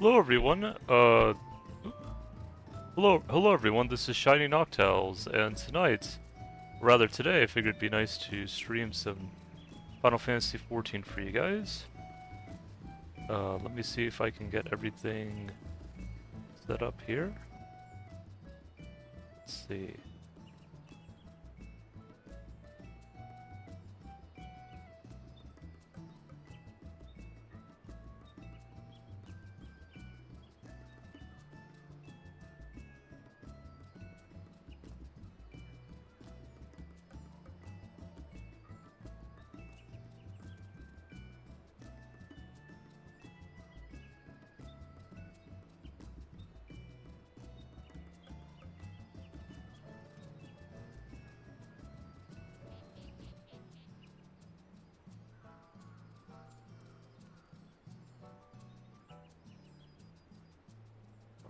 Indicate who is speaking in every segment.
Speaker 1: Hello everyone, hello everyone, this is Shiny Noctales, and tonight, or rather today, I figured it'd be nice to stream some Final Fantasy XIV for you guys. Let me see if I can get everything set up here. Let's see.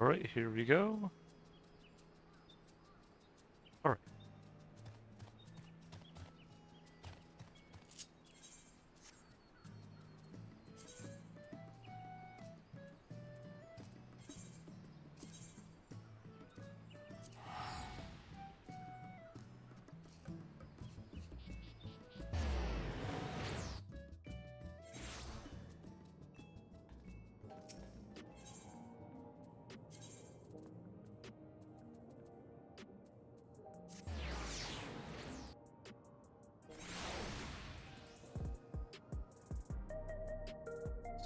Speaker 1: Alright, here we go. Alright.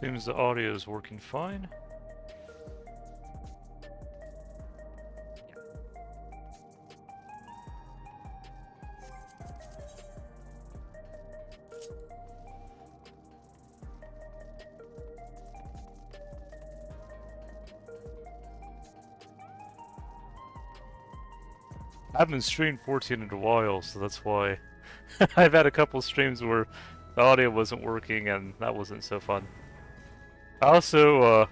Speaker 1: Seems the audio is working fine. I haven't streamed 14 in a while, so that's why I've had a couple streams where the audio wasn't working and that wasn't so fun. I also,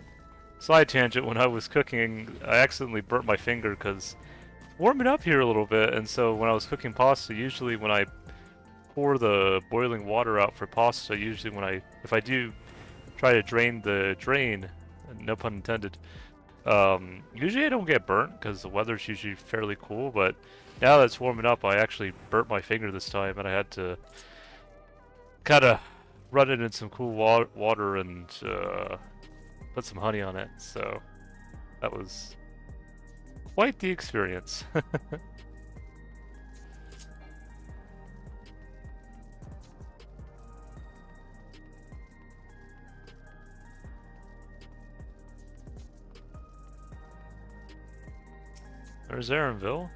Speaker 1: side tangent, when I was cooking, I accidentally burnt my finger because warming up here a little bit, and so when I was cooking pasta, usually when I pour the boiling water out for pasta, usually if I do try to drain the drain, no pun intended, usually I don't get burnt because the weather's usually fairly cool, but now that it's warming up, I actually burnt my finger this time, and I had to kind of run it in some cool water and put some honey on it, so that was quite the experience. There's Aaronville.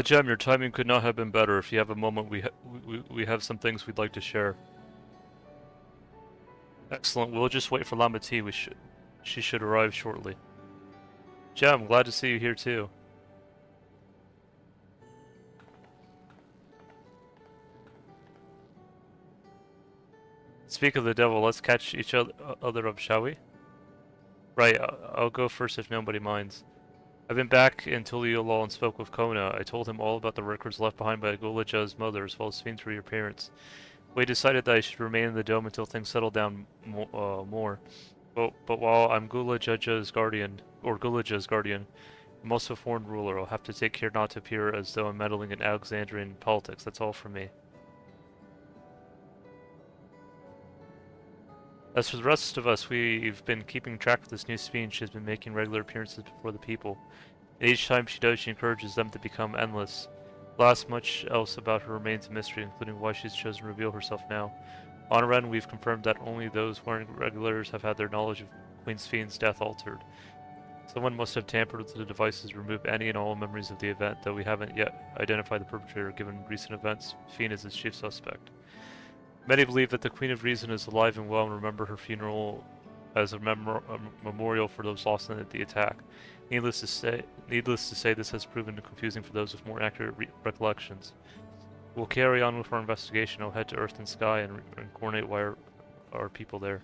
Speaker 1: Jem, your timing could not have been better. If you have a moment, we have some things we'd like to share. Excellent. We'll just wait for Lama T. She should arrive shortly. Jem, glad to see you here too. Speak of the devil, let's catch each other up, shall we? Right, I'll go first if nobody minds. I've been back in Tuliolol and spoke with Kona. I told him all about the records left behind by Gulaja's mother as well as fiends for your parents. We decided that I should remain in the dome until things settle down more. But while I'm Gulaja's guardian, I'm also a foreign ruler. I'll have to take care not to appear as though I'm meddling in Alexandrian politics. That's all from me. As for the rest of us, we've been keeping track of this new SphEEEN. She has been making regular appearances before the people. And each time she does, she encourages them to become endless. Alas, much else about her remains a mystery, including why she's chosen to reveal herself now. On our end, we've confirmed that only those wearing regulars have had their knowledge of Queen SphEEEN's death altered. Someone must have tampered with the devices to remove any and all memories of the event, though we haven't yet identified the perpetrator given recent events. SphEEEN is its chief suspect. Many believe that the Queen of Reason is alive and well and remember her funeral as a memorial for those lost in the attack. Needless to say, this has proven confusing for those with more accurate recollections. We'll carry on with our investigation. I'll head to Earth and Sky and coordinate why our people there.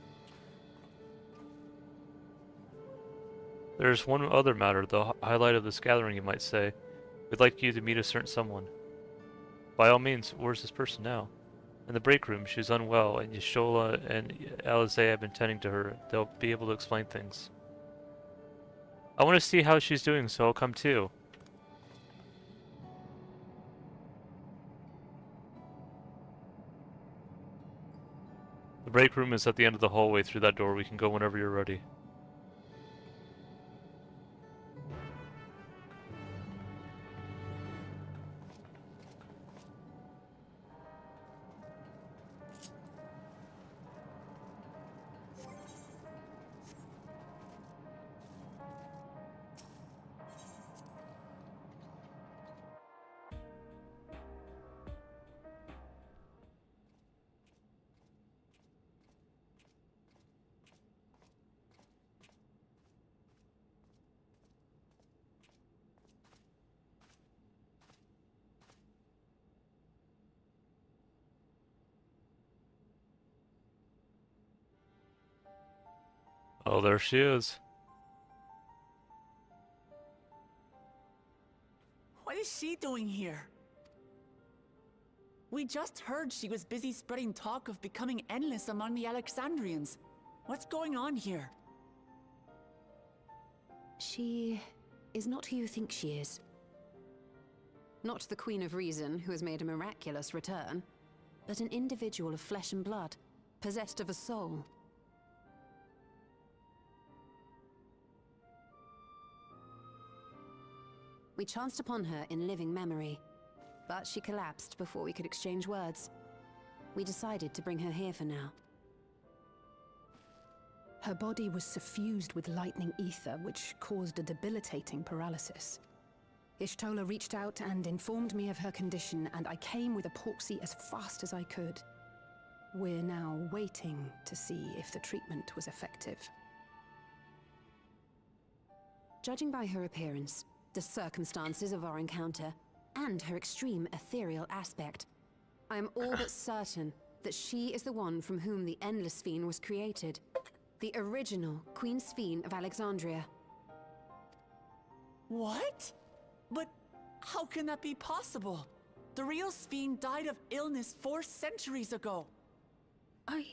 Speaker 1: There's one other matter, the highlight of this gathering, you might say. We'd like you to meet a certain someone. By all means, where's this person now? In the break room, she's unwell, and Yashola and Alizé have been tending to her. They'll be able to explain things. I want to see how she's doing, so I'll come too. The break room is at the end of the hallway through that door. We can go whenever you're ready. Oh, there she is.
Speaker 2: What is she doing here? We just heard she was busy spreading talk of becoming endless among the Alexandrians. What's going on here?
Speaker 3: She is not who you think she is. Not the Queen of Reason, who has made a miraculous return, but an individual of flesh and blood, possessed of a soul. We chanced upon her in living memory, but she collapsed before we could exchange words. We decided to bring her here for now.
Speaker 4: Her body was suffused with lightning ether, which caused a debilitating paralysis. Y'shtola reached out and informed me of her condition, and I came with epoxy as fast as I could. We're now waiting to see if the treatment was effective.
Speaker 3: Judging by her appearance, the circumstances of our encounter, and her extreme ethereal aspect, I am all but certain that she is the one from whom the Endless SphEEEN was created. The original Queen SphEEEN of Alexandria.
Speaker 2: What? But how can that be possible? The real SphEEEN died of illness 4 centuries ago.
Speaker 4: I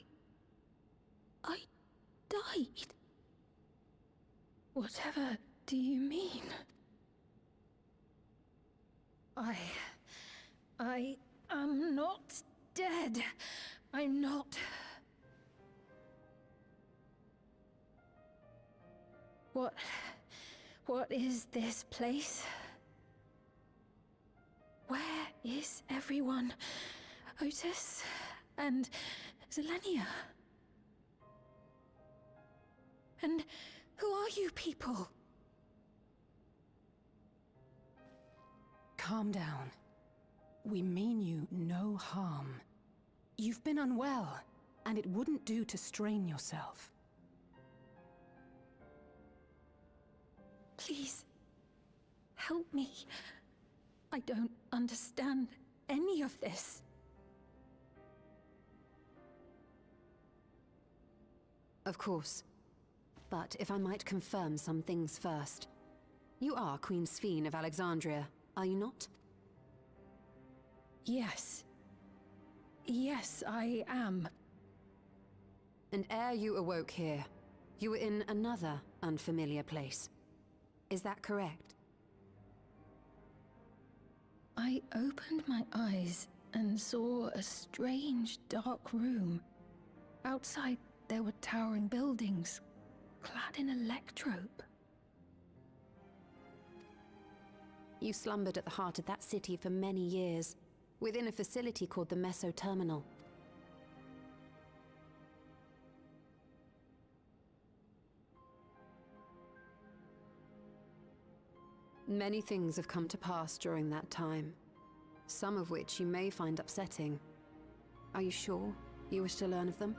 Speaker 4: died? Whatever do you mean? I am not dead. I'm not. What is this place? Where is everyone? Otis and Zelenia? And who are you people? Calm down. We mean you no harm. You've been unwell, and it wouldn't do to strain yourself. Please, help me. I don't understand any of this.
Speaker 3: Of course. But if I might confirm some things first. You are Queen SphEEEN of Alexandria, are you not?
Speaker 4: Yes. Yes, I am.
Speaker 3: And ere you awoke here, you were in another unfamiliar place. Is that correct?
Speaker 4: I opened my eyes and saw a strange, dark room. Outside, there were towering buildings, clad in electrope.
Speaker 3: You slumbered at the heart of that city for many years, within a facility called the Meso Terminal. Many things have come to pass during that time, some of which you may find upsetting. Are you sure you wish to learn of them?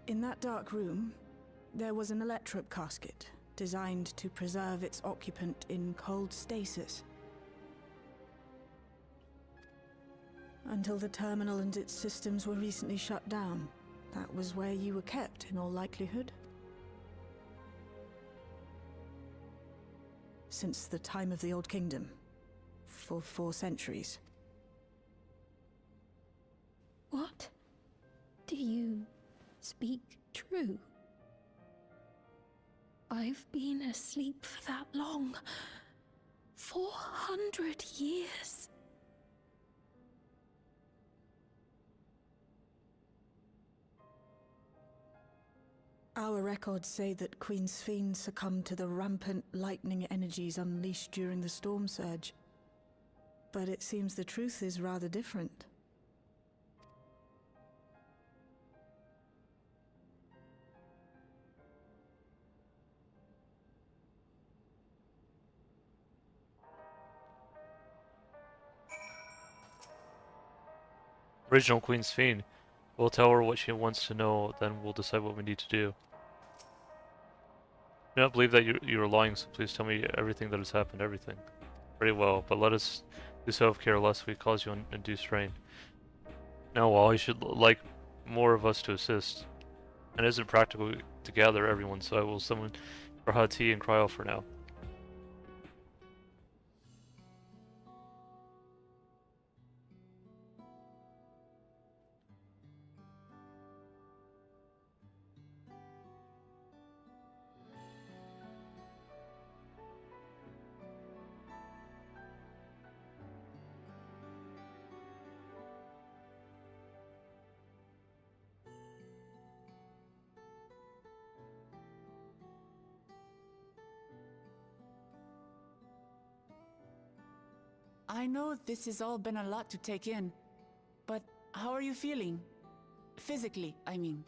Speaker 5: In that dark room, there was an electrope casket designed to preserve its occupant in cold stasis. Until the terminal and its systems were recently shut down, that was where you were kept in all likelihood. Since the time of the Old Kingdom, for 4 centuries.
Speaker 4: What? Do you speak true? I've been asleep for that long. 400 years.
Speaker 5: Our records say that Queen SphEEEN succumbed to the rampant lightning energies unleashed during the storm surge. But it seems the truth is rather different.
Speaker 1: Original Queen SphEEEN. We'll tell her what she wants to know, then we'll decide what we need to do. I don't believe that you're lying, so please tell me everything that has happened, everything. Very well, but let us do self-care lest we cause you undue strain. Now, while you should like more of us to assist, and it isn't practical to gather everyone, so I will summon for hot tea and cryo for now.
Speaker 2: I know this has all been a lot to take in, but how are you feeling? Physically, I mean.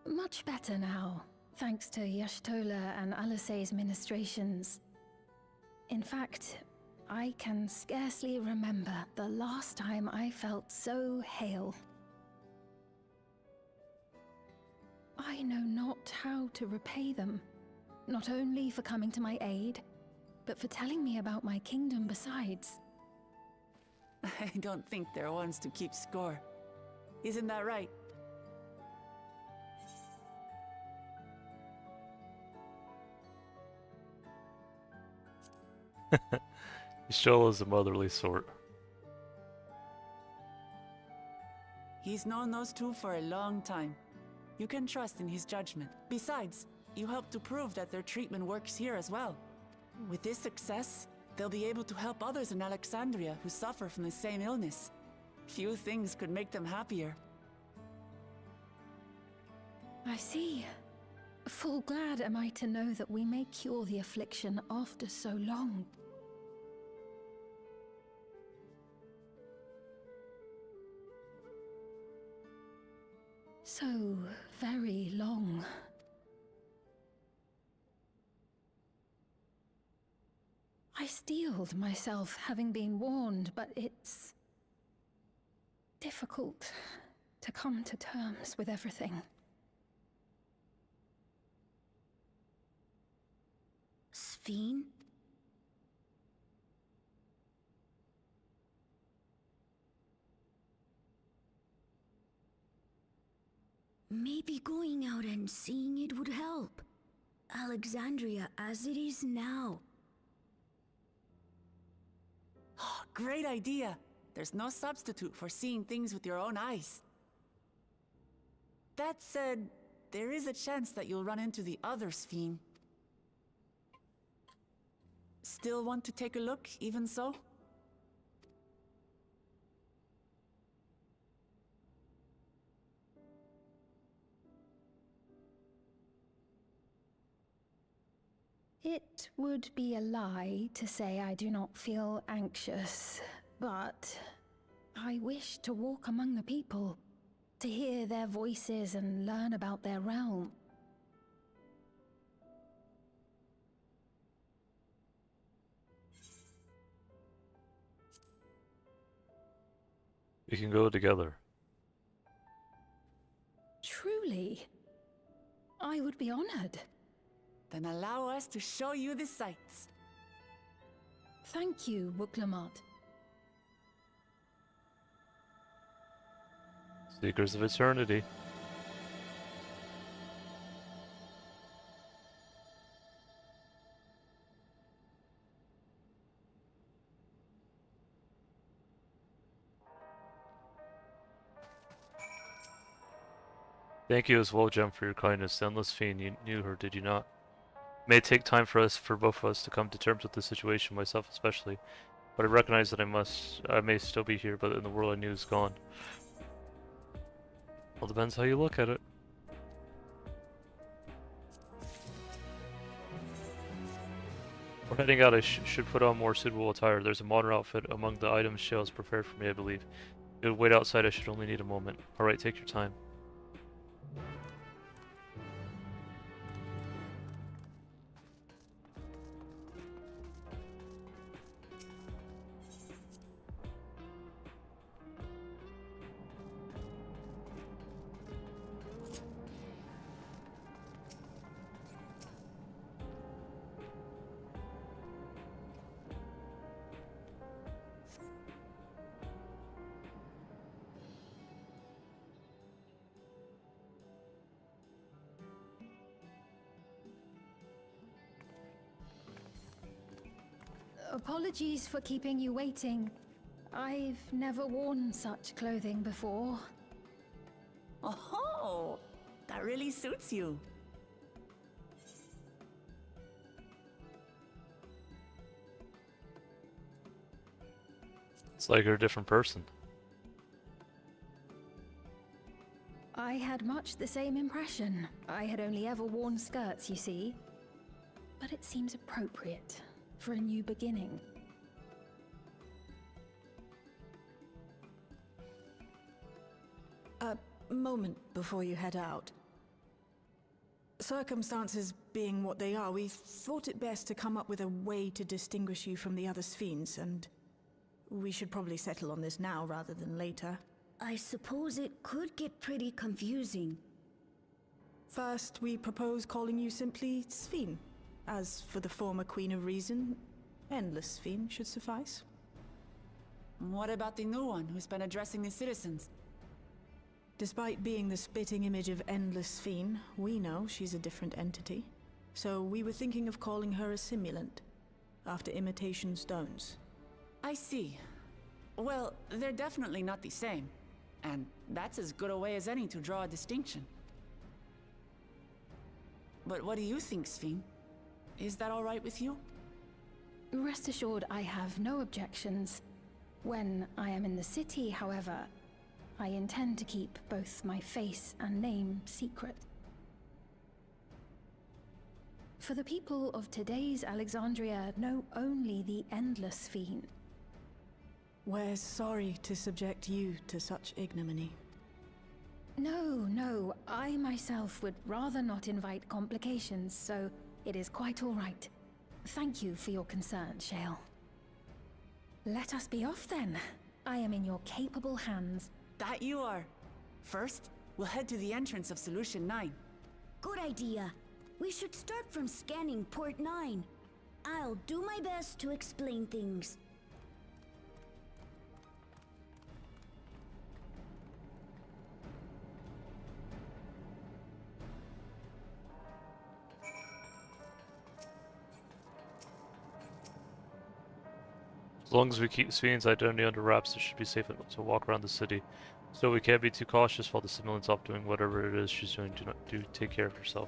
Speaker 4: Much better now, thanks to Y'shtola and Alisei's ministrations. In fact, I can scarcely remember the last time I felt so hale. I know not how to repay them, not only for coming to my aid, but for telling me about my kingdom besides.
Speaker 2: I don't think they're ones to keep score. Isn't that right?
Speaker 1: Y'shtola is a motherly sort.
Speaker 2: He's known those two for a long time. You can trust in his judgment. Besides, you helped to prove that their treatment works here as well. With this success, they'll be able to help others in Alexandria who suffer from the same illness. Few things could make them happier.
Speaker 4: I see. Full glad am I to know that we may cure the affliction after so long. So very long. I steeled myself, having been warned, but it's difficult to come to terms with everything.
Speaker 6: SphEEEN? Maybe going out and seeing it would help. Alexandria as it is now.
Speaker 2: Great idea! There's no substitute for seeing things with your own eyes. That said, there is a chance that you'll run into the other SphEEEN. Still want to take a look, even so?
Speaker 4: It would be a lie to say I do not feel anxious, but I wish to walk among the people, to hear their voices and learn about their realm.
Speaker 1: We can go together.
Speaker 4: I would be honored.
Speaker 2: Then allow us to show you the sights.
Speaker 4: Thank you, Wuklamot.
Speaker 1: Seekers of Eternity. Thank you as well, Jem, for your kindness. The Endless Fiend, you knew her, did you not? It may take time for both of us to come to terms with the situation, myself especially. But I recognize that I may still be here, but in the world I knew is gone. Well, depends how you look at it. We're heading out. I should put on more suitable attire. There's a modern outfit among the items Shale's prepared for me, I believe. If you would wait outside, I should only need a moment. Alright, take your time.
Speaker 6: Apologies for keeping you waiting. I've never worn such clothing before.
Speaker 2: Oh, that really suits you.
Speaker 1: It's like you're a different person.
Speaker 6: I had much the same impression. I had only ever worn skirts, you see. But it seems appropriate for a new beginning.
Speaker 5: A moment before you head out. Circumstances being what they are, we thought it best to come up with a way to distinguish you from the other SphEEENs, and we should probably settle on this now rather than later.
Speaker 6: I suppose it could get pretty confusing.
Speaker 5: First, we propose calling you simply SphEEEN. As for the former Queen of Reason, Endless SphEEEN should suffice.
Speaker 2: What about the new one who's been addressing the citizens?
Speaker 5: Despite being the spitting image of Endless SphEEEN, we know she's a different entity. So we were thinking of calling her a simulant, after imitation stones.
Speaker 2: I see. Well, they're definitely not the same. And that's as good a way as any to draw a distinction. But what do you think, SphEEEN? Is that all right with you?
Speaker 6: Rest assured, I have no objections. When I am in the city, however, I intend to keep both my face and name secret. For the people of today's Alexandria know only the Endless SphEEEN.
Speaker 5: We're sorry to subject you to such ignominy.
Speaker 6: No, I myself would rather not invite complications, so it is quite all right. Thank you for your concern, Shale. Let us be off then. I am in your capable hands.
Speaker 2: That you are. First, we'll head to the entrance of Solution 9.
Speaker 6: Good idea. We should start from scanning Port 9. I'll do my best to explain things.
Speaker 1: As long as we keep SphEEEN's identity under wraps, it should be safe to walk around the city. So we can't be too cautious while the simulant's off doing whatever it is she's doing. Do take care of yourself.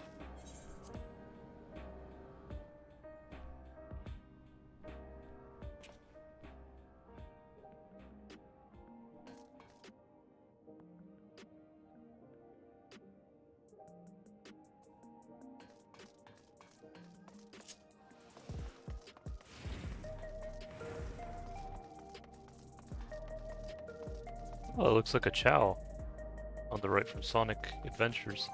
Speaker 1: Oh, it looks like a Chow on the right from Sonic Adventures.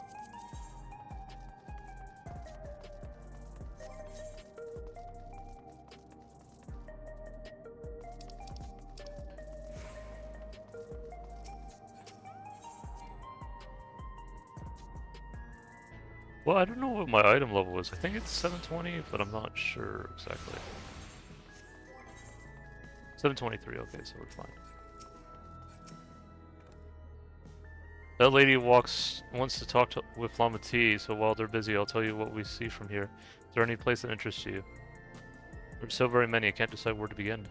Speaker 1: Well, I don't know what my item level is. I think it's 720, but I'm not sure exactly. 723, okay, so we're fine. That lady wants to talk with Lama T, so while they're busy, I'll tell you what we see from here. Is there any place that interests you? There's so very many, I can't decide where to begin.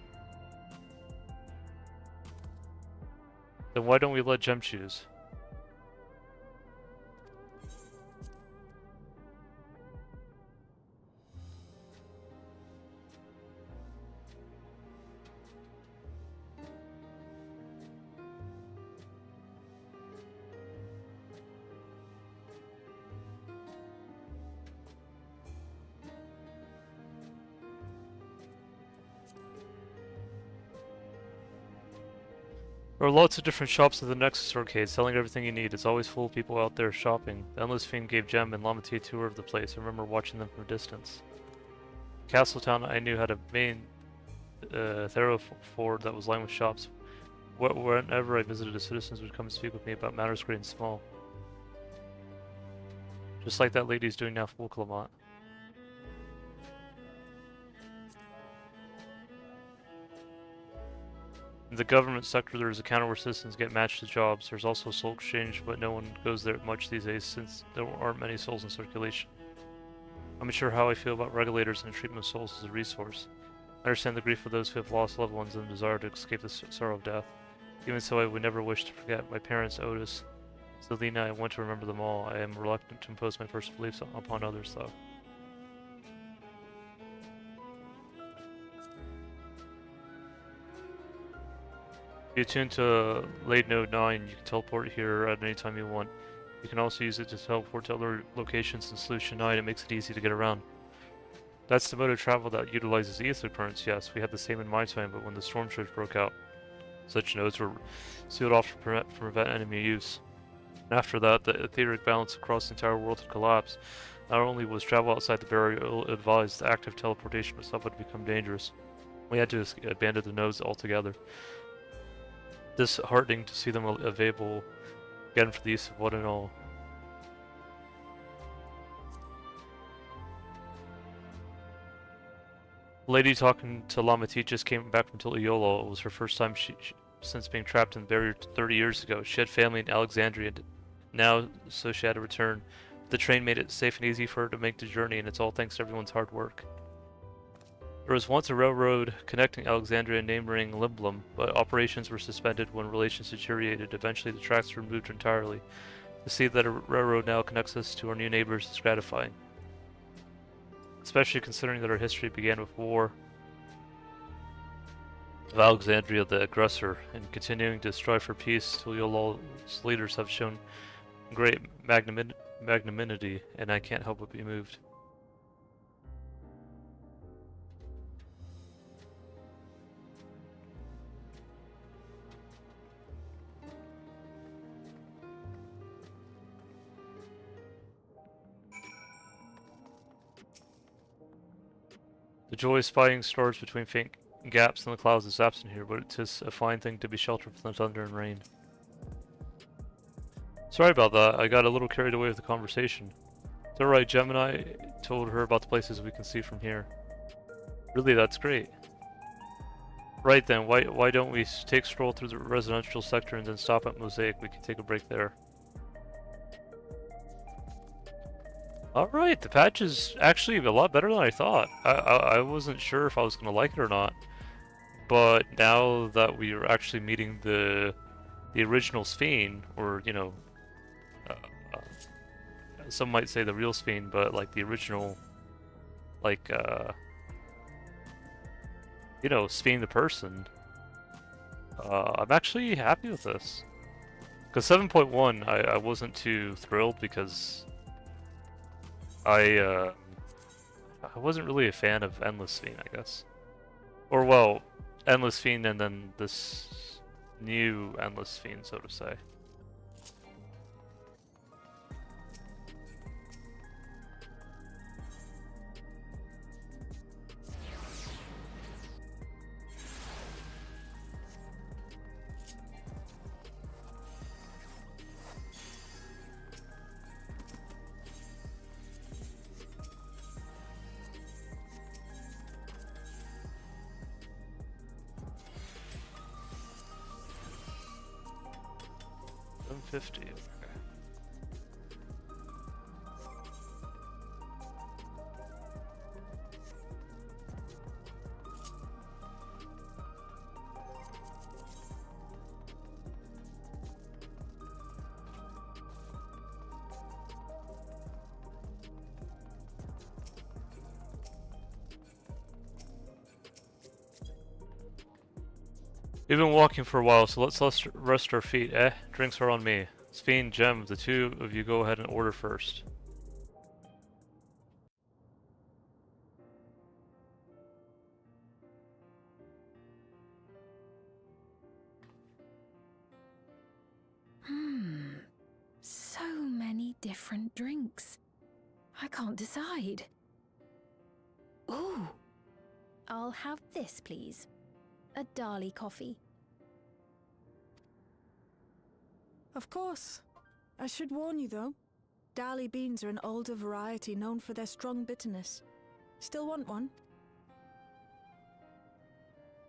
Speaker 1: Then why don't we let Jem choose? There are lots of different shops at the Nexus Arcade, selling everything you need. It's always full of people out there shopping. The Endless Fiend gave Jem and Lama T a tour of the place. I remember watching them from a distance. Castletown, I knew had a main thoroughfare that was lined with shops. Whenever I visited, the citizens would come and speak with me about matters great and small. Just like that lady's doing now for Woklamat. In the government sector, there is a counter where citizens get matched to jobs. There's also a soul exchange, but no one goes there much these days since there aren't many souls in circulation. I'm not sure how I feel about regulators and the treatment of souls as a resource. I understand the grief of those who have lost loved ones and the desire to escape the sorrow of death. Even so, I would never wish to forget my parents, Otis, Selena. I want to remember them all. I am reluctant to impose my personal beliefs upon others, though. If you tune to Late Node 9, you can teleport here at any time you want. You can also use it to teleport to other locations in Solution 9. It makes it easy to get around. That's the mode of travel that utilizes ether currents, yes. We had the same in my time, but when the storm surge broke out, such nodes were sealed off to prevent enemy use. And after that, the etheric balance across the entire world had collapsed. Not only was travel outside the barrier ill-advised, active teleportation itself had become dangerous. We had to abandon the nodes altogether. Disheartening to see them available again for the use of one and all. The lady talking to Lama T just came back from Tiliola. It was her first time since being trapped in the barrier 30 years ago. She had family in Alexandria now, so she had to return. The train made it safe and easy for her to make the journey, and it's all thanks to everyone's hard work. There was once a railroad connecting Alexandria and neighboring Limblum, but operations were suspended when relations deteriorated. Eventually the tracks were removed entirely. To see that a railroad now connects us to our new neighbors is gratifying. Especially considering that our history began with war of Alexandria the aggressor, and continuing to strive for peace. Tuliola's leaders have shown great magnanimity, and I can't help but be moved. The joy of spying stars between faint gaps in the clouds is absent here, but it is a fine thing to be sheltered from the thunder and rain. Sorry about that, I got a little carried away with the conversation. It's alright, Gemini told her about the places we can see from here. Really, that's great. Right then, why don't we take a stroll through the residential sector and then stop at Mosaic? We can take a break there. Alright, the patch is actually a lot better than I thought. I wasn't sure if I was going to like it or not. But now that we are actually meeting the original SphEEEN, or, you know, some might say the real SphEEEN, but like the original, like, you know, SphEEEN the person, I'm actually happy with this. Because 7.1, I wasn't too thrilled because I wasn't really a fan of Endless SphEEEN, I guess. Or, well, Endless SphEEEN and then this new Endless SphEEEN, so to say. 50. Okay. We've been walking for a while, so let's rest our feet. Drinks are on me. SphEEEN, Gem, the two of you go ahead and order first.
Speaker 6: So many different drinks. I can't decide. Ooh. I'll have this, please. A Dali coffee.
Speaker 5: Of course. I should warn you though. Dali beans are an older variety known for their strong bitterness. Still want one?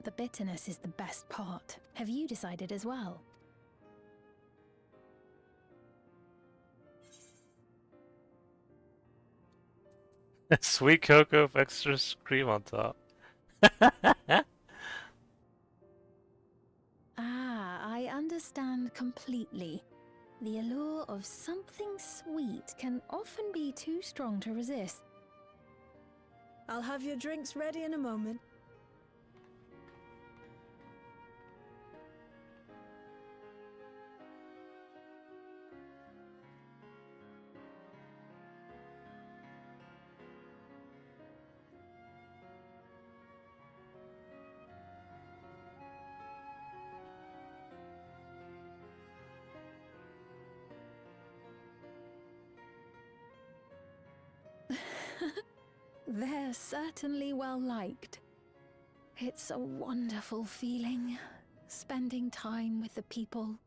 Speaker 6: The bitterness is the best part. Have you decided as well?
Speaker 1: Sweet cocoa with extra cream on top.
Speaker 6: I understand completely. The allure of something sweet can often be too strong to resist.
Speaker 5: I'll have your drinks ready in a moment.
Speaker 6: They're certainly well liked. It's a wonderful feeling, spending time with the people.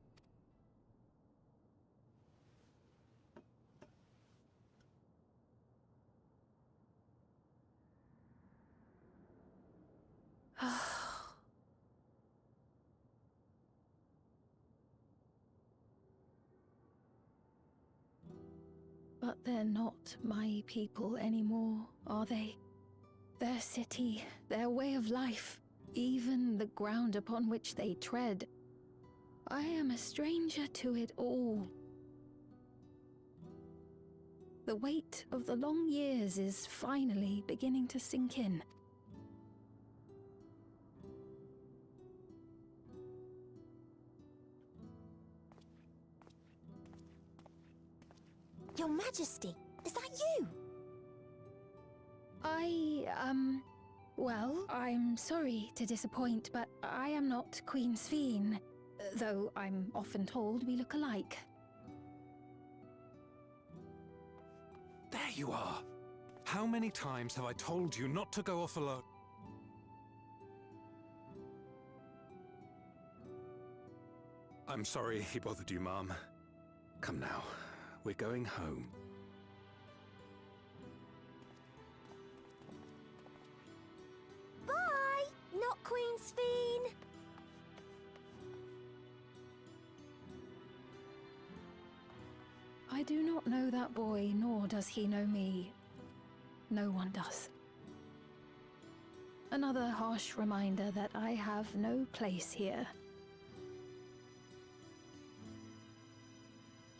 Speaker 6: But they're not my people anymore, are they? Their city, their way of life, even the ground upon which they tread. I am a stranger to it all. The weight of the long years is finally beginning to sink in.
Speaker 7: Your Majesty, is that you?
Speaker 6: Well, I'm sorry to disappoint, but I am not Queen SphEEEN, though I'm often told we look alike.
Speaker 8: There you are. How many times have I told you not to go off alone? I'm sorry he bothered you, Mom. Come now, we're going home.
Speaker 7: Bye! Not Queen SphEEEN!
Speaker 6: I do not know that boy, nor does he know me. No one does. Another harsh reminder that I have no place here.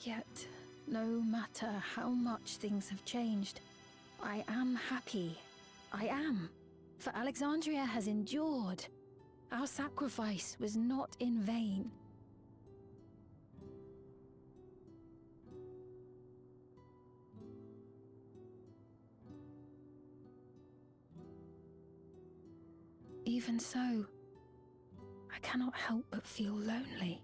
Speaker 6: Yet, no matter how much things have changed, I am happy. I am. For Alexandria has endured. Our sacrifice was not in vain. Even so, I cannot help but feel lonely.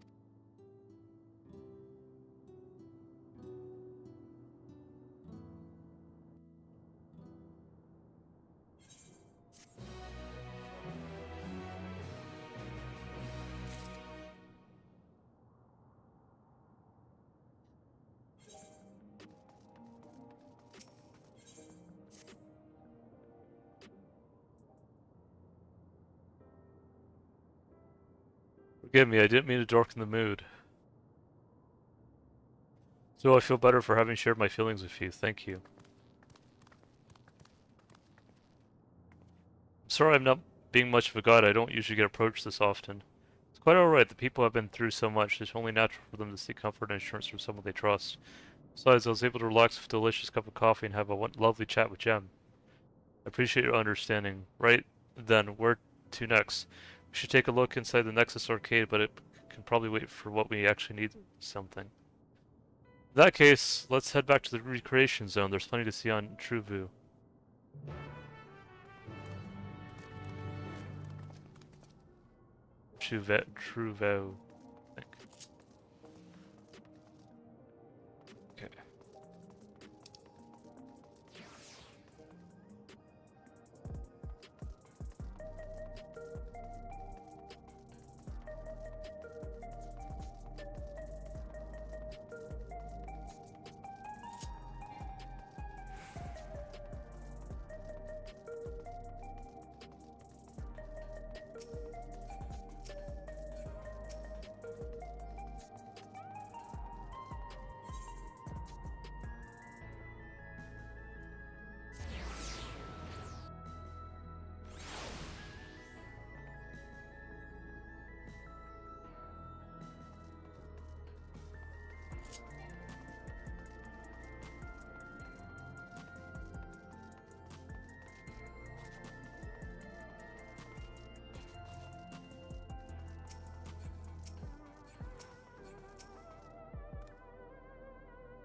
Speaker 1: Forgive me, I didn't mean to darken the mood. So I feel better for having shared my feelings with you. Thank you. I'm sorry I'm not being much of a guide. I don't usually get approached this often. It's quite alright. The people have been through so much. It's only natural for them to seek comfort and assurance from someone they trust. Besides, I was able to relax with a delicious cup of coffee and have a lovely chat with Jem. I appreciate your understanding. Right then, where to next? We should take a look inside the Nexus arcade, but it can probably wait for what we actually need something. In that case, let's head back to the recreation zone. There's plenty to see on Truvu. Truvo. I think. Okay.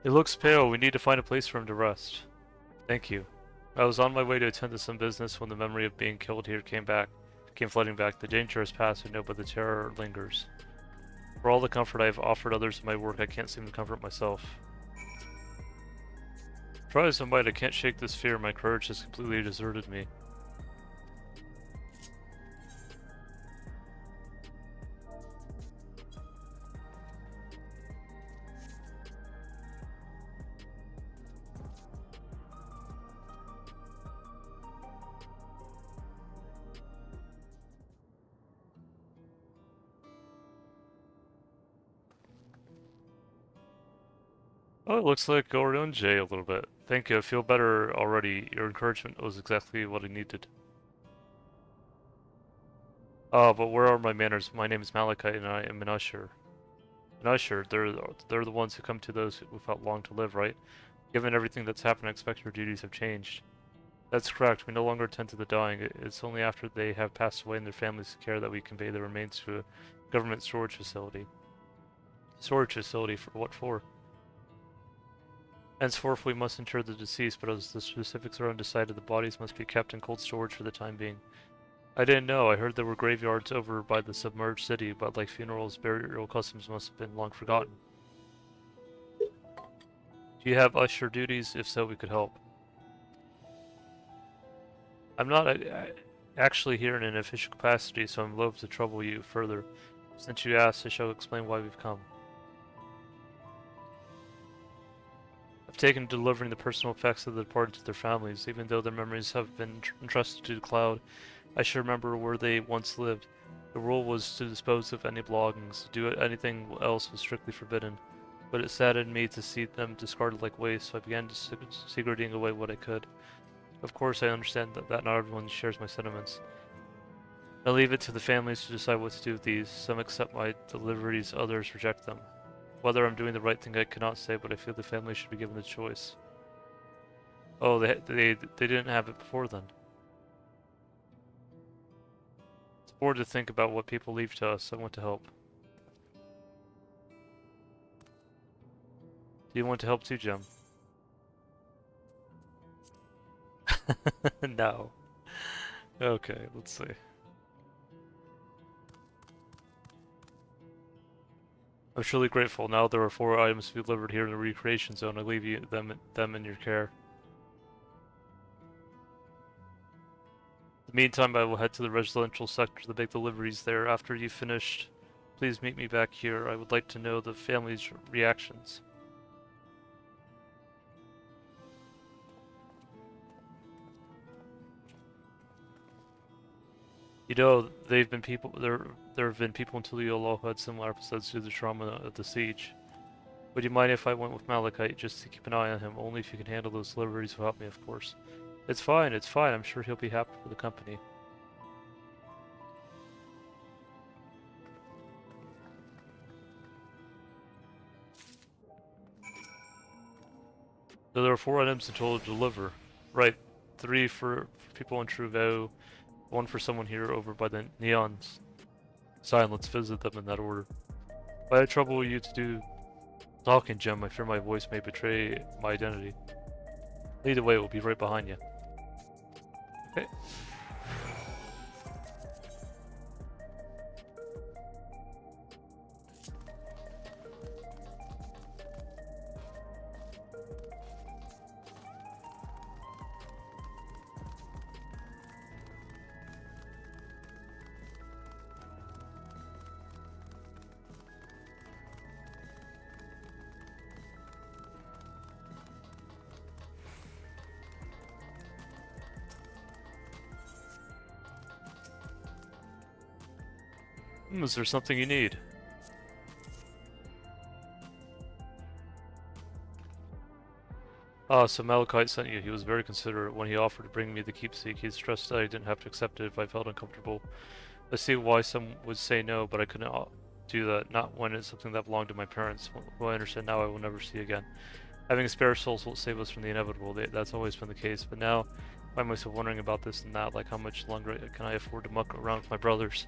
Speaker 1: He looks pale. We need to find a place for him to rest. Thank you. I was on my way to attend to some business when the memory of being killed here came flooding back. The danger has passed, I know, but the terror lingers. For all the comfort I have offered others in my work, I can't seem to comfort myself. Try as I might, I can't shake this fear. My courage has completely deserted me. Oh, it looks like Orion J a little bit. Thank you, I feel better already. Your encouragement was exactly what I needed. Oh, but where are my manners? My name is Malachite and I am an usher. An usher, they're the ones who come to those who felt long to live, right? Given everything that's happened, I expect your duties have changed. That's correct, we no longer attend to the dying. It's only after they have passed away in their families' care that we convey their remains to a government storage facility. Storage facility, for what for? Henceforth, we must inter the deceased, but as the specifics are undecided, the bodies must be kept in cold storage for the time being. I didn't know. I heard there were graveyards over by the submerged city, but like funerals, burial customs must have been long forgotten. Do you have usher duties? If so, we could help. I'm not actually here in an official capacity, so I'm loath to trouble you further. Since you asked, I shall explain why we've come. I've taken to delivering the personal effects of the departed to their families. Even though their memories have been entrusted to the cloud, I should remember where they once lived. The rule was to dispose of any belongings. To do anything else was strictly forbidden. But it saddened me to see them discarded like waste, so I began segregating away what I could. Of course, I understand that not everyone shares my sentiments. I leave it to the families to decide what to do with these. Some accept my deliveries, others reject them. Whether I'm doing the right thing I cannot say, but I feel the family should be given the choice. Oh, they didn't have it before then. It's bored to think about what people leave to us. I want to help. Do you want to help too, Jem? No. Okay, let's see. I'm truly grateful. Now there are 4 items to be delivered here in the recreation zone. I leave them in your care. In the meantime, I will head to the residential sector to make deliveries there. After you've finished, please meet me back here. I would like to know the family's reactions. You know, there have been people until the Aloha had similar episodes due to the trauma of the siege. Would you mind if I went with Malachite just to keep an eye on him? Only if you can handle those deliveries without me, of course. It's fine, it's fine. I'm sure he'll be happy for the company. So there are 4 items in total to deliver. Right, 3 for people in Truvaux, 1 for someone here over by the neons. Sign, let's visit them in that order. If I had trouble you to do talking, Jim, I fear my voice may betray my identity. Lead the way, we'll be right behind you. Okay. Is there something you need? Ah, so Malachite sent you. He was very considerate when he offered to bring me the keepsake. He stressed that I didn't have to accept it if I felt uncomfortable. I see why some would say no, but I couldn't do that, not when it's something that belonged to my parents, who I understand now I will never see again. Having a spare soul won't save us from the inevitable. That's always been the case, but now I find myself wondering about this and that, like how much longer can I afford to muck around with my brothers.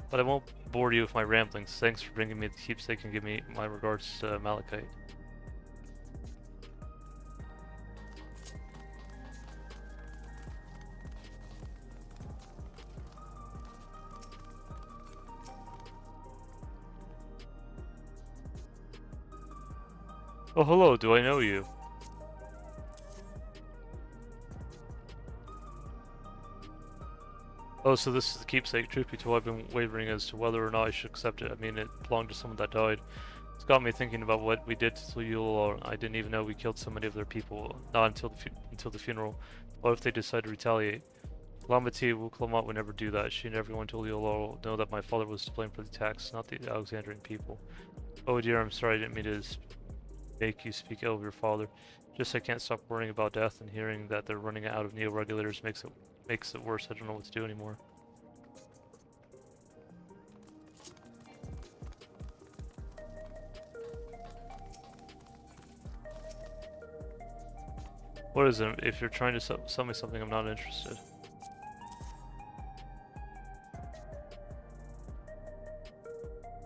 Speaker 1: But I won't bore you with my ramblings. Thanks for bringing me the keepsake and give me my regards to Malachite. Oh, hello, do I know you? Oh, so this is the keepsake. Truth be told, I've been wavering as to whether or not I should accept it. I mean, it belonged to someone that died. It's got me thinking about what we did to Yule. I didn't even know we killed so many of their people. Not until the funeral. What if they decide to retaliate? Lamati Wuklamat would never do that. She and everyone told Yule know that my father was to blame for the attacks, not the Alexandrian people. Oh dear, I'm sorry, I didn't mean to make you speak ill of your father. Just I can't stop worrying about death, and hearing that they're running out of neo-regulators makes it worse. I don't know what to do anymore. What is it? If you're trying to sell me something, I'm not interested.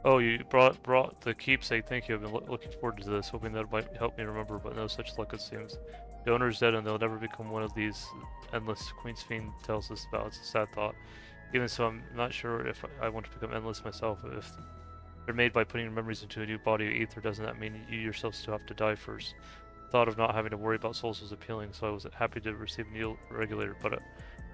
Speaker 1: Oh, you brought the keepsake. Thank you. I've been looking forward to this, hoping that it might help me remember, but no such luck it seems. The owner's dead, and they'll never become one of these endless Queen's Fiend tells us about. It's a sad thought. Even so, I'm not sure if I want to become endless myself. If they're made by putting your memories into a new body of ether, doesn't that mean you yourself still have to die first? The thought of not having to worry about souls was appealing, so I was happy to receive a new regulator, but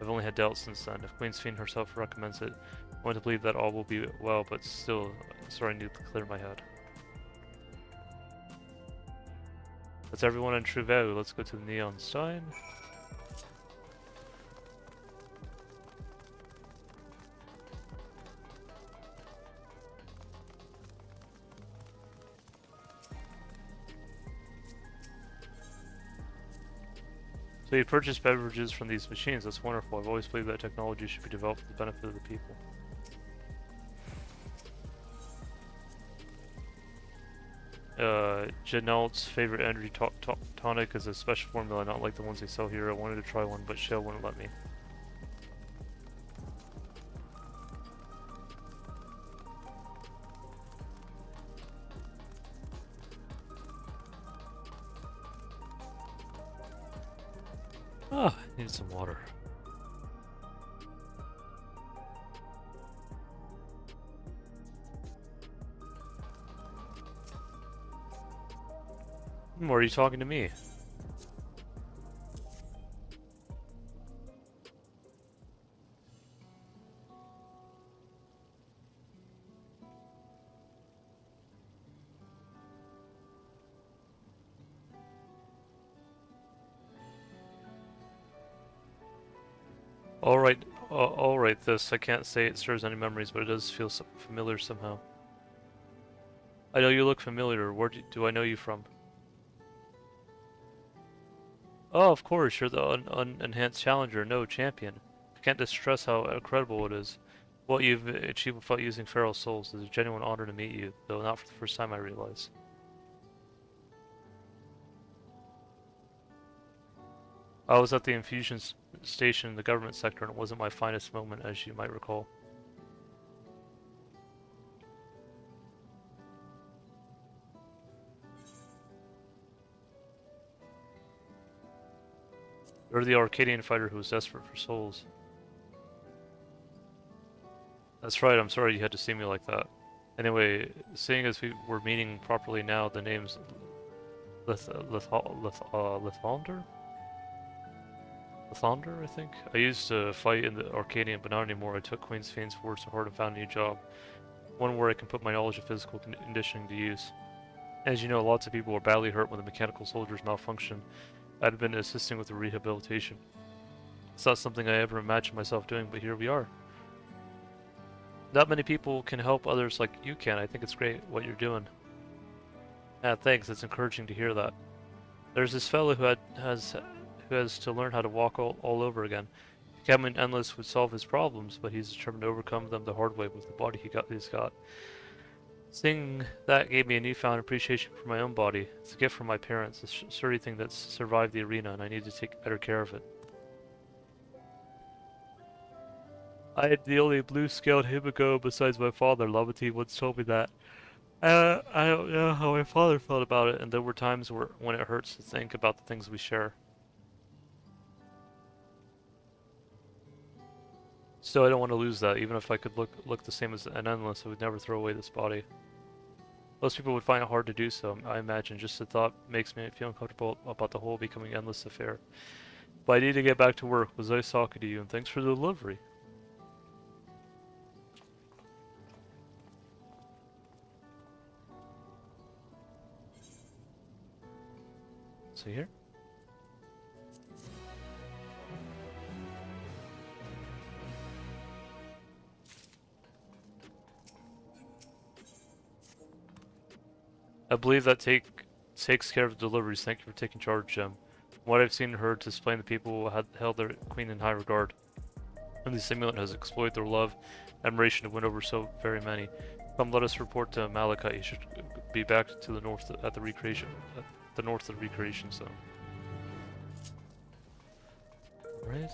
Speaker 1: I've only had doubts since then. If Queen's Fiend herself recommends it, I want to believe that all will be well, but still, sorry, I need to clear my head. That's everyone in Truvaux. Let's go to the Neon Sign. So you purchase beverages from these machines. That's wonderful. I've always believed that technology should be developed for the benefit of the people. Janelt's favorite energy tonic is a special formula, not like the ones they sell here. I wanted to try one, but Shell wouldn't let me. Oh, I need some water. Or are you talking to me? Alright, this. I can't say it stirs any memories, but it does feel familiar somehow. I know you look familiar. Where do I know you from? Oh, of course, you're the unenhanced challenger, no champion. I can't stress how incredible it is. What you've achieved without using feral souls is a genuine honor to meet you, though not for the first time I realize. I was at the infusion station in the government sector and it wasn't my finest moment, as you might recall. You're the Arcadian fighter who was desperate for souls. That's right, I'm sorry you had to see me like that. Anyway, seeing as we were meeting properly now, the name's Lathander? Lathander, I think? I used to fight in the Arcadian, but not anymore. I took Queen's Fiend's words to heart and found a new job. One where I can put my knowledge of physical conditioning to use. As you know, lots of people were badly hurt when the mechanical soldiers malfunctioned. I'd been assisting with the rehabilitation. It's not something I ever imagined myself doing, but here we are. Not many people can help others like you can. I think it's great what you're doing. Yeah, thanks. It's encouraging to hear that. There's this fellow who has to learn how to walk all over again. Becoming endless would solve his problems, but he's determined to overcome them the hard way with the body he's got. Seeing that gave me a newfound appreciation for my own body. It's a gift from my parents, a sturdy thing that's survived the arena, and I need to take better care of it. I had the only blue-scaled Himiko besides my father. Lavati once told me that. I don't know how my father felt about it, and there were times when it hurts to think about the things we share. Still, I don't want to lose that. Even if I could look the same as an endless, I would never throw away this body. Most people would find it hard to do so, I imagine. Just the thought makes me feel uncomfortable about the whole becoming endless affair. But I need to get back to work. Was nice talking to you, and thanks for the delivery. So here. I believe that takes care of the deliveries. Thank you for taking charge, Jim. From what I've seen and heard, to explain the people who had held their queen in high regard. And the simulant has exploited their love, admiration to win over so very many. Come, let us report to Malachi. He should be back to the north at the recreation, north of the recreation zone. Right.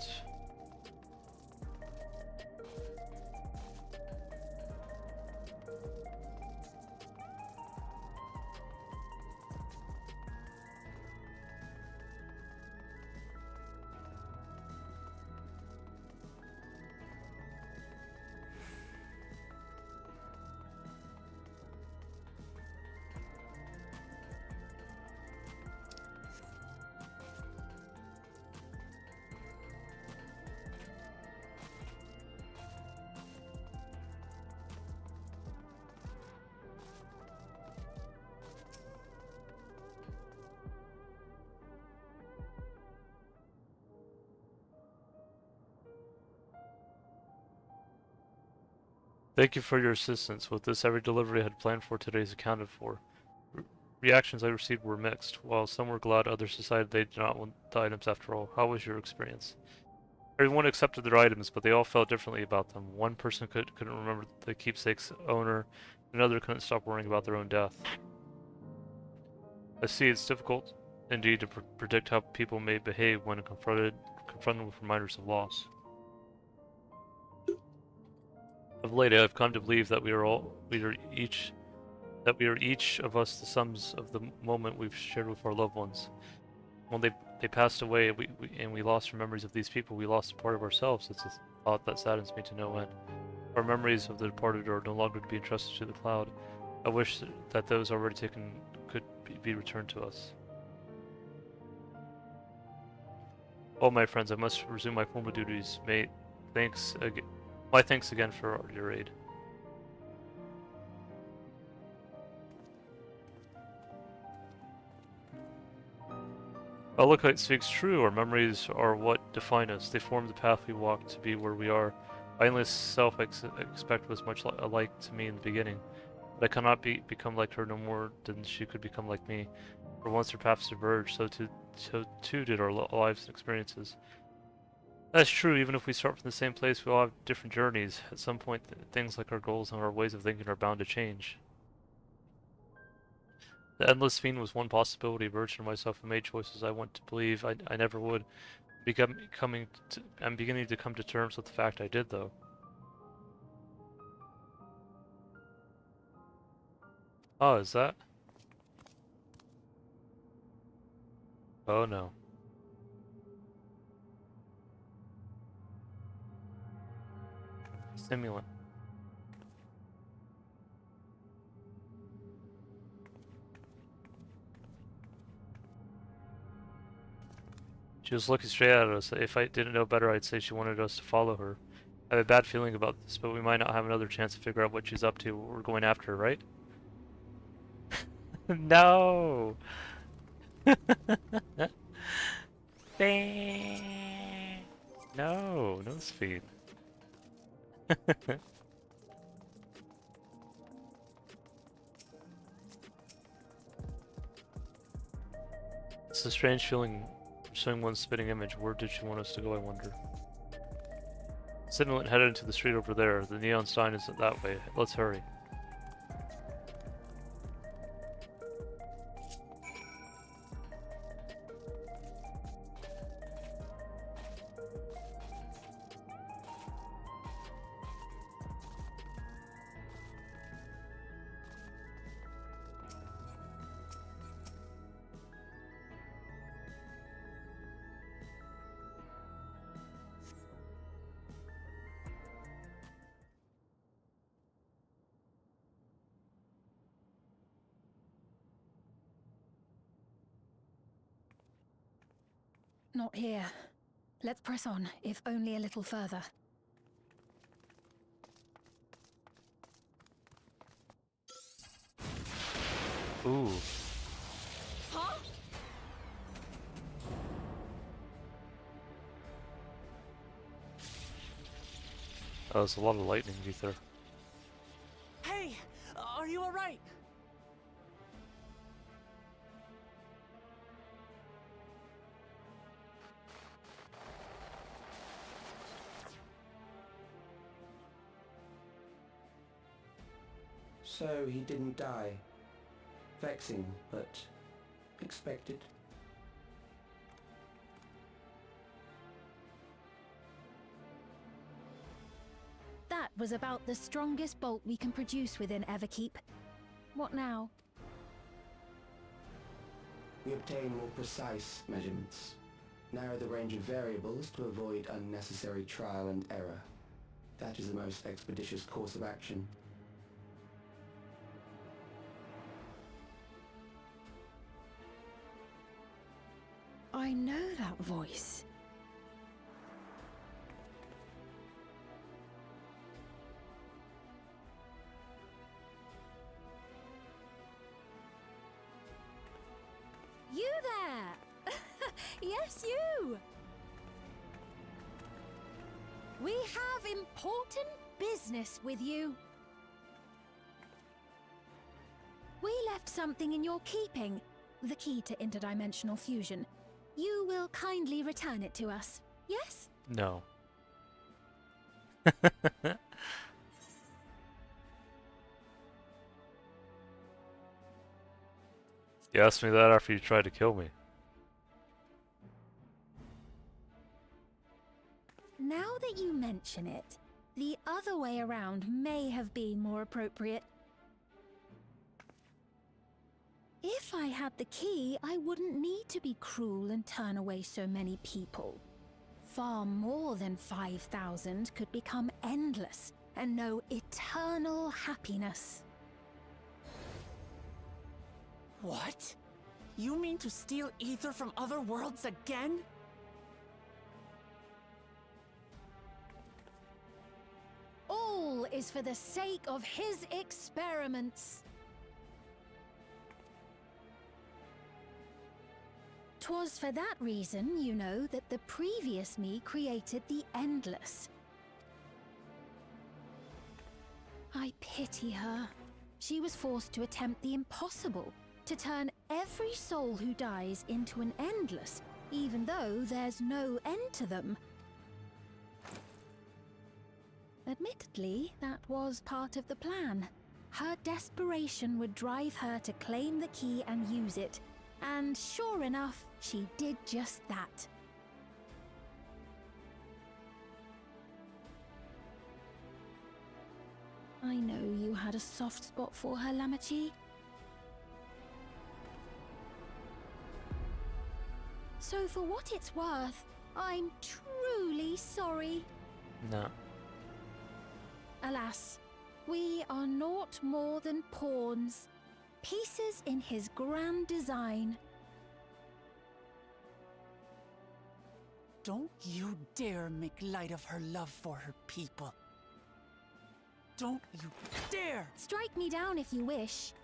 Speaker 1: Thank you for your assistance. With this, every delivery I had planned for today is accounted for. Reactions I received were mixed. While some were glad, others decided they did not want the items after all. How was your experience? Everyone accepted their items, but they all felt differently about them. One person couldn't remember the keepsake's owner, another couldn't stop worrying about their own death. I see it's difficult indeed to predict how people may behave when confronted with reminders of loss. Of late, I've come to believe that we are each of us the sums of the moment we've shared with our loved ones. When they passed away, we lost our memories of these people. We lost a part of ourselves. It's a thought that saddens me to no end. Our memories of the departed are no longer to be entrusted to the cloud. I wish that those already taken could be returned to us. Oh, my friends, I must resume my formal duties. My thanks again for your aid. Malachite speaks true. Our memories are what define us. They form the path we walk to be where we are. My endless self I expect was much alike to me in the beginning. But I cannot become like her no more than she could become like me. For once her paths diverged, so too did our lives and experiences. That's true, even if we start from the same place, we all have different journeys. At some point, things like our goals and our ways of thinking are bound to change. The Endless Fiend was one possibility. Virgin myself and made choices I want to believe I never would. I'm beginning to come to terms with the fact I did, though. Oh, is that? Oh no. Stimulant. She was looking straight at us. If I didn't know better, I'd say she wanted us to follow her. I have a bad feeling about this, but we might not have another chance to figure out what she's up to. We're going after her, right? No! No, no speed. It's a strange feeling showing one spitting image. Where did she want us to go, I wonder? Stimulant headed into the street over there. The neon sign isn't that way. Let's hurry.
Speaker 6: Not here. Let's press on, if only a little further.
Speaker 1: Ooh.
Speaker 7: Huh?
Speaker 1: That was a lot of lightning ether.
Speaker 2: Hey! Are you alright?
Speaker 9: So he didn't die. Vexing, but expected.
Speaker 6: That was about the strongest bolt we can produce within Everkeep. What now?
Speaker 9: We obtain more precise measurements. Narrow the range of variables to avoid unnecessary trial and error. That is the most expeditious course of action.
Speaker 6: I know that voice. You there! Yes, you! We have important business with you. We left something in your keeping, the key to interdimensional fusion. You will kindly return it to us, yes?
Speaker 1: No. You asked me that after you tried to kill me.
Speaker 6: Now that you mention it, the other way around may have been more appropriate. If I had the key, I wouldn't need to be cruel and turn away so many people. Far more than 5,000 could become endless and know eternal happiness.
Speaker 2: What? You mean to steal ether from other worlds again?
Speaker 6: All is for the sake of his experiments. 'Twas for that reason, you know, that the previous me created the Endless. I pity her. She was forced to attempt the impossible, to turn every soul who dies into an endless, even though there's no end to them. Admittedly, that was part of the plan. Her desperation would drive her to claim the key and use it, and sure enough, she did just that. I know you had a soft spot for her, Lamachi. So for what it's worth, I'm truly sorry.
Speaker 1: No.
Speaker 6: Alas, we are naught more than pawns, pieces in his grand design.
Speaker 2: Don't you dare make light of her love for her people. Don't you dare!
Speaker 6: Strike me down if you wish.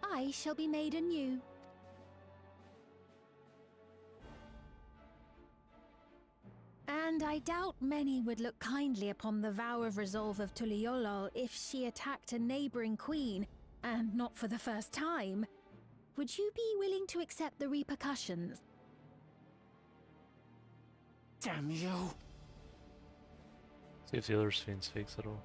Speaker 6: I shall be made anew. And I doubt many would look kindly upon the vow of resolve of Tuliolol if she attacked a neighboring queen, and not for the first time. Would you be willing to accept the repercussions?
Speaker 2: Damn you!
Speaker 1: See if the other SphEEENN's fakes at all.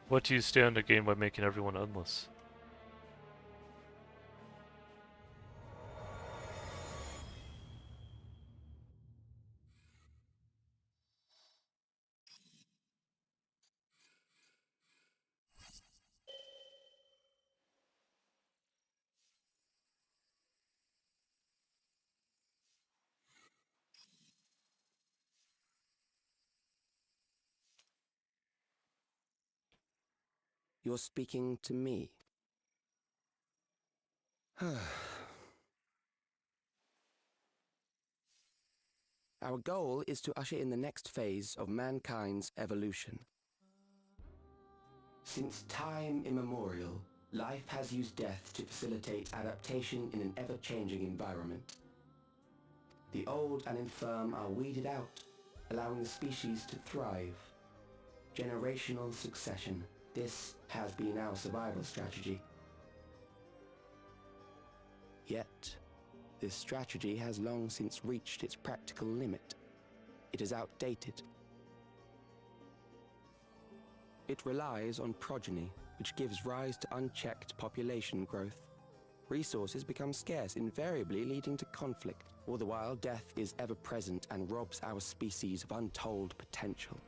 Speaker 1: What do you stand to gain by making everyone endless?
Speaker 9: You're speaking to me. Our goal is to usher in the next phase of mankind's evolution. Since time immemorial, life has used death to facilitate adaptation in an ever-changing environment. The old and infirm are weeded out, allowing the species to thrive. Generational succession. This has been our survival strategy. Yet, this strategy has long since reached its practical limit. It is outdated. It relies on progeny, which gives rise to unchecked population growth. Resources become scarce, invariably leading to conflict. All the while, death is ever present and robs our species of untold potential.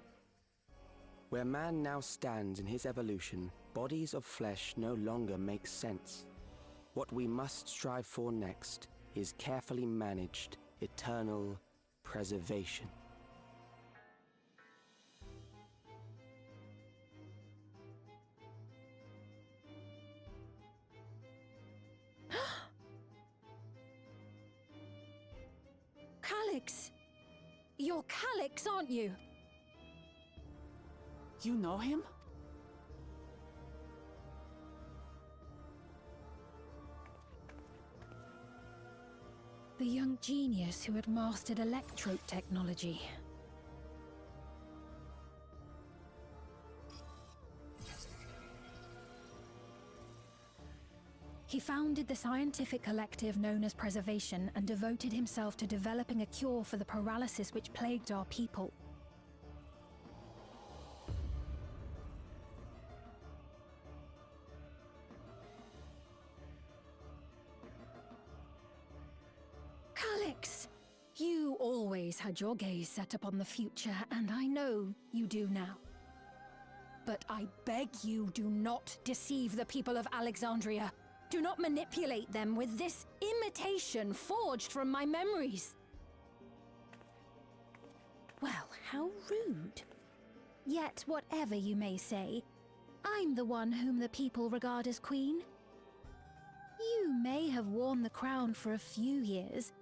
Speaker 9: Where man now stands in his evolution, bodies of flesh no longer make sense. What we must strive for next is carefully managed, eternal preservation.
Speaker 6: Calyx! You're Calyx, aren't you?
Speaker 2: You know him?
Speaker 6: The young genius who had mastered electrope technology. He founded the scientific collective known as Preservation and devoted himself to developing a cure for the paralysis which plagued our people. Calyx! You always had your gaze set upon the future, and I know you do now. But I beg you, do not deceive the people of Alexandria. Do not manipulate them with this imitation forged from my memories. Well, how rude. Yet, whatever you may say, I'm the one whom the people regard as queen. You may have worn the crown for a few years,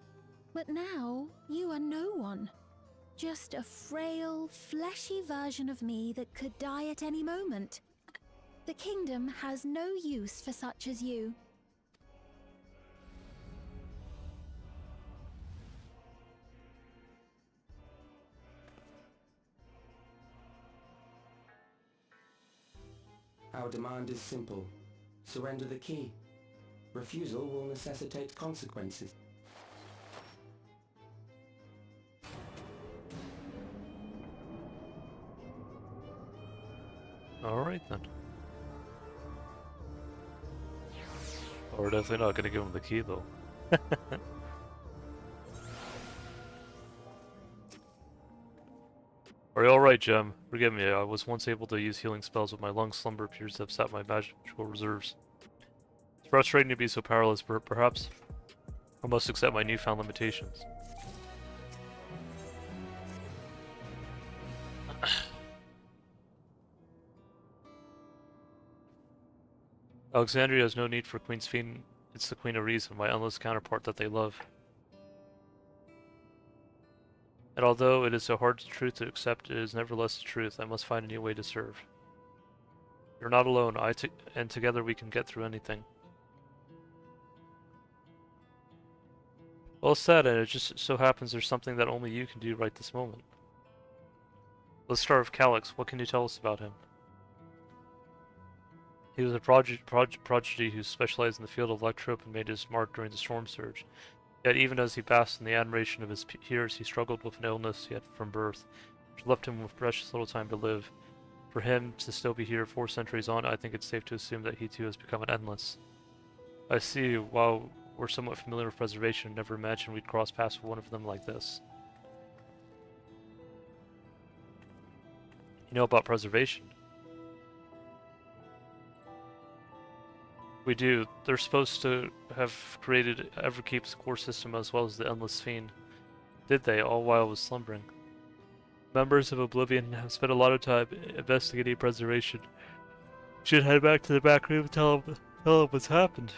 Speaker 6: but now you are no one. Just a frail, fleshy version of me that could die at any moment. The kingdom has no use for such as you.
Speaker 9: Our demand is simple. Surrender the key. Refusal will necessitate consequences.
Speaker 1: Alright then. We're definitely not gonna give him the key though. Are you alright, Gem? Forgive me, I was once able to use healing spells, but my long slumber appears to have sapped my magical reserves. It's frustrating to be so powerless, but perhaps I must accept my newfound limitations. Alexandria has no need for Queen SphEEEN. It's the Queen of Reason, my endless counterpart that they love. And although it is a hard truth to accept, it is nevertheless the truth. I must find a new way to serve. You're not alone, and together we can get through anything. Well said, and it just so happens there's something that only you can do right this moment. Let's start with Calyx. What can you tell us about him? He was a prodigy who specialized in the field of electrope and made his mark during the storm surge. Yet even as he basked in the admiration of his peers, he struggled with an illness he had from birth, which left him with precious little time to live. For him to still be here 4 centuries on, I think it's safe to assume that he too has become an endless. I see, while we're somewhat familiar with preservation, never imagined we'd cross paths with one of them like this. You know about preservation? We do. They're supposed to have created Everkeep's core system as well as the Endless SphEEEN. Did they, all while I was slumbering? Members of Oblivion have spent a lot of time investigating preservation. Should head back to the back room and tell them what's happened.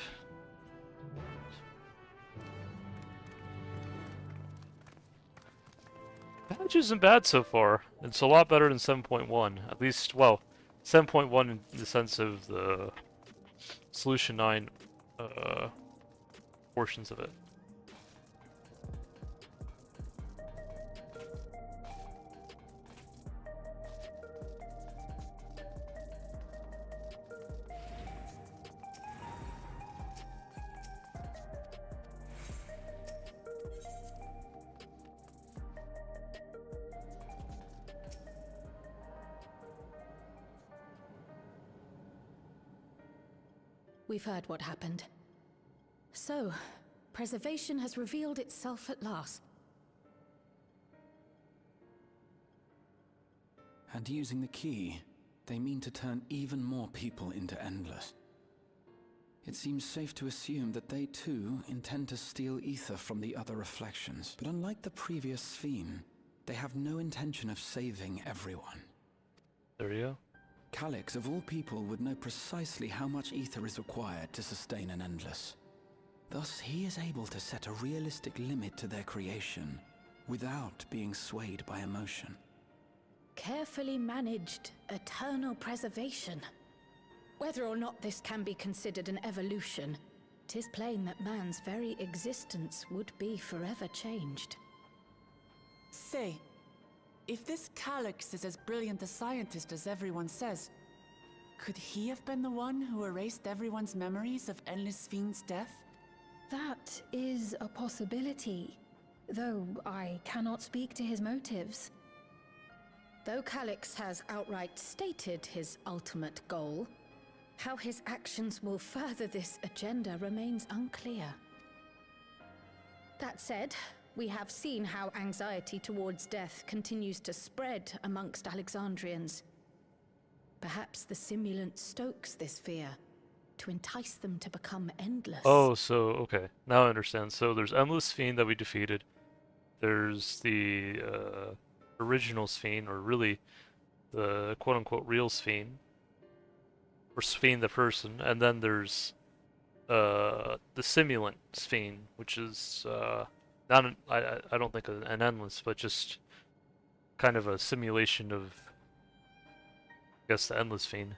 Speaker 1: Patch isn't bad so far. It's a lot better than 7.1. At least, well, 7.1 in the sense of the Solution 9 portions of it.
Speaker 6: We've heard what happened. So, preservation has revealed itself at last.
Speaker 10: And using the key, they mean to turn even more people into Endless. It seems safe to assume that they too intend to steal ether from the other reflections. But unlike the previous SphEEEN, they have no intention of saving everyone.
Speaker 1: There you go.
Speaker 10: Calyx, of all people, would know precisely how much ether is required to sustain an Endless. Thus, he is able to set a realistic limit to their creation, without being swayed by emotion.
Speaker 6: Carefully managed, eternal preservation. Whether or not this can be considered an evolution, 'tis plain that man's very existence would be forever changed.
Speaker 2: Say, if this Calyx is as brilliant a scientist as everyone says, could he have been the one who erased everyone's memories of Endless SphEEEN's death?
Speaker 6: That is a possibility, though I cannot speak to his motives. Though Calyx has outright stated his ultimate goal, how his actions will further this agenda remains unclear. That said, we have seen how anxiety towards death continues to spread amongst Alexandrians. Perhaps the simulant stokes this fear, to entice them to become endless.
Speaker 1: Oh, so, okay. Now I understand. So there's Endless SphEEEN that we defeated. There's the original SphEEEN, or really the quote-unquote real SphEEEN. Or SphEEEN the person. And then there's the simulant SphEEEN, which is not an, I don't think an endless, but just kind of a simulation of, I guess, the endless SphEEEN.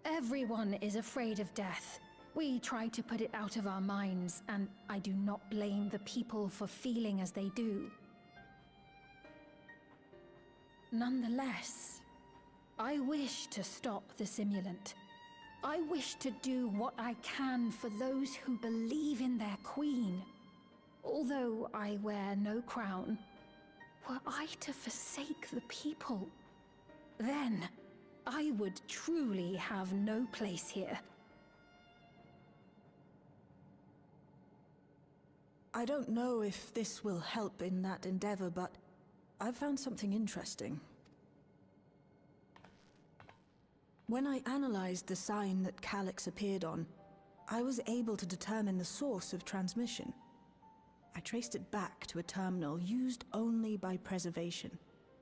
Speaker 6: Everyone is afraid of death. We try to put it out of our minds, and I do not blame the people for feeling as they do. Nonetheless, I wish to stop the simulant. I wish to do what I can for those who believe in their queen. Although I wear no crown, were I to forsake the people, then I would truly have no place here.
Speaker 5: I don't know if this will help in that endeavor, but I've found something interesting. When I analyzed the sign that Calyx appeared on, I was able to determine the source of transmission. I traced it back to a terminal used only by preservation,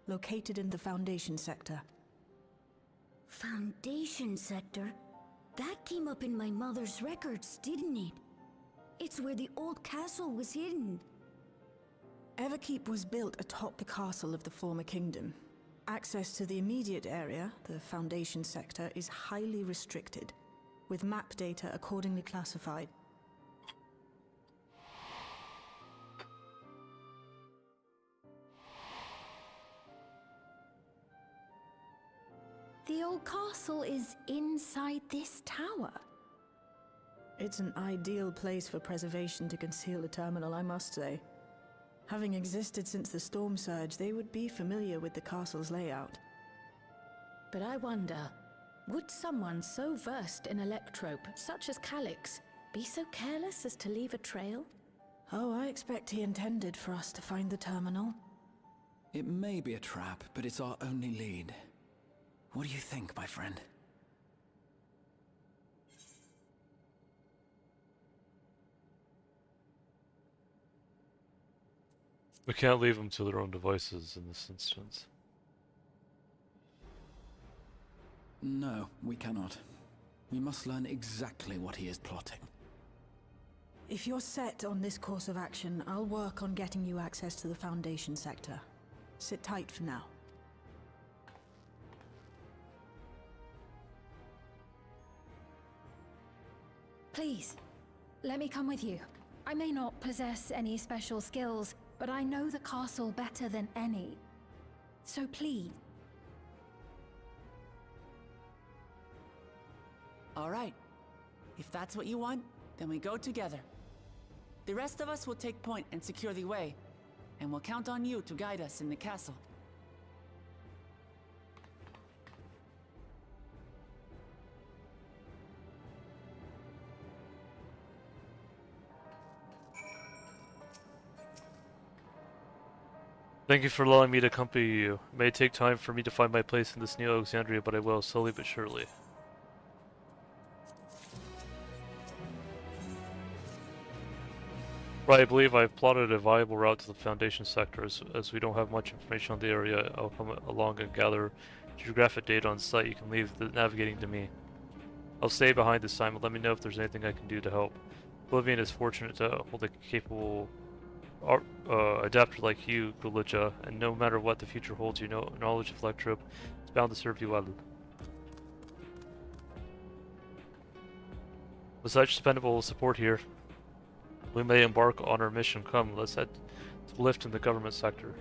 Speaker 5: located in the Foundation sector.
Speaker 7: Foundation sector? That came up in my mother's records, didn't it? It's where the old castle was hidden.
Speaker 5: Everkeep was built atop the castle of the former kingdom. Access to the immediate area, the Foundation sector, is highly restricted, with map data accordingly classified.
Speaker 6: The old castle is inside this tower.
Speaker 5: It's an ideal place for preservation to conceal the terminal, I must say. Having existed since the storm surge, they would be familiar with the castle's layout.
Speaker 11: But I wonder, would someone so versed in electrope, such as Calyx, be so careless as to leave a trail?
Speaker 5: Oh, I expect he intended for us to find the terminal.
Speaker 10: It may be a trap, but it's our only lead. What do you think, my friend?
Speaker 1: We can't leave them to their own devices in this instance.
Speaker 10: No, we cannot. We must learn exactly what he is plotting.
Speaker 5: If you're set on this course of action, I'll work on getting you access to the Foundation sector. Sit tight for now.
Speaker 6: Please, let me come with you. I may not possess any special skills, but I know the castle better than any. So please.
Speaker 2: All right. If that's what you want, then we go together. The rest of us will take point and secure the way, and we'll count on you to guide us in the castle.
Speaker 1: Thank you for allowing me to accompany you. It may take time for me to find my place in this new Alexandria, but I will, slowly but surely. Right, I believe I've plotted a viable route to the Foundation sector. As we don't have much information on the area, I'll come along and gather geographic data on site. You can leave the navigating to me. I'll stay behind this time, and let me know if there's anything I can do to help. Oblivion is fortunate to hold a capable adapter like you, Gulija, and no matter what the future holds, you know, knowledge of Electrope is bound to serve you well. With such dependable support here, we may embark on our mission. Come, let's head to the lift in the government sector.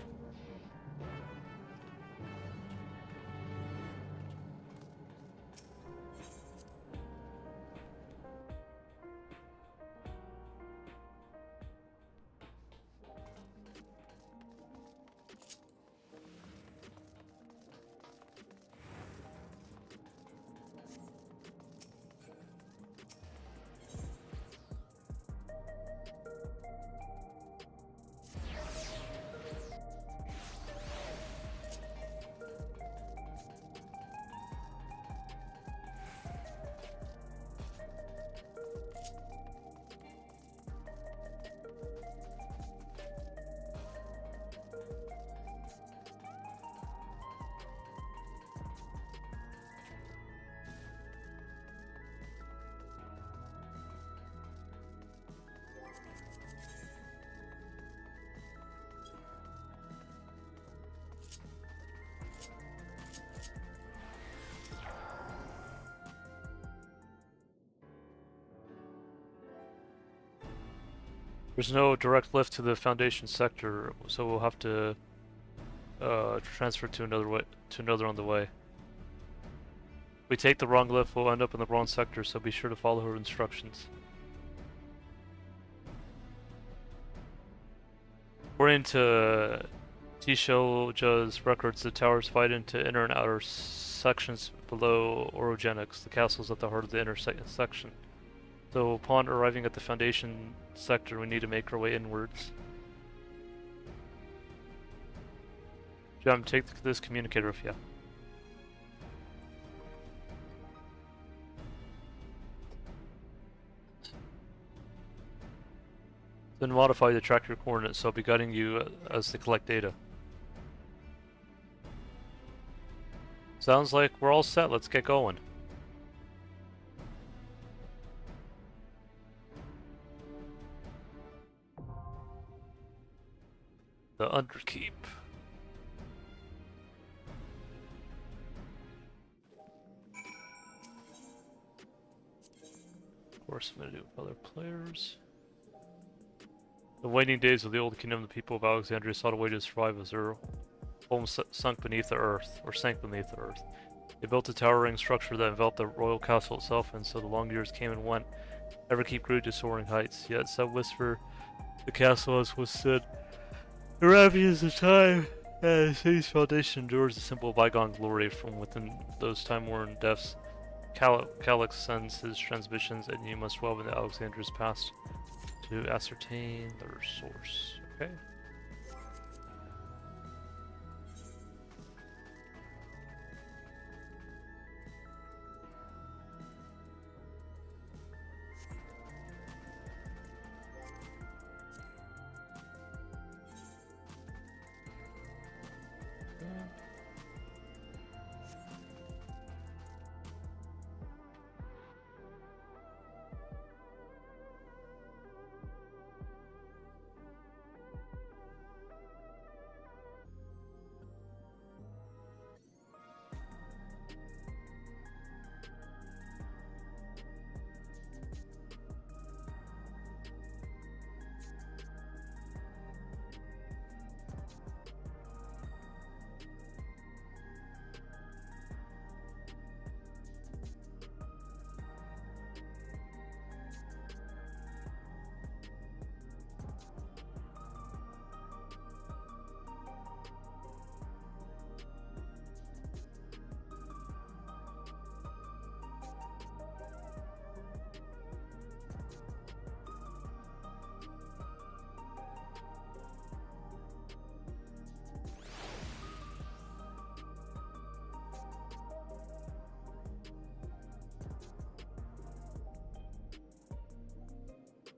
Speaker 1: There's no direct lift to the Foundation sector, so we'll have to transfer to another on the way. If we take the wrong lift, we'll end up in the wrong sector, so be sure to follow her instructions. According to Tishoja's records, the towers divide into inner and outer sections below orogenics. The castle is at the heart of the inner section. So upon arriving at the foundation sector, we need to make our way inwards. Jump, take this communicator with you. Then modify to track your coordinates, so I'll be guiding you as they collect data. Sounds like we're all set, let's get going. The Underkeep. Of course, I'm going to do with other players. The waning days of the Old Kingdom, the people of Alexandria sought a way to survive as their homes sank beneath the earth. They built a towering structure that enveloped the royal castle itself, and so the long years came and went. Everkeep grew to soaring heights, yet some whisper the castle has withstood the ravages of time, and the city's foundation endures a symbol of bygone glory from within those time-worn depths. Calyx sends his transmissions, and you must delve into Alexandria's past to ascertain their source. Okay.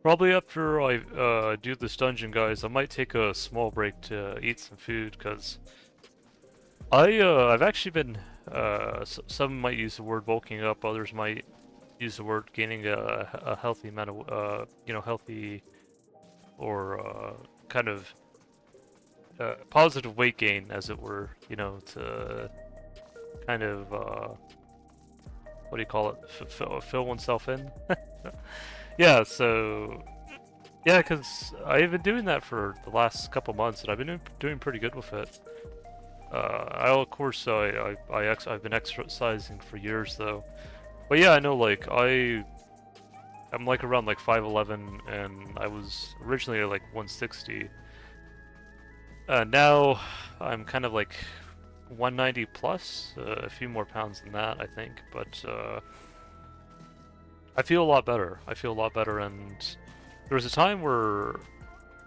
Speaker 1: Probably after I do this dungeon, guys, I might take a small break to eat some food, because I've actually been, some might use the word bulking up, others might use the word gaining a healthy amount of, you know, healthy or kind of positive weight gain, as it were, you know, to kind of, what do you call it, fill oneself in? Yeah, so, yeah, because I've been doing that for the last couple months, and I've been doing pretty good with it. Of course, I've been exercising for years, though. But yeah, I know, like, I'm like around like 5'11", and I was originally like 160. Now, I'm kind of like 190 plus, a few more pounds than that, I think, but, I feel a lot better. And there was a time where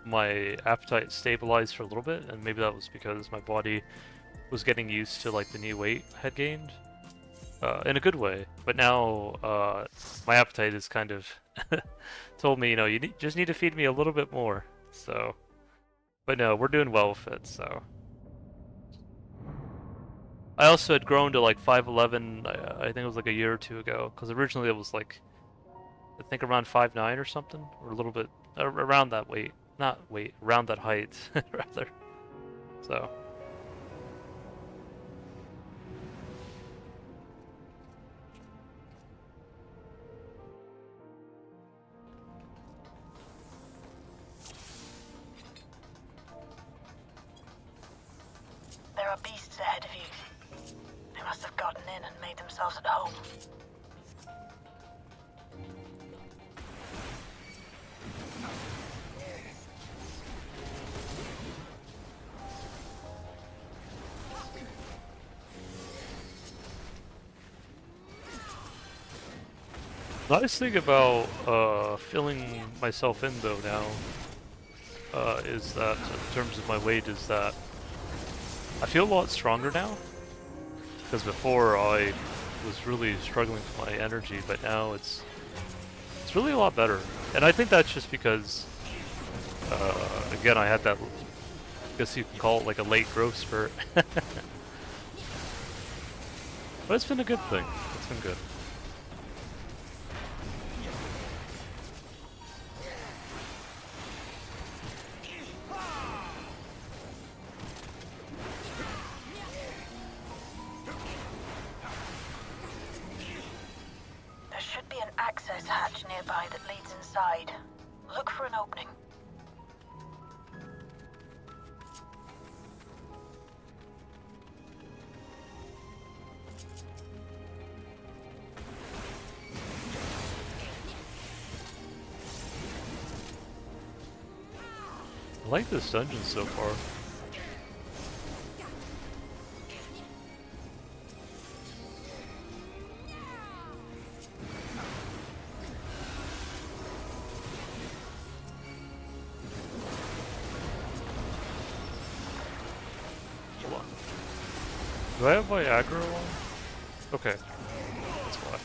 Speaker 1: my appetite stabilized for a little bit, and maybe that was because my body was getting used to like the new weight I had gained, in a good way. But now my appetite is kind of told me, you know, just need to feed me a little bit more. So, but no, we're doing well with it. So, I also had grown to like 5'11". I think it was like a year or two ago, because originally it was like, I think around 5'9" or something, or a little bit around that weight, around that height, rather. So.
Speaker 12: There are beasts ahead of you. They must have gotten in and made themselves at home.
Speaker 1: Nice thing about filling myself in though now is that in terms of my weight is that I feel a lot stronger now, because before I was really struggling with my energy, but now it's really a lot better. And I think that's just because again, I had that, I guess you can call it like a late growth spurt. But it's been a good thing. It's been good.
Speaker 12: There should be an access hatch nearby that leads inside. Look for an opening.
Speaker 1: I like this dungeon so far. Hold on. Do I have my aggro on? Okay. That's why.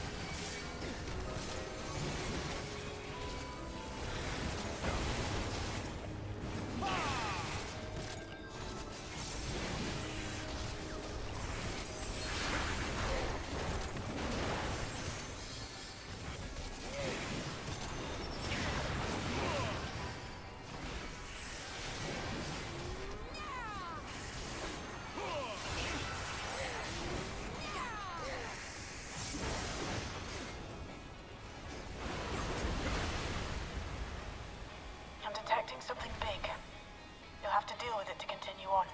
Speaker 12: I'm detecting something big. You'll have to deal with it to continue on.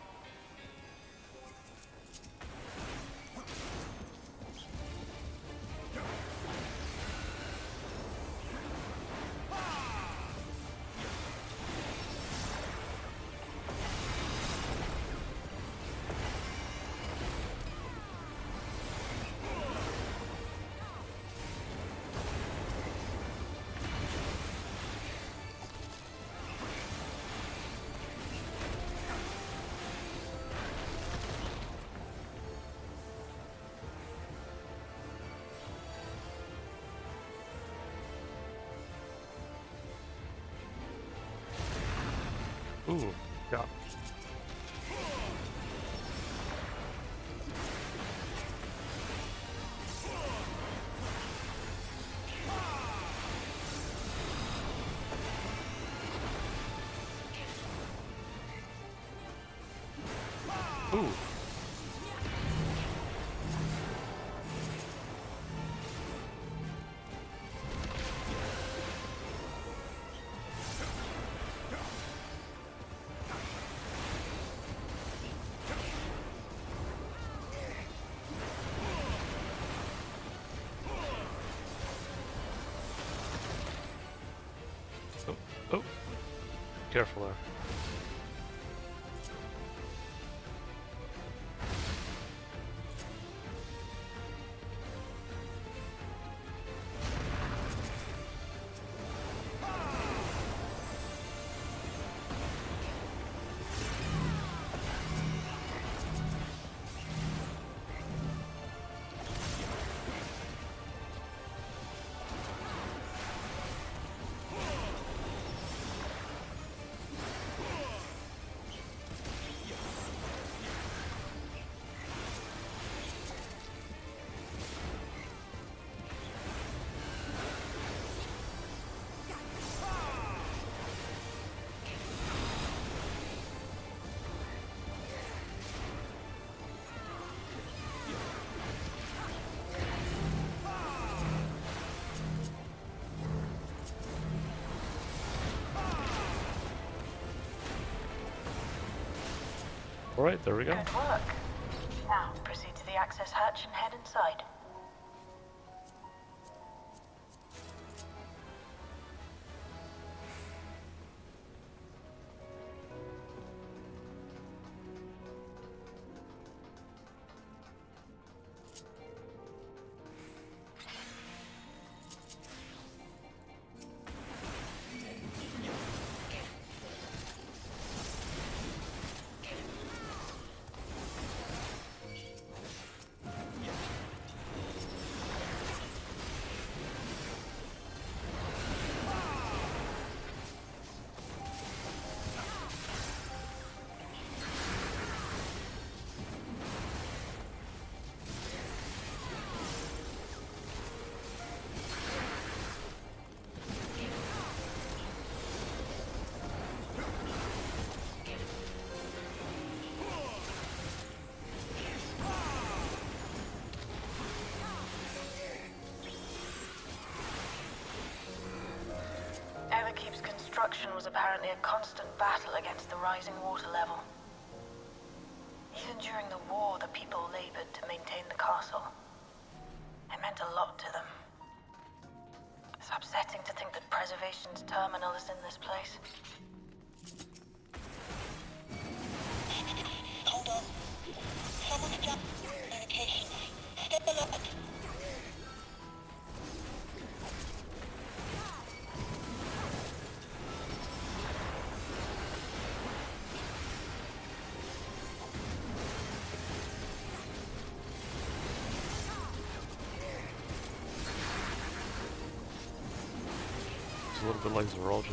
Speaker 1: Ooh, yeah. Ooh. Oh, careful there. Alright, there we go.
Speaker 12: Good work. Now, proceed to the the access hatch and head inside. Everkeep's construction was apparently a constant battle against the rising water level. Even during the war, the people labored to maintain the castle. It meant a lot to them. It's upsetting to think that preservation's terminal is in this place.
Speaker 13: Hold on. Someone's jumped communication. Step alert.
Speaker 1: A little bit like Zeralja.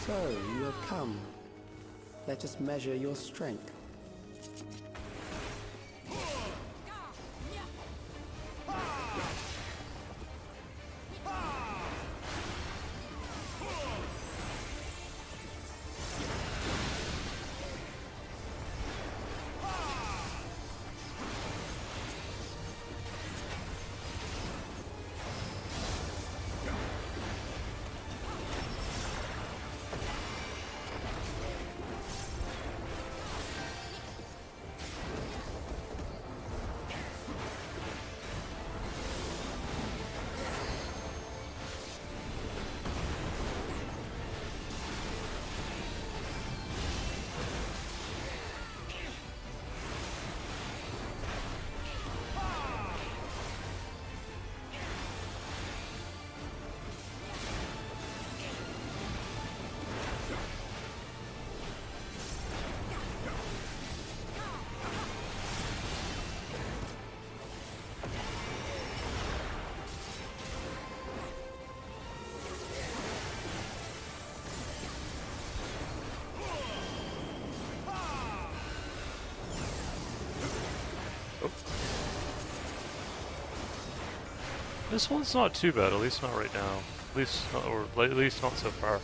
Speaker 9: So, you have come. Let us measure your strength.
Speaker 1: This one's not too bad, at least not right now. At least not, or at least not so far.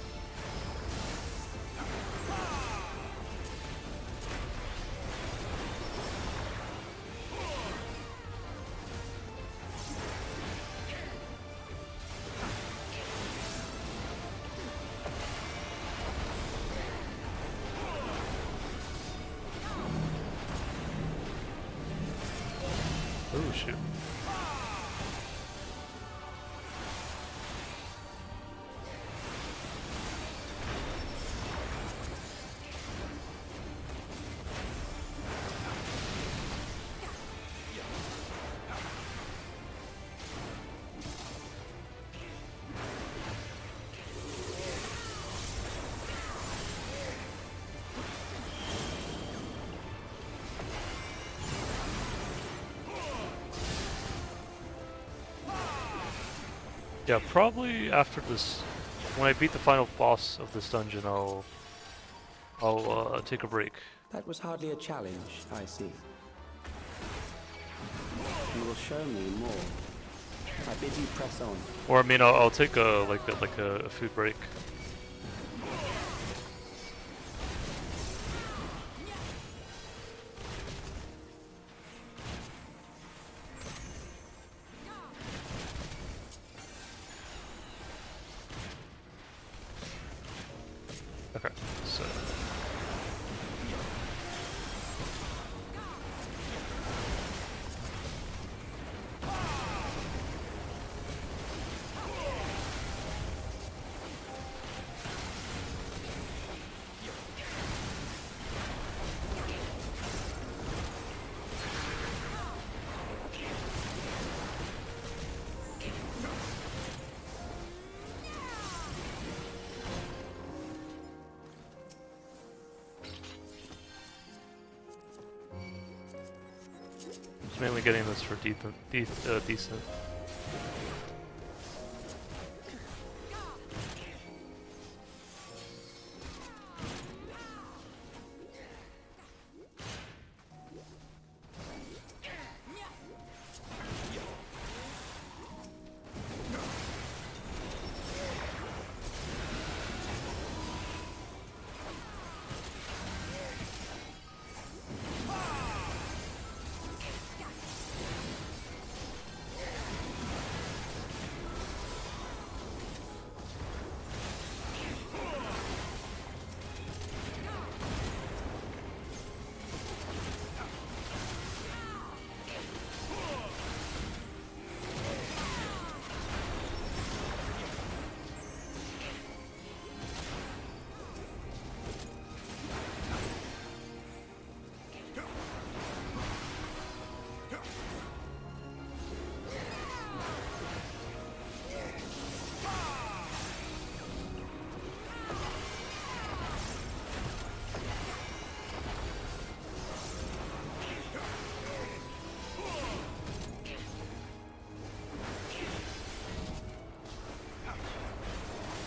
Speaker 1: Oh shoot. Yeah, probably after this, when I beat the final boss of this dungeon, I'll take a break.
Speaker 9: That was hardly a challenge, I see. You will show me more. I bid you press on.
Speaker 1: Or I mean, I'll take a food break. Okay, so. Just mainly getting this for decent.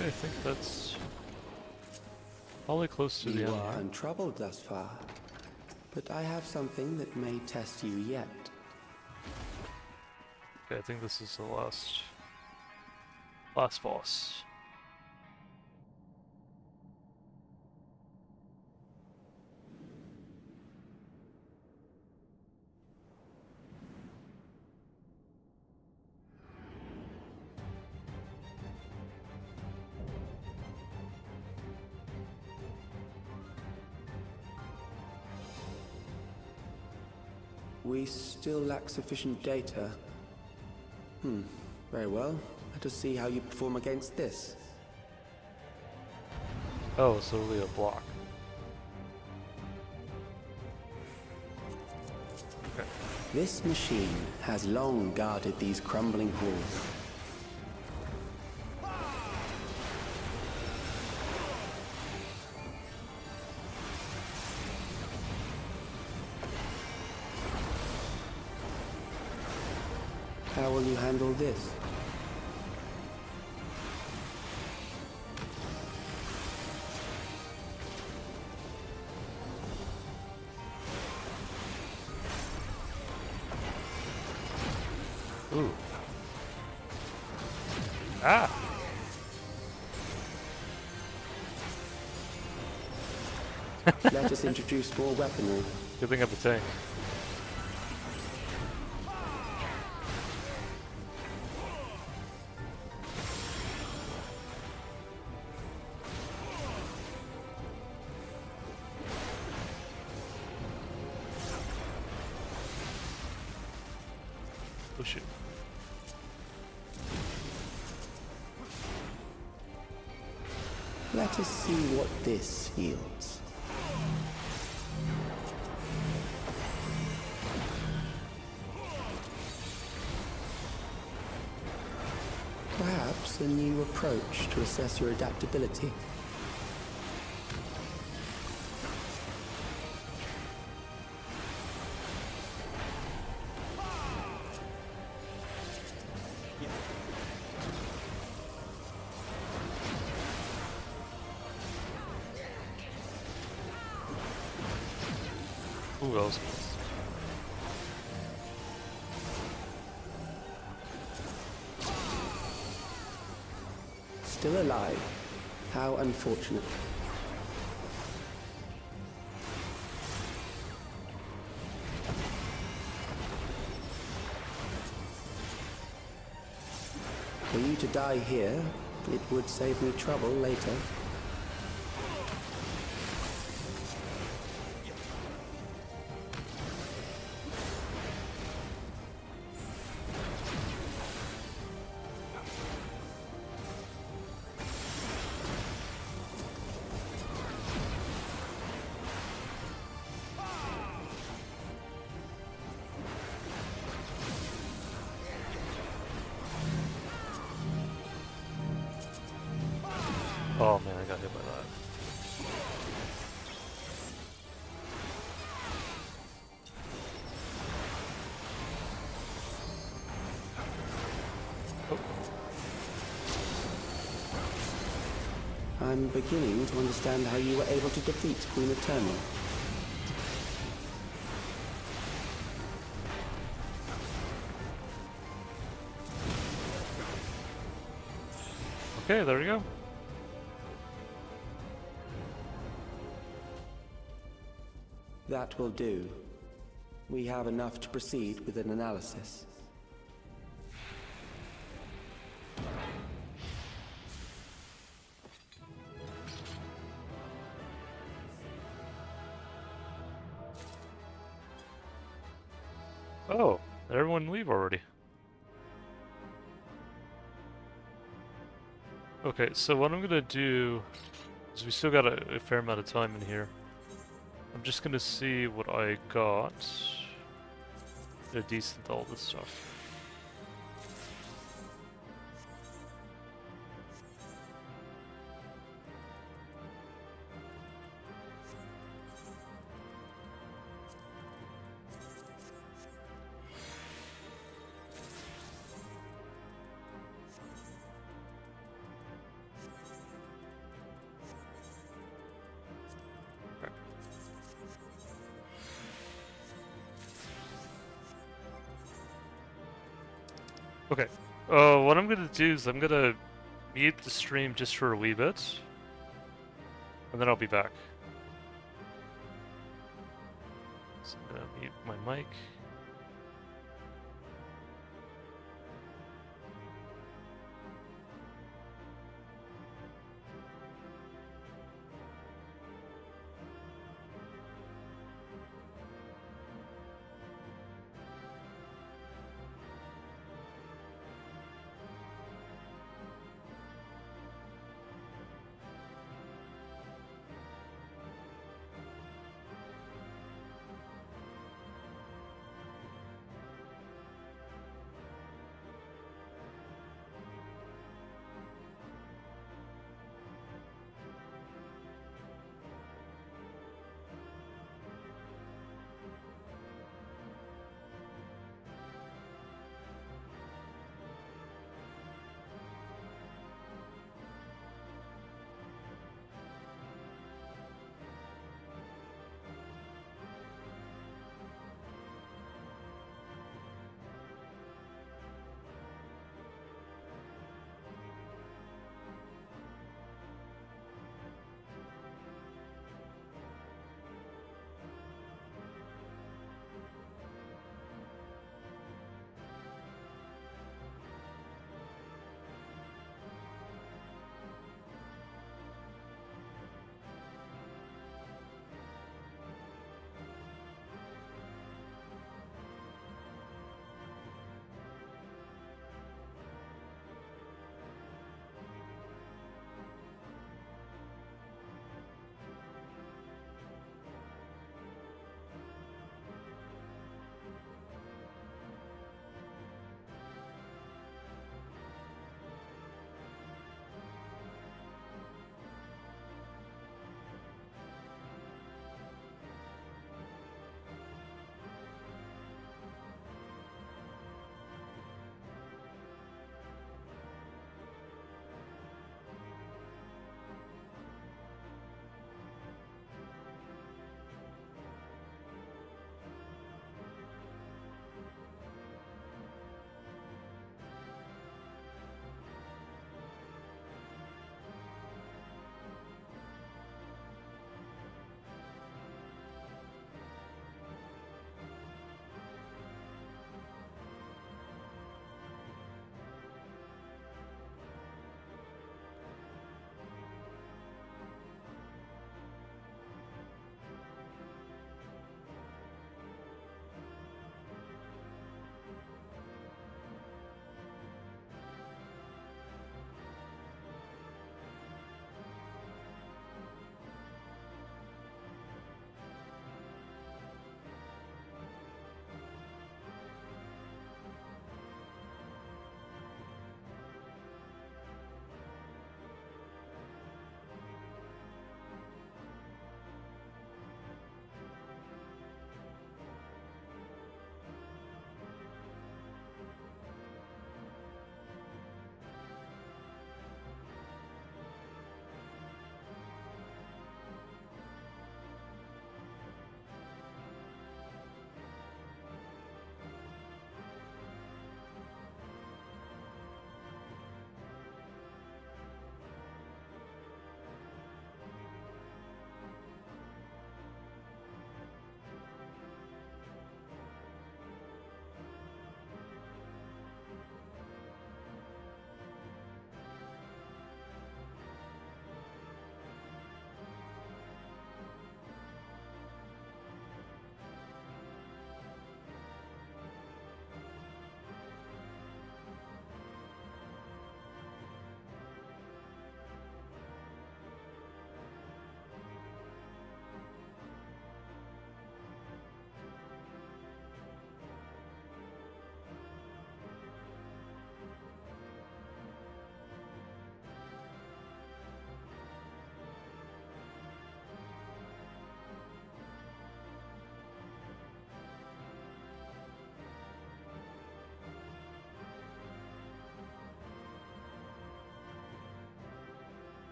Speaker 1: Okay, I think that's probably close to the end.
Speaker 9: You are untroubled thus far, but I have something that may test you yet.
Speaker 1: Okay, I think this is the last boss.
Speaker 9: We still lack sufficient data. Very well. Let us see how you perform against this.
Speaker 1: Oh, it's literally a block. Okay.
Speaker 9: This machine has long guarded these crumbling halls. How will you handle this?
Speaker 1: Ooh. Ah!
Speaker 9: Let us introduce more weaponry.
Speaker 1: Good thing I have a tank. Oh shit.
Speaker 9: Let us see what this yields. Perhaps a new approach to assess your adaptability.
Speaker 1: Who else?
Speaker 9: still alive. How unfortunate. For you to die here, it would save me trouble later.
Speaker 1: Oh man, I got hit by that.
Speaker 9: I'm beginning to understand how you were able to defeat Queen Eternal.
Speaker 1: Okay, there we go.
Speaker 9: That will do. We have enough to proceed with an analysis.
Speaker 1: Oh, did everyone leave already? Okay, so what I'm gonna do is we still got a fair amount of time in here. I'm just gonna see what I got. They're decent, all this stuff. Okay, what I'm gonna do is I'm gonna mute the stream just for a wee bit, and then I'll be back. So I'm gonna mute my mic.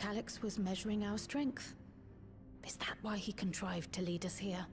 Speaker 11: Calyx was measuring our strength. Is that why he contrived to lead us here?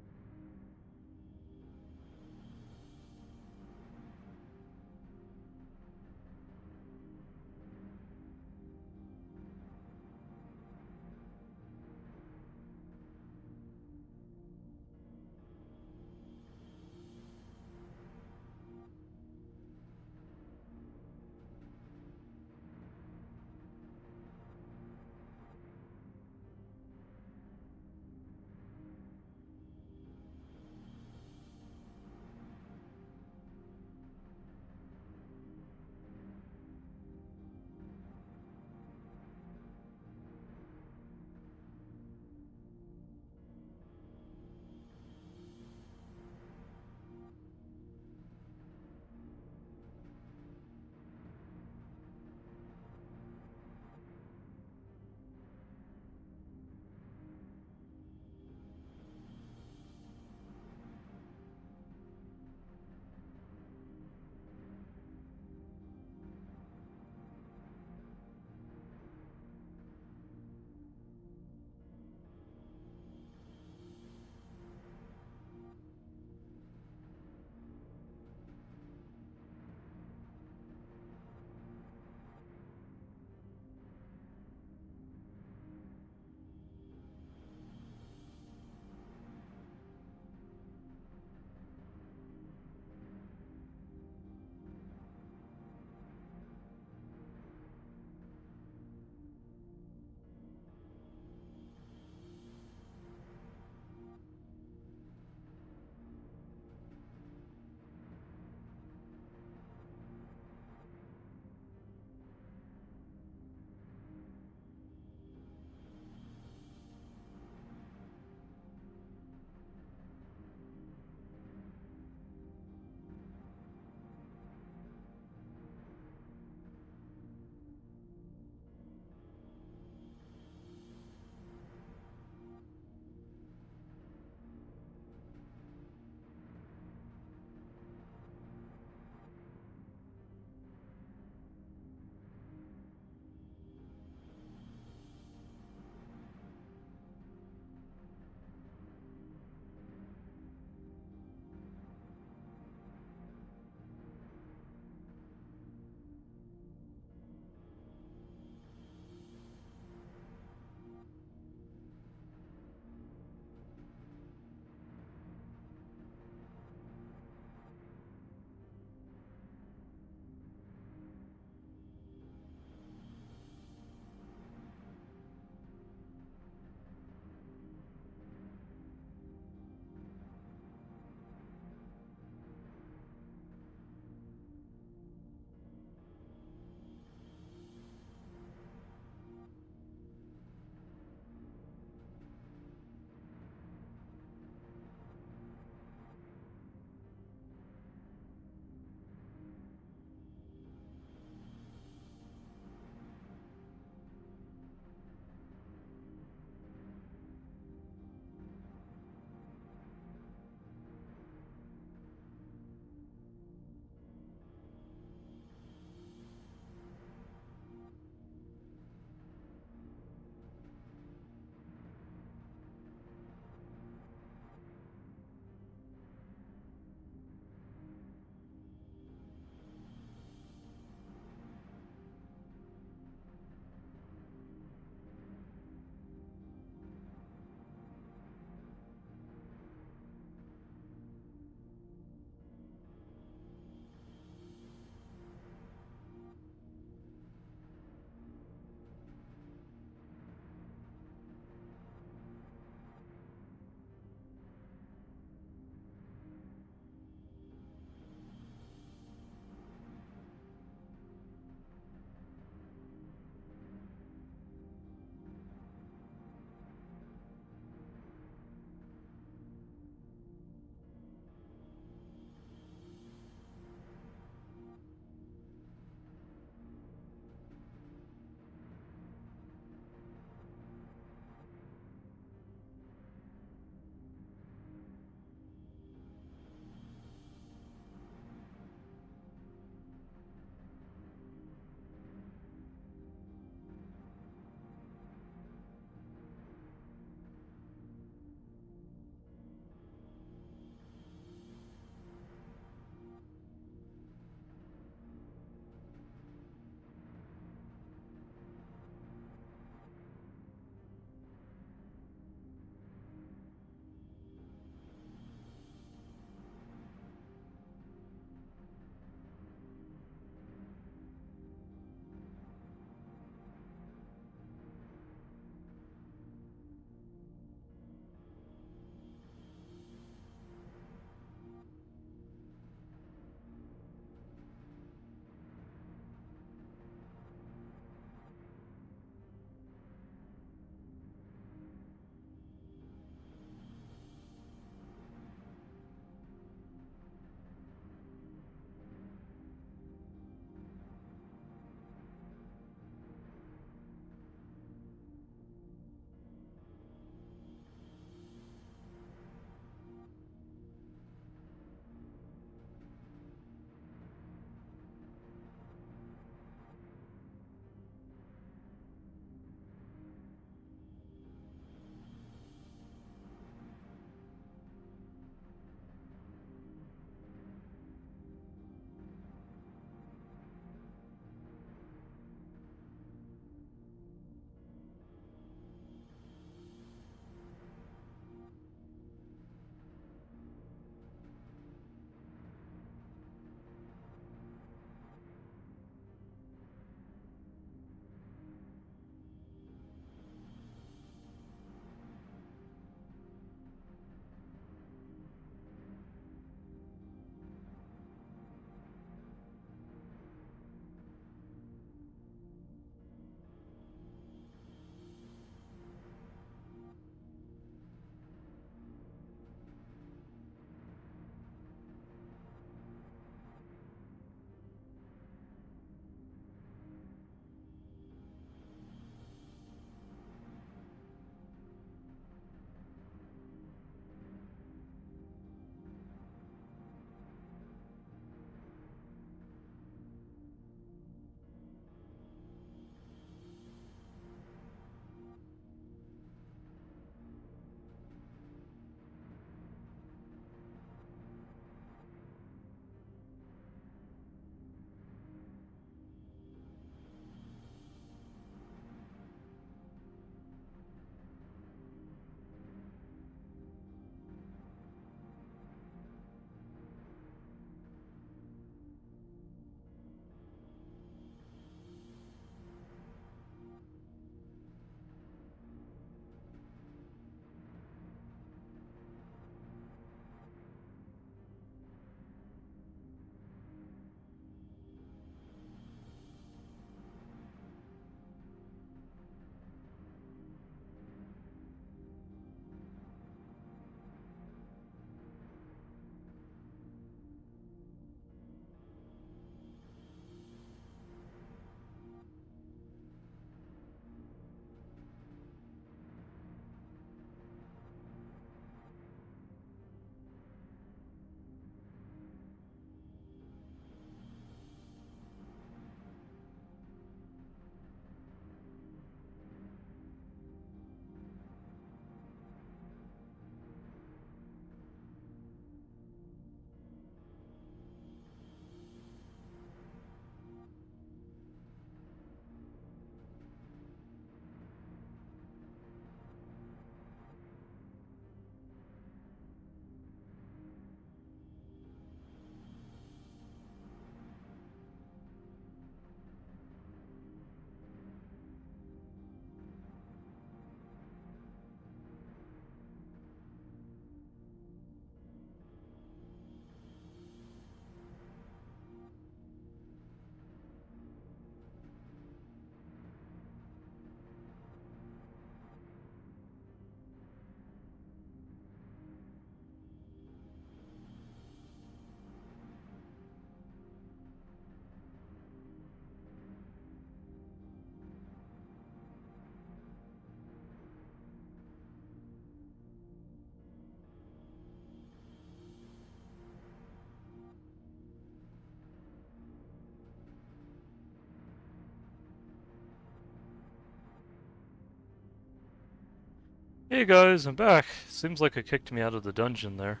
Speaker 1: Hey guys, I'm back. Seems like it kicked me out of the dungeon there.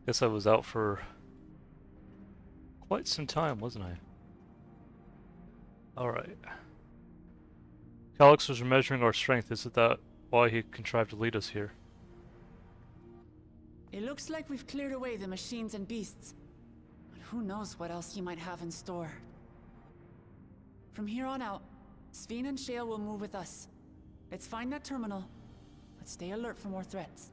Speaker 1: Guess I was out for quite some time, wasn't I? Alright. Calyx was measuring our strength. Isn't that why he contrived to lead us here?
Speaker 2: It looks like we've cleared away the machines and beasts. But who knows what else he might have in store. From here on out, SphEEEN and Shale will move with us. Let's find that terminal, but stay alert for more threats.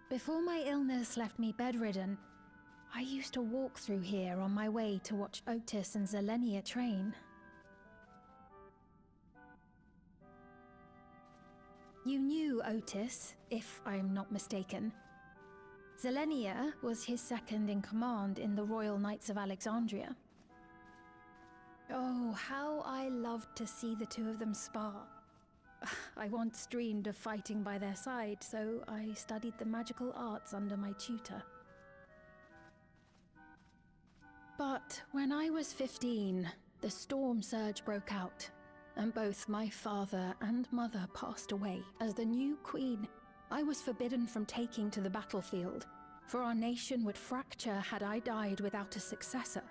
Speaker 6: Before my illness left me bedridden, I used to walk through here on my way to watch Otis and Zelenia train. You knew Otis, if I'm not mistaken. Zelenia was his second in command in the Royal Knights of Alexandria. Oh, how I loved to see the two of them spar. I once dreamed of fighting by their side, so I studied the magical arts under my tutor. But when I was 15, the storm surge broke out, and both my father and mother passed away. As the new queen, I was forbidden from taking to the battlefield, for our nation would fracture had I died without a successor.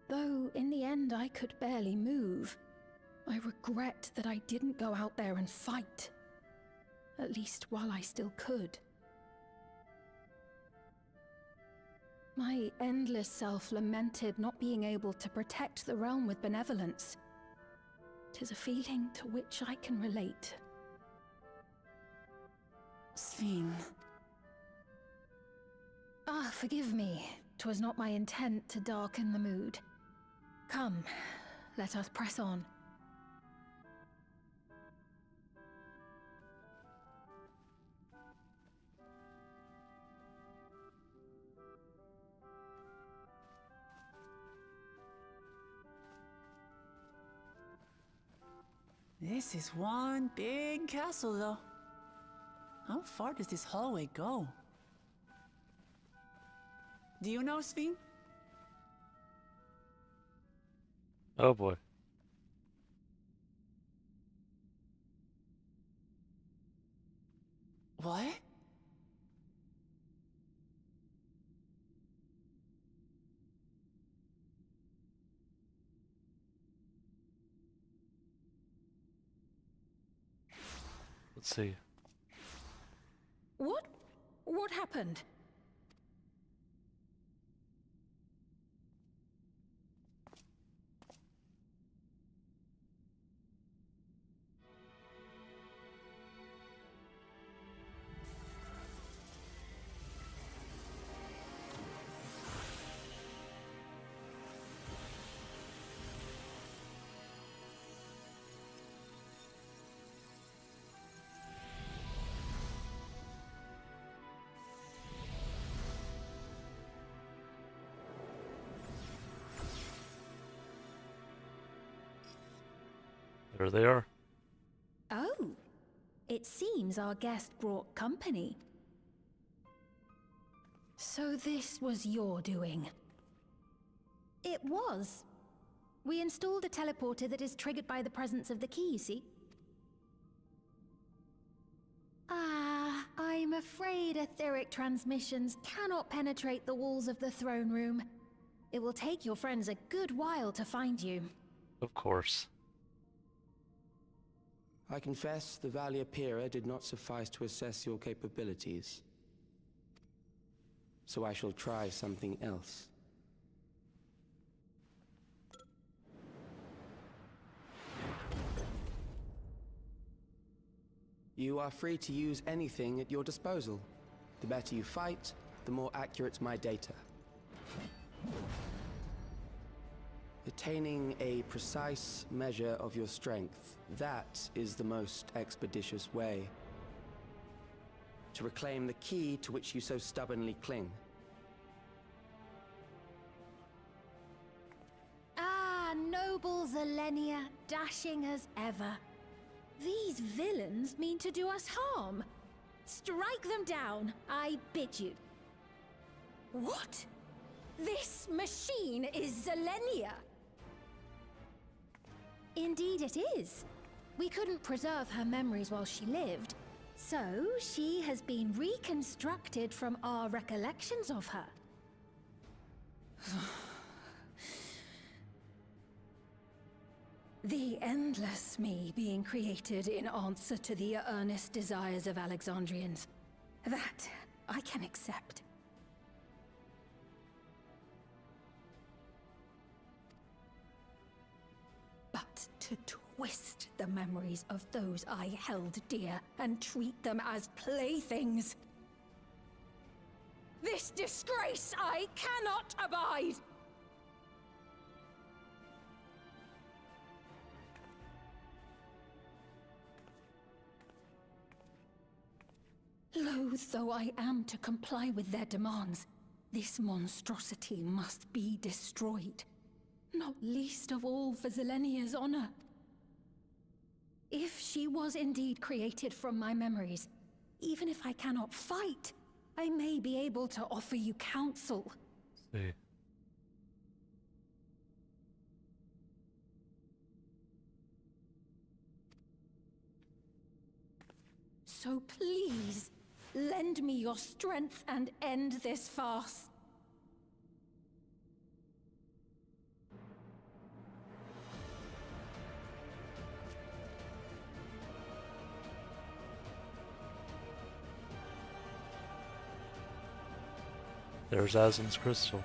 Speaker 6: Though in the end I could barely move, I regret that I didn't go out there and fight. At least while I still could. My endless self lamented not being able to protect the realm with benevolence. 'Tis a feeling to which I can relate.
Speaker 2: SphEEEN.
Speaker 6: Ah, forgive me. 'Twas not my intent to darken the mood. Come, let us press on.
Speaker 2: This is one big castle, though. How far does this hallway go? Do you know, SphEEEN?
Speaker 1: Oh boy.
Speaker 2: What?
Speaker 1: Let's see.
Speaker 6: What? What happened?
Speaker 1: There they are.
Speaker 6: Oh, it seems our guest brought company. So this was your doing? It was. We installed a teleporter that is triggered by the presence of the key, you see? Ah, I'm afraid etheric transmissions cannot penetrate the walls of the throne room. It will take your friends a good while to find you.
Speaker 1: Of course.
Speaker 9: I confess the Valia Pira did not suffice to assess your capabilities. So I shall try something else. You are free to use anything at your disposal. The better you fight, the more accurate my data. Attaining a precise measure of your strength, that is the most expeditious way to reclaim the key to which you so stubbornly cling.
Speaker 6: Ah, noble Zilenia, dashing as ever. These villains mean to do us harm. Strike them down, I bid you. What? This machine is Zilenia? Indeed it is. We couldn't preserve her memories while she lived, so she has been reconstructed from our recollections of her. The endless me being created in answer to the earnest desires of Alexandrians. That I can accept. But to twist the memories of those I held dear and treat them as playthings. This disgrace I cannot abide! Loath though I am to comply with their demands, this monstrosity must be destroyed. Not least of all for Zilenia's honor. If she was indeed created from my memories, even if I cannot fight, I may be able to offer you counsel.
Speaker 1: See.
Speaker 6: So please, lend me your strength and end this farce.
Speaker 1: There's Azin's crystal.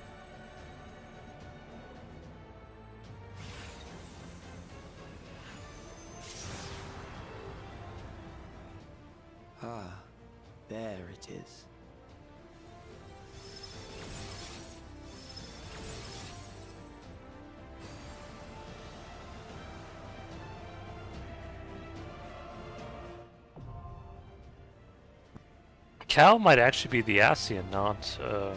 Speaker 9: Ah, there it is.
Speaker 1: Cal might actually be the Asian, not the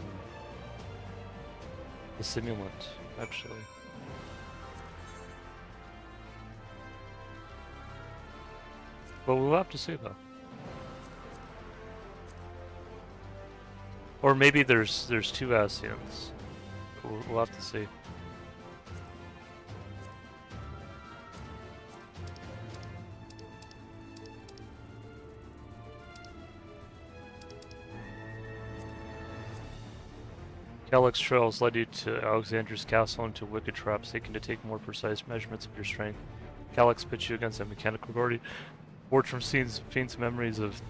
Speaker 1: simulant, actually. But we'll have to see, though. Or maybe there's two Asians. We'll have to see. Calyx trails led you to Alexander's castle and to wicked traps, seeking to take more precise measurements of your strength. Calyx pitched you against a mechanical guardian, forged from Fiend's memories of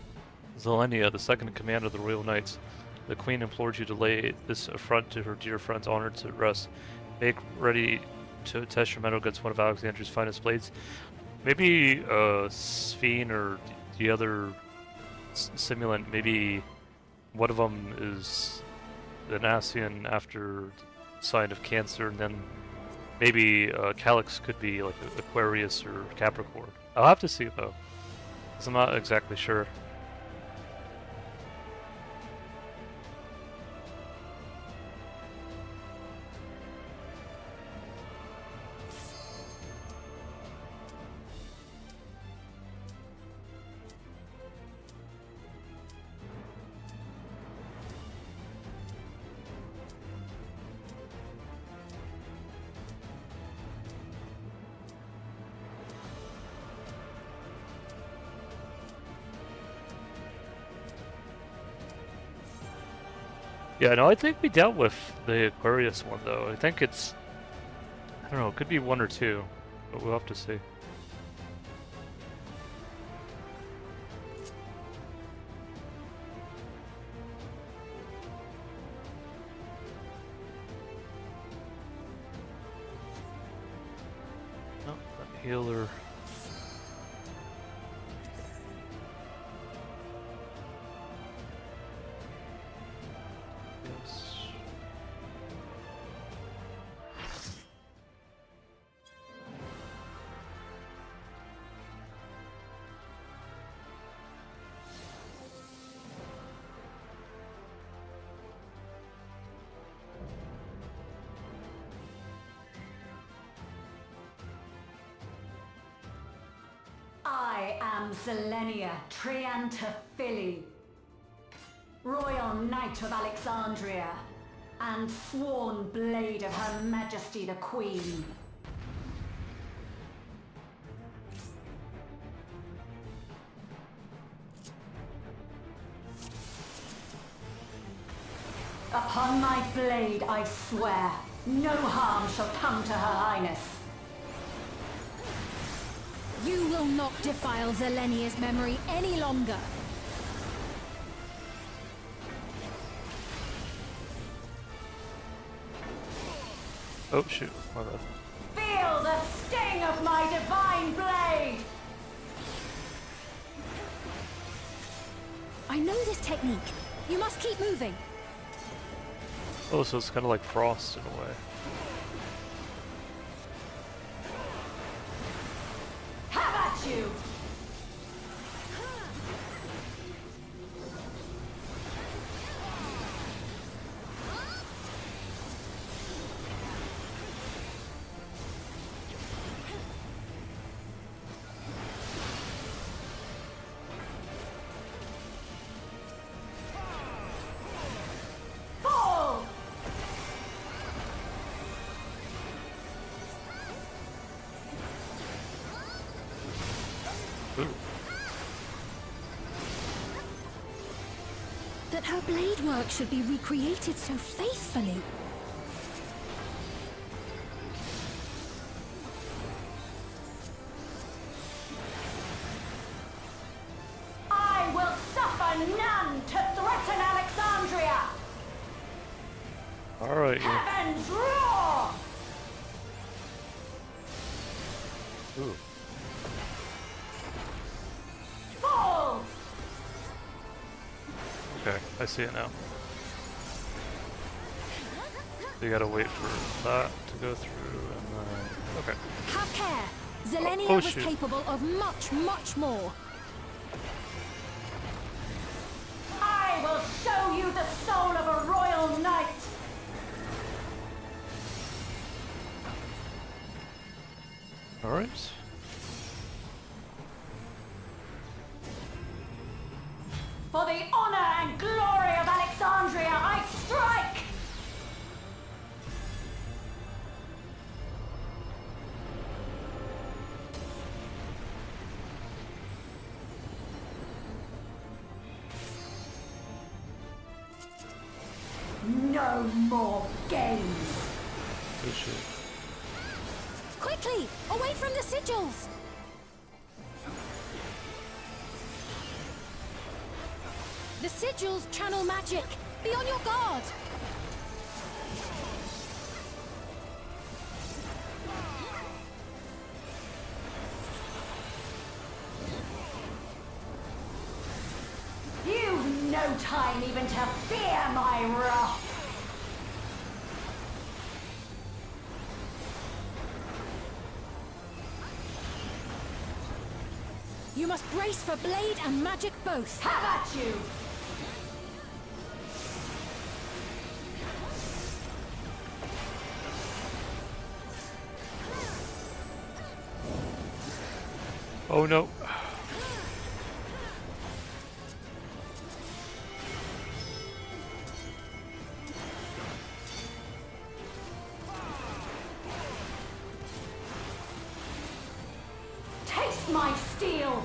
Speaker 1: Zilenia, the second in command of the Royal Knights. The Queen implored you to lay this affront to her dear friend's honor to rest. Make ready to test your metal against one of Alexander's finest blades. Maybe SphEEEN or the other simulant, maybe one of them is an Asian after sign of Cancer, and then maybe Calyx could be like Aquarius or Capricorn. I'll have to see though, because I'm not exactly sure. Yeah, no, I think we dealt with the Aquarius one, though. I think it's... I don't know, it could be one or two, but we'll have to see. Oh, that healer...
Speaker 14: I am Selenia Triantaphili, Royal Knight of Alexandria, and sworn blade of Her Majesty the Queen. Upon my blade I swear, no harm shall come to Her Highness.
Speaker 6: You will not defile Zelenia's memory any longer.
Speaker 1: Oh shoot, my bad.
Speaker 14: Feel the sting of my divine blade!
Speaker 6: I know this technique. You must keep moving.
Speaker 1: Oh, so it's kind of like Frost in a way.
Speaker 14: Have at you!
Speaker 6: That her blade work should be recreated so faithfully.
Speaker 14: I will suffer none to threaten Alexandria!
Speaker 1: Alright,
Speaker 14: Heavens roar!
Speaker 1: Ooh.
Speaker 14: Fall!
Speaker 1: Okay, I see it now. You gotta wait for that to go through, and then... Okay.
Speaker 6: Have care! Zelenia was
Speaker 1: shoot.
Speaker 6: capable of much, much more.
Speaker 14: I will show you the soul of a royal knight!
Speaker 1: Alright.
Speaker 14: For the honor and glory of Alexandria, I strike! No more games!
Speaker 1: Good shit.
Speaker 6: Quickly! Away from the sigils! The sigils channel magic! Be on your guard!
Speaker 14: You've no time even to fear my wrath!
Speaker 6: You must brace for blade and magic both!
Speaker 14: Have at you!
Speaker 1: Oh no.
Speaker 14: Taste my steel!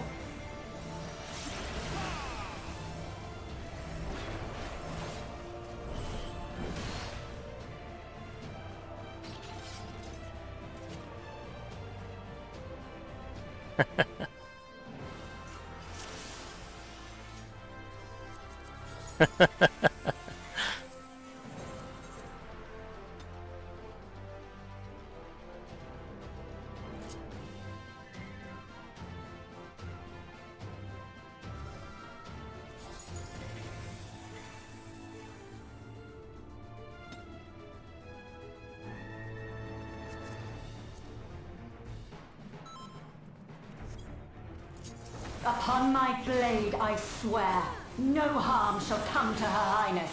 Speaker 14: Upon my blade I swear, no harm shall come to Her Highness.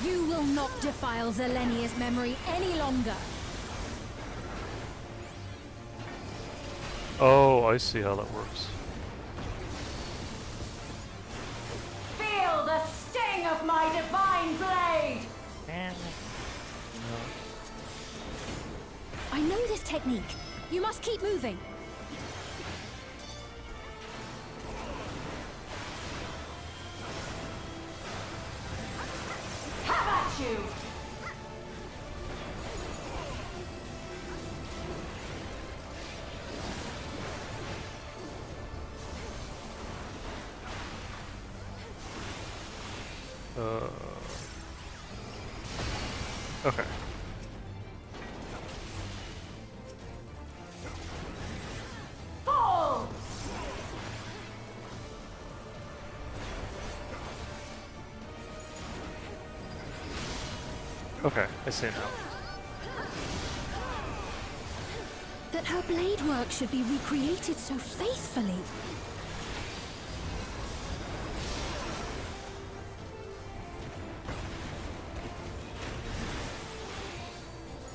Speaker 6: You will not defile Zelenia's memory any longer.
Speaker 1: Oh, I see how that works.
Speaker 14: Feel the sting of my divine blade!
Speaker 3: I know this technique. You must keep moving.
Speaker 14: Have at you!
Speaker 1: Okay.
Speaker 14: Fall!
Speaker 1: Okay, I see now.
Speaker 3: That her blade work should be recreated so faithfully.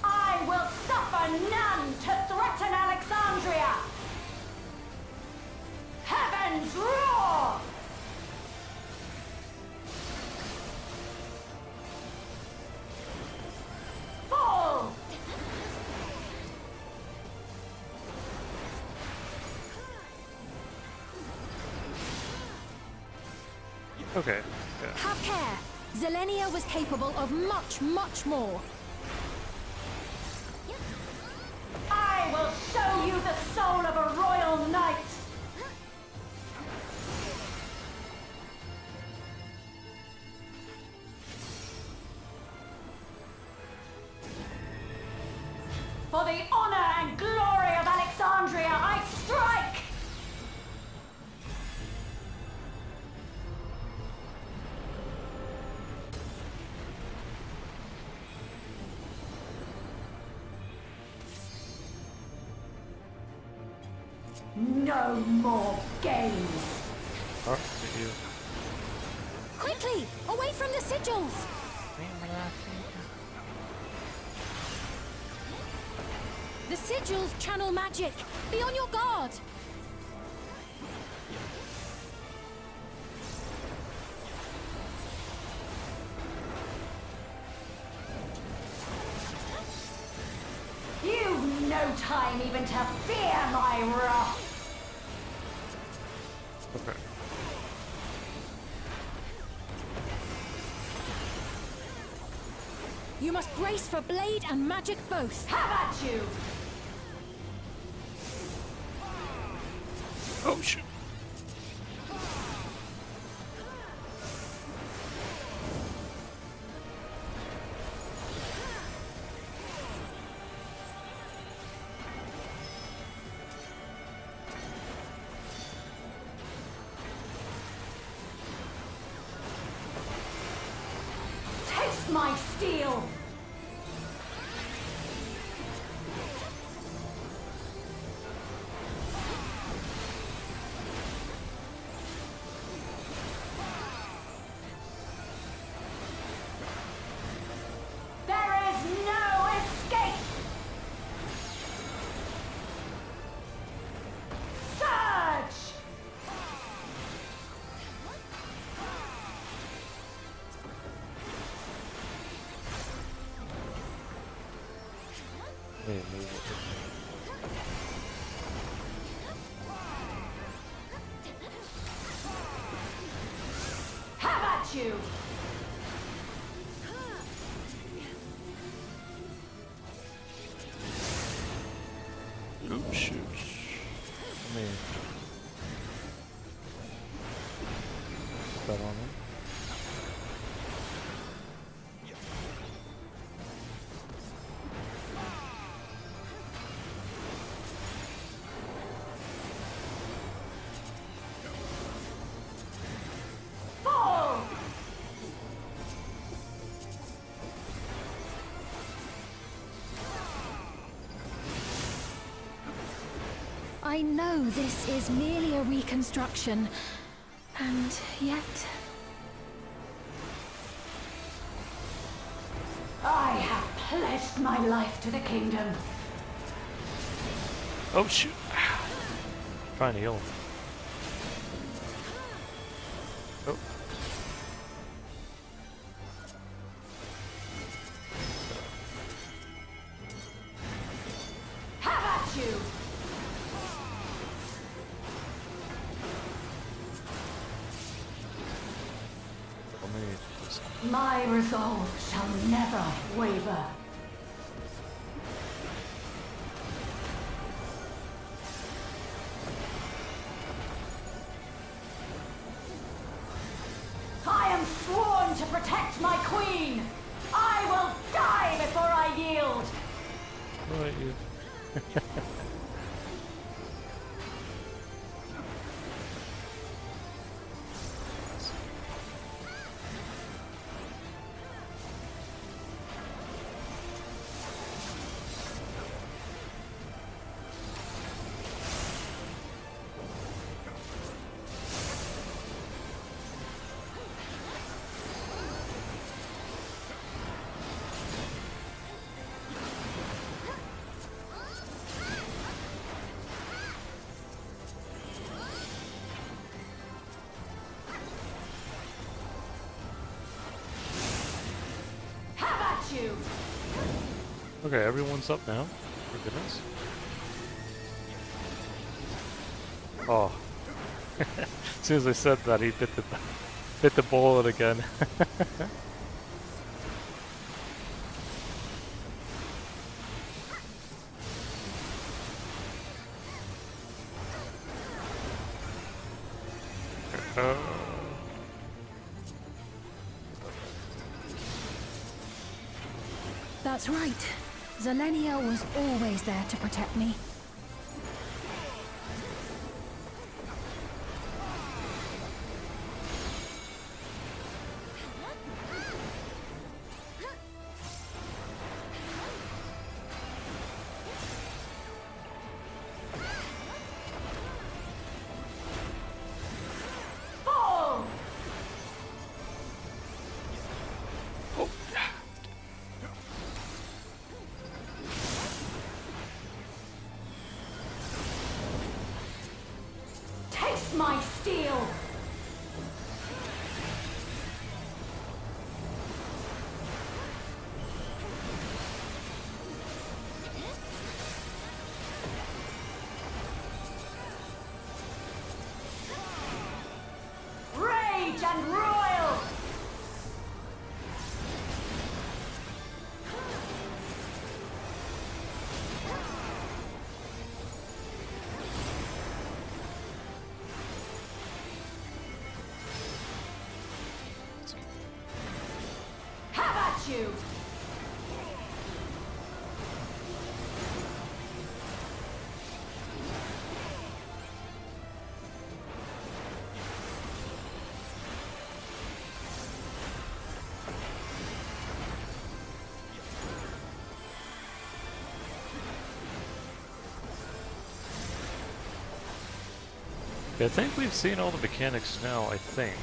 Speaker 14: I will suffer none to threaten Alexandria! Heavens roar! Fall!
Speaker 1: Okay. Yeah.
Speaker 3: Have care. Zelenia was capable of much, much more.
Speaker 14: I will show you the soul of a royal knight! For the honor and glory of Alexandria, I strike! No more games!
Speaker 1: Oh, you.
Speaker 3: Quickly! Away from the sigils! The sigils channel magic! Be on your guard!
Speaker 14: You've no time even to fear my wrath!
Speaker 1: Okay.
Speaker 3: You must brace for blade and magic both.
Speaker 14: Have at you!
Speaker 1: Oh shoot.
Speaker 14: Taste my steel! There is no escape! Surge!
Speaker 1: Wait, move it.
Speaker 14: Have at you!
Speaker 1: Oh shoot. Man. Is that on him?
Speaker 14: Fall!
Speaker 6: I know this is merely a reconstruction, and yet...
Speaker 14: I have pledged my life to the kingdom.
Speaker 1: Oh shoot. Trying to heal him. Oh.
Speaker 14: Have at you! My resolve shall never waver. I am sworn to protect my queen! I will die before I yield!
Speaker 1: Right, you.
Speaker 14: You.
Speaker 1: Okay, everyone's up now. For goodness. Oh. As soon as I said that, he bit the bullet again.
Speaker 6: That's right. Zelenia was always there to protect me.
Speaker 14: My steel! Rage and royal! You.
Speaker 1: I think we've seen all the mechanics now, I think.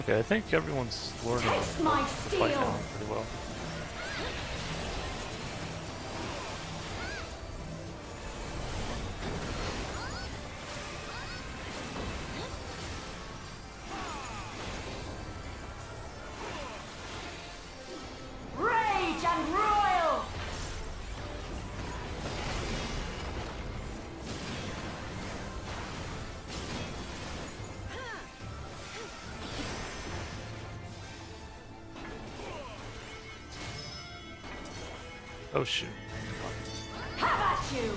Speaker 1: Okay, I think everyone's learning
Speaker 14: Taste my
Speaker 1: the fight
Speaker 14: steel!
Speaker 1: now pretty well.
Speaker 14: Rage and royal!
Speaker 1: Oh shoot.
Speaker 14: Have at you!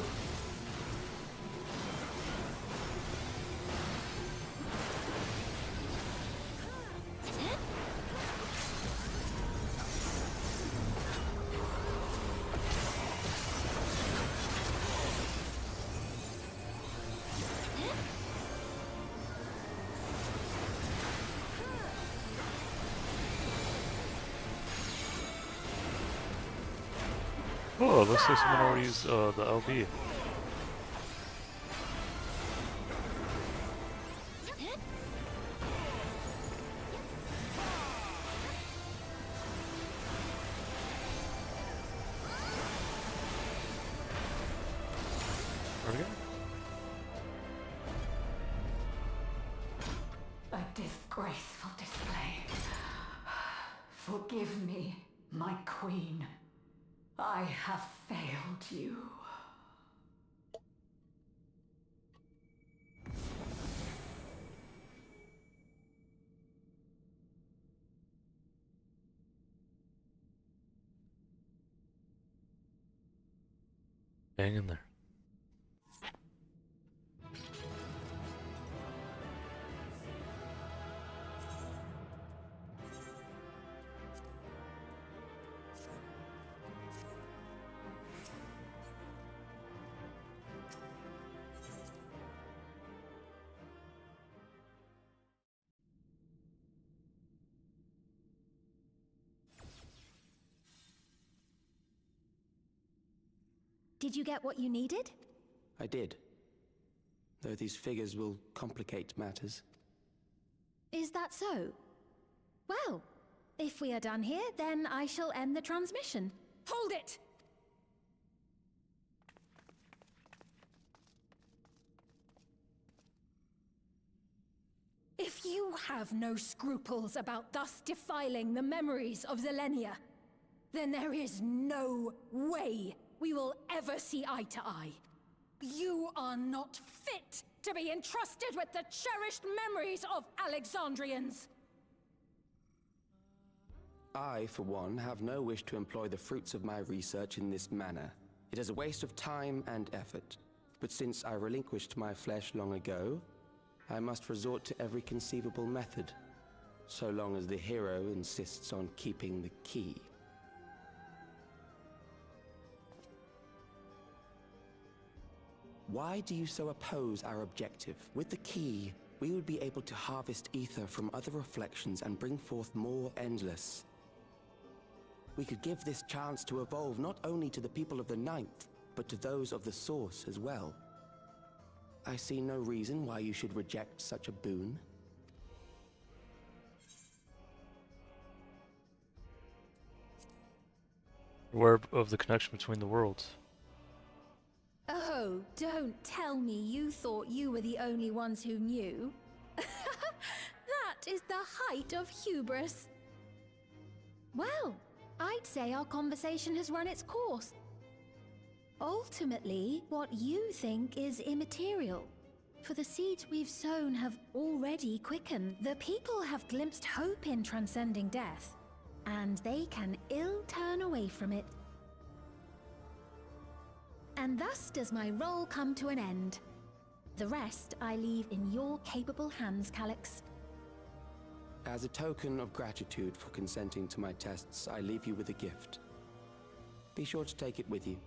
Speaker 1: Oh, looks like someone already used the LB. Where'd it go?
Speaker 14: A disgraceful display. Forgive me, my queen. I have failed you.
Speaker 1: Hang in there.
Speaker 6: Did you get what you needed?
Speaker 9: I did. Though these figures will complicate matters.
Speaker 6: Is that so? Well, if we are done here, then I shall end the transmission.
Speaker 4: Hold it!
Speaker 6: If you have no scruples about thus defiling the memories of Zilenia, then there is no way we will ever see eye to eye. You are not fit to be entrusted with the cherished memories of Alexandrians.
Speaker 9: I, for one, have no wish to employ the fruits of my research in this manner. It is a waste of time and effort. But since I relinquished my flesh long ago, I must resort to every conceivable method, so long as the hero insists on keeping the key. Why do you so oppose our objective? With the key, we would be able to harvest ether from other reflections and bring forth more endless. We could give this chance to evolve not only to the people of the Ninth, but to those of the Source as well. I see no reason why you should reject such a boon.
Speaker 1: Aware of the connection between the worlds.
Speaker 6: Oh, don't tell me you thought you were the only ones who knew. That is the height of hubris. Well, I'd say our conversation has run its course. Ultimately, what you think is immaterial. For the seeds we've sown have already quickened. The people have glimpsed hope in transcending death, and they can ill turn away from it. And thus does my role come to an end. The rest I leave in your capable hands, Calyx.
Speaker 9: As a token of gratitude for consenting to my tests, I leave you with a gift. Be sure to take it with you.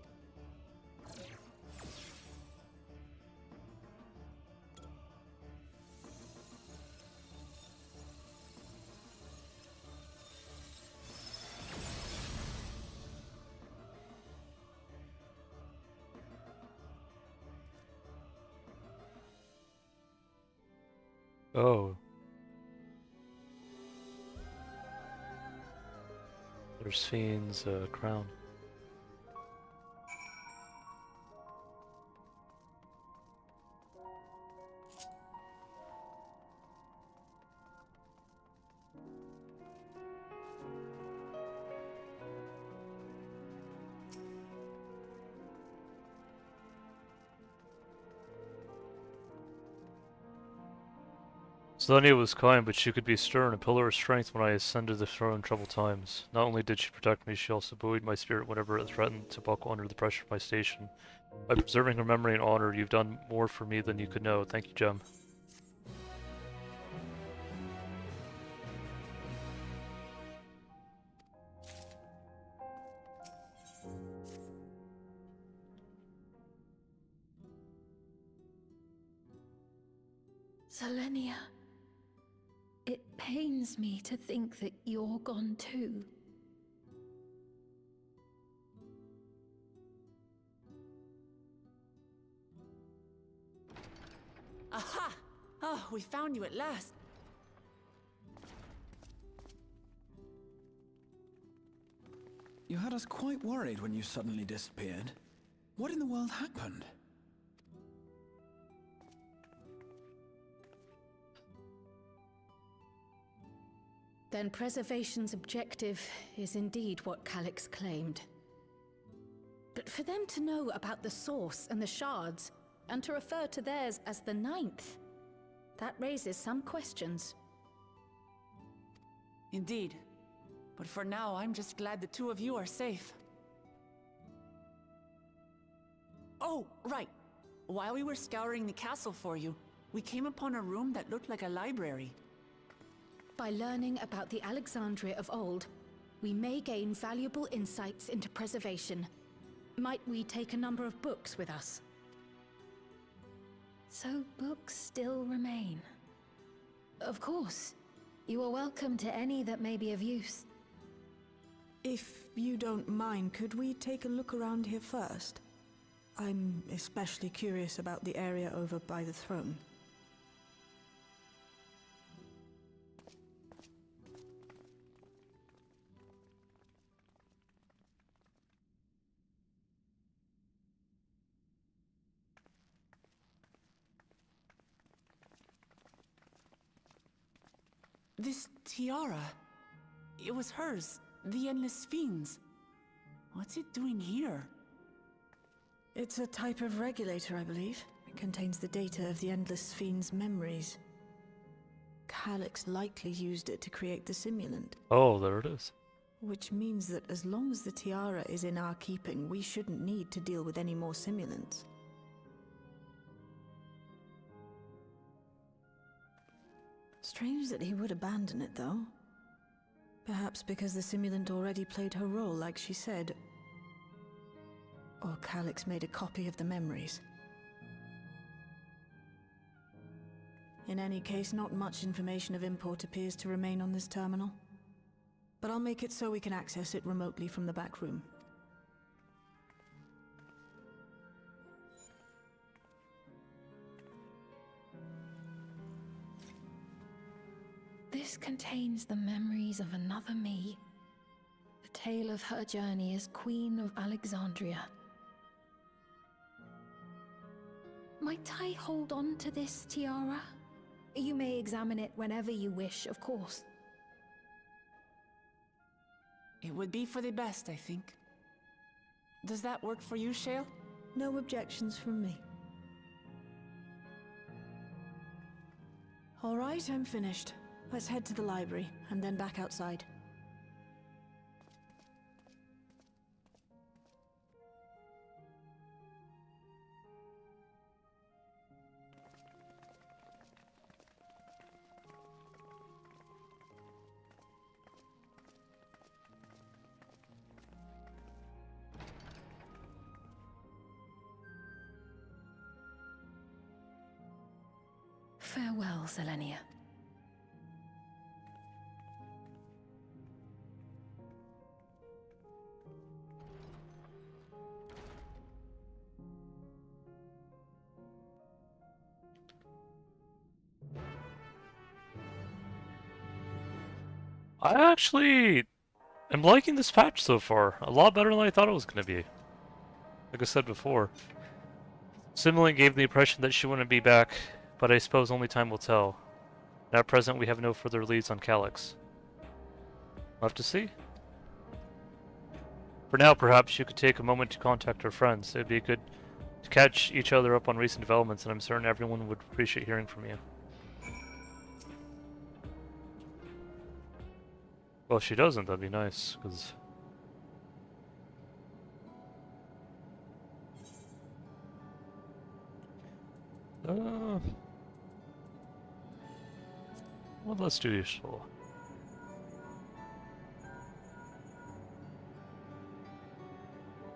Speaker 1: Oh. There's SphEEEnn's crown. Selenia was kind, but she could be stern, a pillar of strength when I ascended the throne in troubled times. Not only did she protect me, she also buoyed my spirit whenever it threatened to buckle under the pressure of my station. By preserving her memory and honor, you've done more for me than you could know. Thank you, Gem.
Speaker 6: Selenia. It pains me to think that you're gone too.
Speaker 2: Aha! Oh, we found you at last.
Speaker 10: You had us quite worried when you suddenly disappeared. What in the world happened?
Speaker 11: Then preservation's objective is indeed what Calyx claimed. But for them to know about the source and the shards, and to refer to theirs as the ninth, that raises some questions.
Speaker 2: Indeed. But for now, I'm just glad the two of you are safe. Oh, right. While we were scouring the castle for you, we came upon a room that looked like a library.
Speaker 11: By learning about the Alexandria of old, we may gain valuable insights into preservation. Might we take a number of books with us?
Speaker 6: So books still remain.
Speaker 11: Of course. You are welcome to any that may be of use.
Speaker 5: If you don't mind, could we take a look around here first? I'm especially curious about the area over by the throne.
Speaker 2: This tiara, it was hers, the Endless Fiend's. What's it doing here?
Speaker 5: It's a type of regulator, I believe. It contains the data of the Endless Fiend's memories. Calyx likely used it to create the simulant.
Speaker 1: Oh, there it is.
Speaker 5: Which means that as long as the tiara is in our keeping, we shouldn't need to deal with any more simulants. Strange that he would abandon it, though. Perhaps because the simulant already played her role, like she said. Or Calyx made a copy of the memories. In any case, not much information of import appears to remain on this terminal. But I'll make it so we can access it remotely from the back room.
Speaker 6: This contains the memories of another me. The tale of her journey as Queen of Alexandria. Might I hold on to this tiara?
Speaker 11: You may examine it whenever you wish, of course.
Speaker 2: It would be for the best, I think. Does that work for you, Shale?
Speaker 5: No objections from me. All right, I'm finished. Let's head to the library, and then back outside.
Speaker 11: Farewell, Selenia.
Speaker 1: I actually I'm liking this patch so far. A lot better than I thought it was going to be. Like I said before. Simulink gave the impression that she wouldn't be back, but I suppose only time will tell. At present, we have no further leads on Calyx. We'll have to see. For now, perhaps you could take a moment to contact our friends. It would be good to catch each other up on recent developments, and I'm certain everyone would appreciate hearing from you. Well, if she doesn't, that'd be nice, because... well, let's do useful.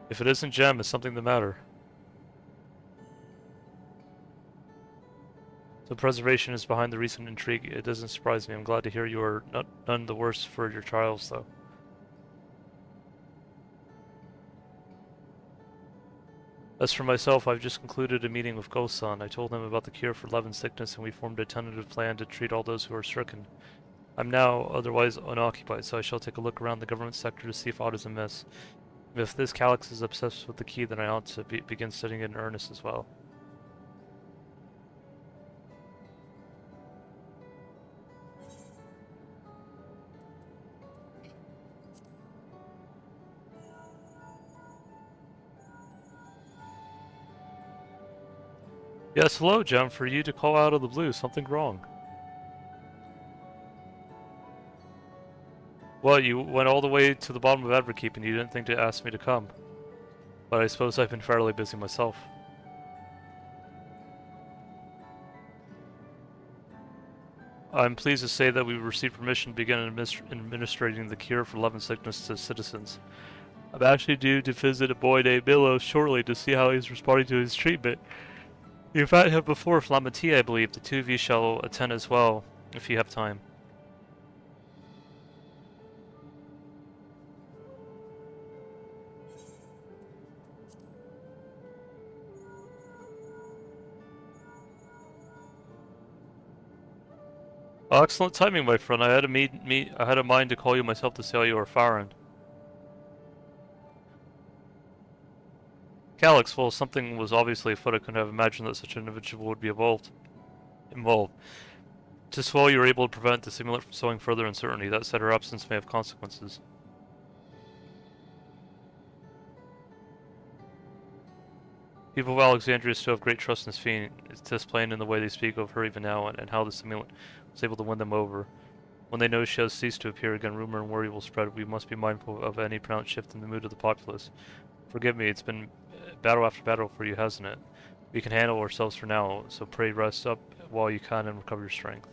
Speaker 1: If it isn't Gem, is something the matter? So preservation is behind the recent intrigue. It doesn't surprise me. I'm glad to hear you are none the worse for your trials, though. As for myself, I've just concluded a meeting with Gosan. I told him about the cure for Levin's sickness, and we formed a tentative plan to treat all those who are stricken. I'm now otherwise unoccupied, so I shall take a look around the government sector to see if aught is amiss. If this Calyx is obsessed with the key, then I ought to begin studying it in earnest as well. Yes, hello, Gem. For you to call out of the blue, something wrong. Well, you went all the way to the bottom of Everkeep and you didn't think to ask me to come. But I suppose I've been fairly busy myself. I'm pleased to say that we received permission to begin administrating the cure for love and sickness to citizens. I'm actually due to visit a boy named Milo shortly to see how he's responding to his treatment. You've met him before, Flamantia, I believe. The two of you shall attend as well, if you have time. Oh, excellent timing, my friend. I had a mind to call you myself to say how you are faring. Calyx, well, something was obviously afoot. I couldn't have imagined that such an individual would be involved. Just while you were able to prevent the simulant from sowing further uncertainty, that said, her absence may have consequences. People of Alexandria still have great trust in SphEEEN. It's displaying in the way they speak of her even now, and how the simulant was able to win them over. When they know she has ceased to appear again, rumor and worry will spread. We must be mindful of any pronounced shift in the mood of the populace. Forgive me, it's been battle after battle for you, hasn't it? We can handle ourselves for now, so pray rest up while you can and recover your strength.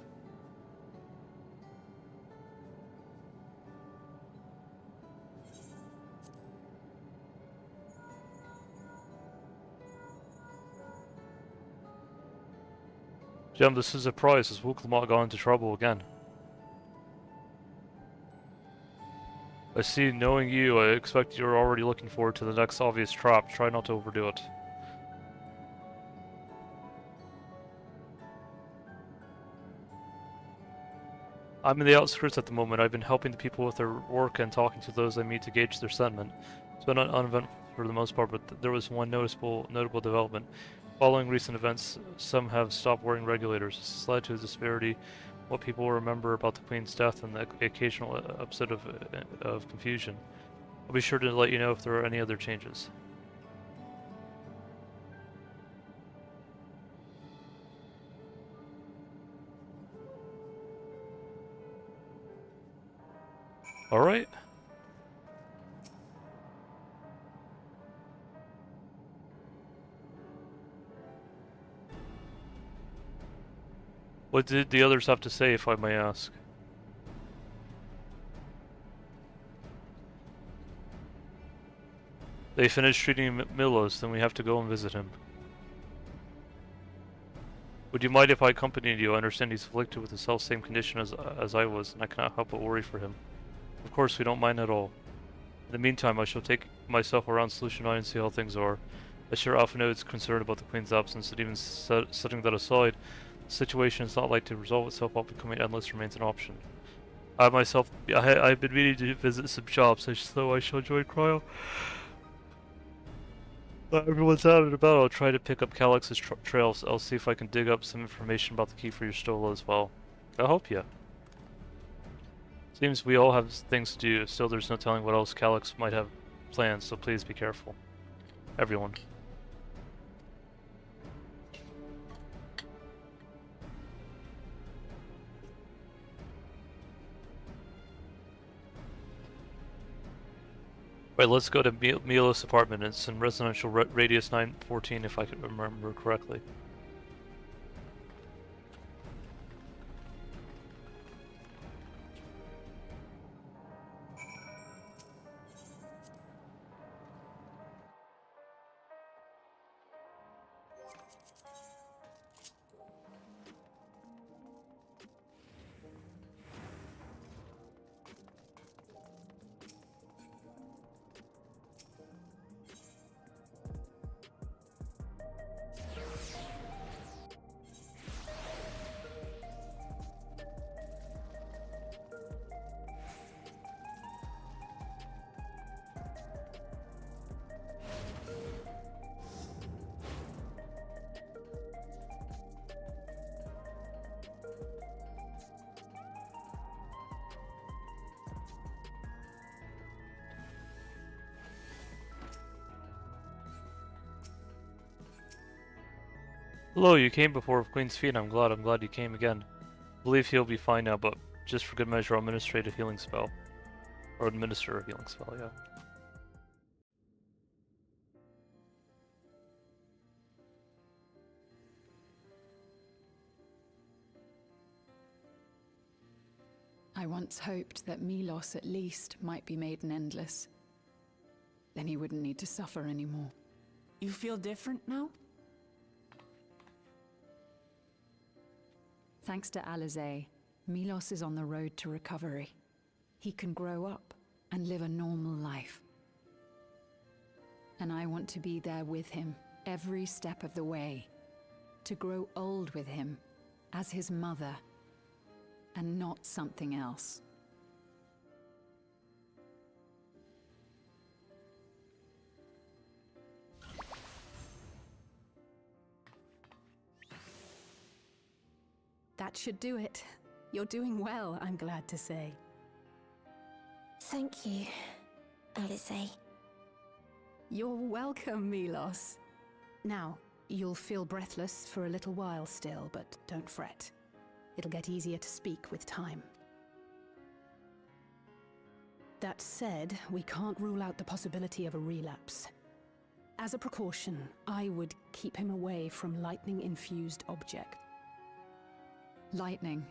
Speaker 1: Gem, this is a prize. Has Wuklamot gone into trouble again? I see, knowing you, I expect you're already looking forward to the next obvious trap. Try not to overdo it. I'm in the outskirts at the moment. I've been helping the people with their work and talking to those I meet to gauge their sentiment. It's been uneventful for the most part, but there was one notable development. Following recent events, some have stopped wearing regulators. This has led to a disparity what people will remember about the Queen's death and the occasional upset of confusion. I'll be sure to let you know if there are any other changes. Alright. What did the others have to say, if I may ask? They finished treating Milos, then we have to go and visit him. Would you mind if I accompanied you? I understand he's afflicted with the self-same condition as I was, and I cannot help but worry for him. Of course, we don't mind at all. In the meantime, I shall take myself around Solution 9 and see how things are. I sure often know it's concerned about the Queen's absence, and even setting that aside, the situation is not likely to resolve itself while becoming endless remains an option. I myself, I've been meaning to visit some shops, so I shall join Cryo. Everyone's out and about. I'll try to pick up Calix's trails. I'll see if I can dig up some information about the key for your Stola as well. I hope ya. Seems we all have things to do. Still, there's no telling what else Calix might have planned, so please be careful. Everyone. Right, let's go to Milo's apartment. It's in residential radius 914, if I can remember correctly. Hello, you came before Queen SphEEENnnEEEE. I'm glad you came again. I believe he'll be fine now, but just for good measure, I'll administer a healing spell. Or administer a healing spell, yeah.
Speaker 4: I once hoped that Milos at least might be made an endless. Then he wouldn't need to suffer anymore.
Speaker 2: You feel different now?
Speaker 4: Thanks to Alizé, Milos is on the road to recovery. He can grow up and live a normal life. And I want to be there with him every step of the way. To grow old with him as his mother and not something else. That should do it. You're doing well, I'm glad to say.
Speaker 7: Thank you, Alizé.
Speaker 4: You're welcome, Milos. Now, you'll feel breathless for a little while still, but don't fret. It'll get easier to speak with time. That said, we can't rule out the possibility of a relapse. As a precaution, I would keep him away from lightning-infused objects. Lightning.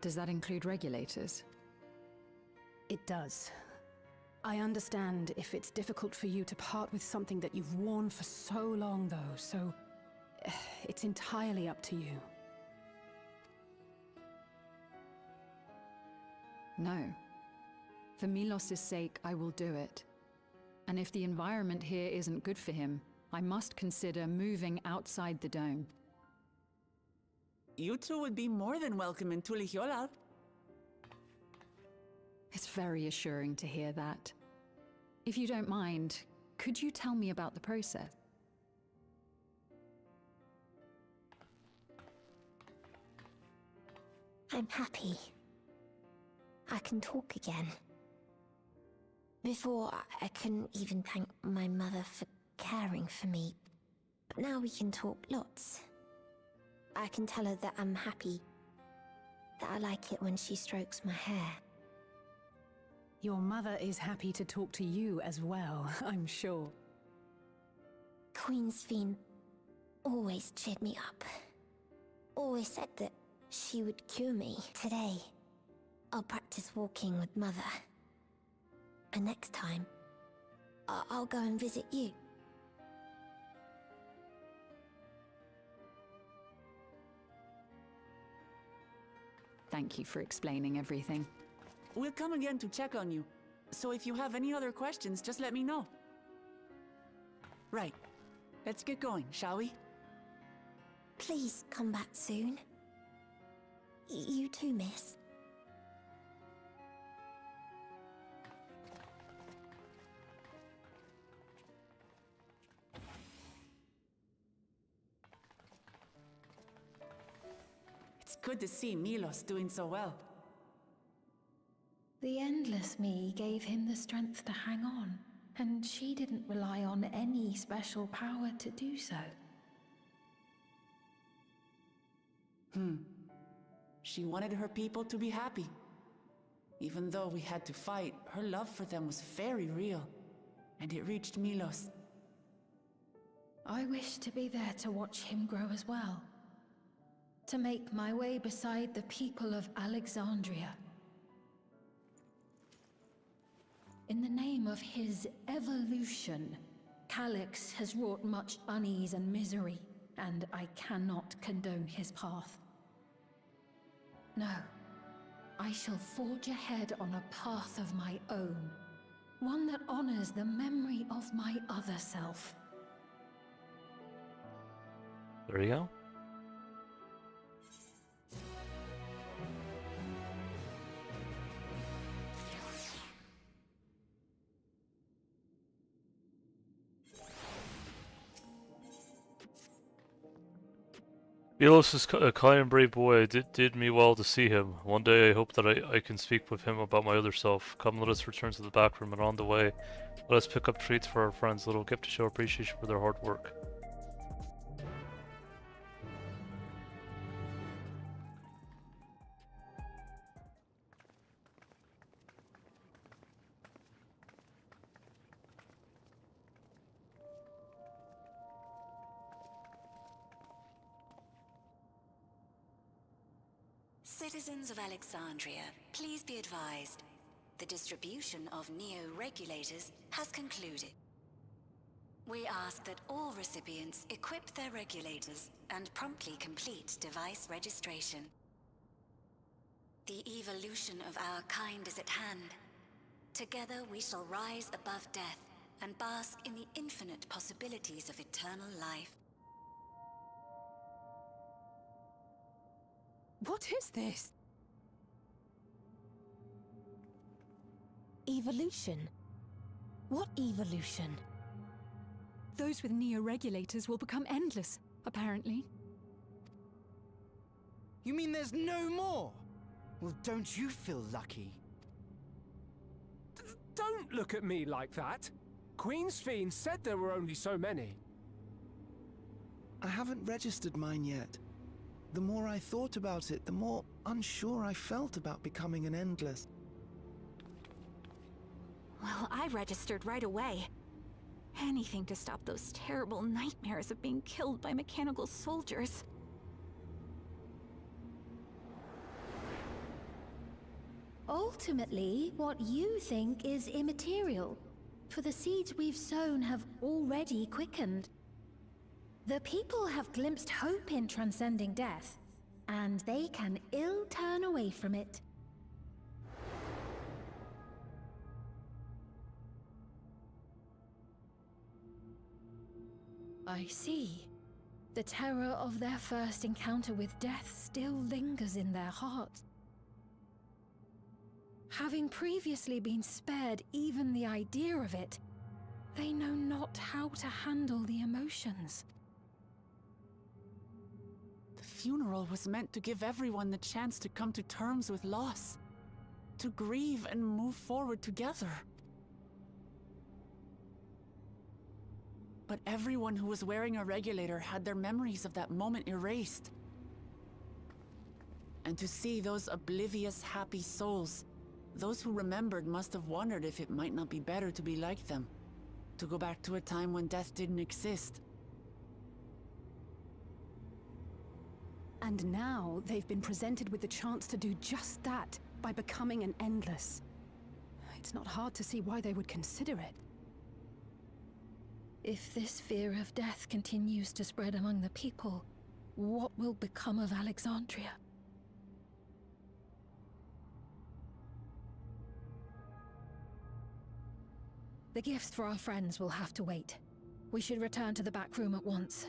Speaker 4: Does that include regulators? It does. I understand if it's difficult for you to part with something that you've worn for so long, though, so it's entirely up to you. No. For Milos' sake, I will do it. And if the environment here isn't good for him, I must consider moving outside the dome.
Speaker 2: You two would be more than welcome in Tulihyolal.
Speaker 4: It's very assuring to hear that. If you don't mind, could you tell me about the process?
Speaker 7: I'm happy. I can talk again. Before, I couldn't even thank my mother for caring for me. But now we can talk lots. I can tell her that I'm happy. That I like it when she strokes my hair.
Speaker 4: Your mother is happy to talk to you as well, I'm sure.
Speaker 7: Queen SphEEENnnEEEE always cheered me up. Always said that she would cure me. Today, I'll practice walking with Mother. And next time, I'll go and visit you.
Speaker 4: Thank you for explaining everything.
Speaker 2: We'll come again to check on you. So if you have any other questions, just let me know. Right. Let's get going, shall we?
Speaker 7: Please come back soon. You too, miss.
Speaker 2: good to see Milos doing so well.
Speaker 6: The Endless Me gave him the strength to hang on, and she didn't rely on any special power to do so.
Speaker 2: She wanted her people to be happy. Even though we had to fight, her love for them was very real, and it reached Milos.
Speaker 6: I wish to be there to watch him grow as well. To make my way beside the people of Alexandria. In the name of his evolution, Calyx has wrought much unease and misery, and I cannot condone his path. No, I shall forge ahead on a path of my own, one that honors the memory of my other self.
Speaker 1: There you go. Milos is a kind and brave boy. It did me well to see him. One day I hope that I can speak with him about my other self. Come, let us return to the back room, and on the way, let us pick up treats for our friends, a little gift to show appreciation for their hard work.
Speaker 15: Citizens of Alexandria, please be advised. The distribution of neo-regulators has concluded. We ask that all recipients equip their regulators and promptly complete device registration. The evolution of our kind is at hand. Together we shall rise above death and bask in the infinite possibilities of eternal life.
Speaker 3: What is this?
Speaker 16: Evolution? What evolution?
Speaker 17: Those with neo-regulators will become endless, apparently.
Speaker 18: You mean there's no more? Well, don't you feel lucky?
Speaker 19: Don't look at me like that. Queen SphEEEN said there were only so many.
Speaker 20: I haven't registered mine yet. The more I thought about it, the more unsure I felt about becoming an Endless.
Speaker 16: Well, I registered right away. Anything to stop those terrible nightmares of being killed by mechanical soldiers.
Speaker 6: Ultimately, what you think is immaterial, for the seeds we've sown have already quickened. The people have glimpsed hope in transcending death, and they can ill turn away from it. I see. The terror of their first encounter with death still lingers in their hearts. Having previously been spared even the idea of it, they know not how to handle the emotions.
Speaker 2: The funeral was meant to give everyone the chance to come to terms with loss, to grieve and move forward together. But everyone who was wearing a regulator had their memories of that moment erased. And to see those oblivious, happy souls, those who remembered must have wondered if it might not be better to be like them, to go back to a time when death didn't exist.
Speaker 4: And now they've been presented with the chance to do just that by becoming an Endless. It's not hard to see why they would consider it.
Speaker 6: If this fear of death continues to spread among the people, what will become of Alexandria? The gifts for our friends will have to wait. We should return to the back room at once.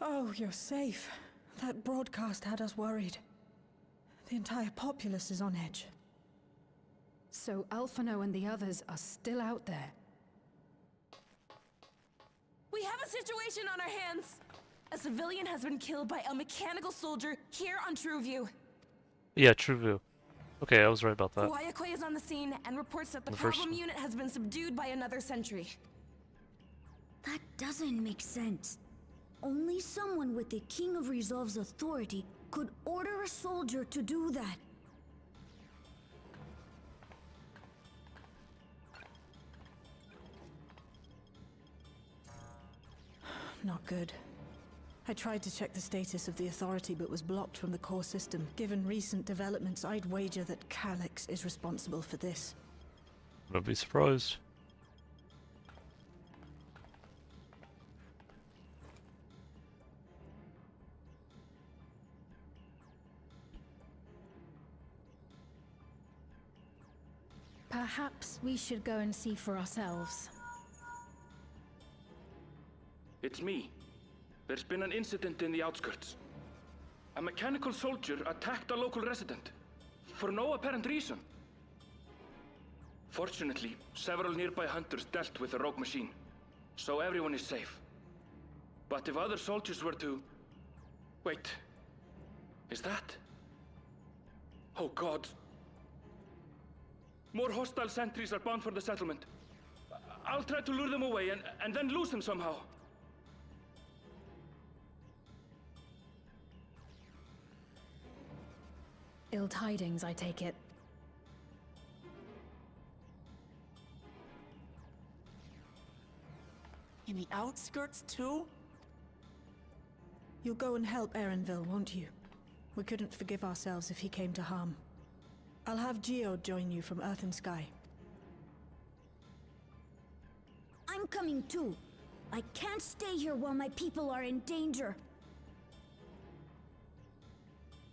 Speaker 5: Oh, you're safe. That broadcast had us worried. The entire populace is on edge.
Speaker 4: So Alphino and the others are still out there.
Speaker 21: We have a situation on our hands! A civilian has been killed by a mechanical soldier here on Trueview.
Speaker 1: Yeah, Trueview. Okay, I was right about that.
Speaker 21: Guayakwe is on the scene and reports that the
Speaker 1: The first
Speaker 21: problem
Speaker 1: one.
Speaker 21: unit has been subdued by another sentry.
Speaker 22: That doesn't make sense. Only someone with the King of Resolve's authority could order a soldier to do that.
Speaker 5: Not good. I tried to check the status of the authority but was blocked from the core system. Given recent developments, I'd wager that Calyx is responsible for this.
Speaker 1: Don't be surprised.
Speaker 11: Perhaps we should go and see for ourselves.
Speaker 23: It's me. There's been an incident in the outskirts. A mechanical soldier attacked a local resident, for no apparent reason. Fortunately, several nearby hunters dealt with the rogue machine, so everyone is safe. But if other soldiers were to... Wait. Is that... Oh God. More hostile sentries are bound for the settlement. I'll try to lure them away and then lose them somehow.
Speaker 11: Ill tidings, I take it.
Speaker 2: In the outskirts, too?
Speaker 5: You'll go and help Erenville, won't you? We couldn't forgive ourselves if he came to harm. I'll have Geode join you from Earth and Sky.
Speaker 22: I'm coming too. I can't stay here while my people are in danger.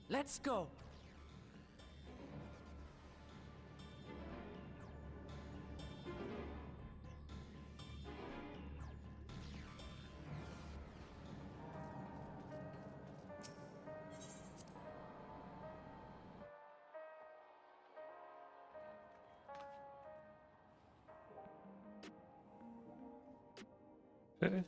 Speaker 2: Let's go.
Speaker 1: Okay.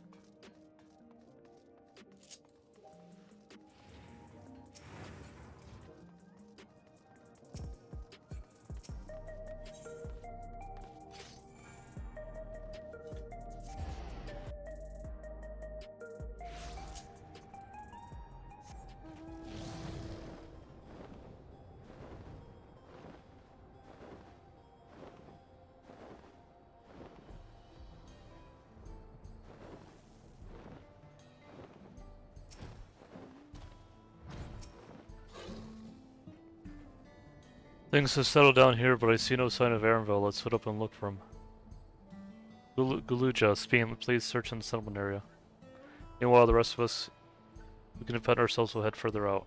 Speaker 1: Things have settled down here, but I see no sign of Erenville. Let's split up and look for him. Guluja, SphEEENnnEEEE, please search in the settlement area. Meanwhile, the rest of us who can defend ourselves will head further out.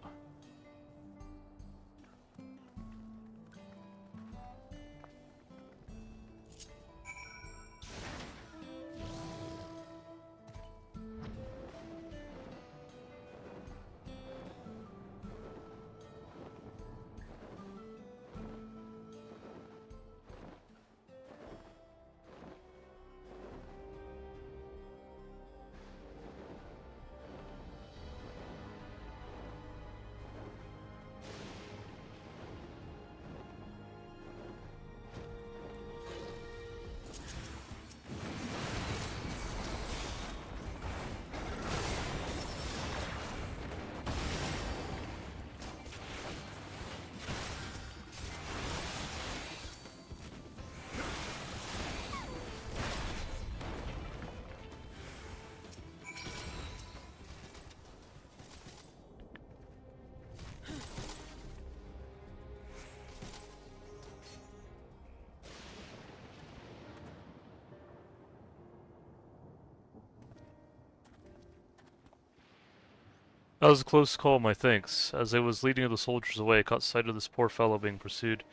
Speaker 1: That was a close call, my thanks. As I was leading the soldiers away, I caught sight of this poor fellow being pursued.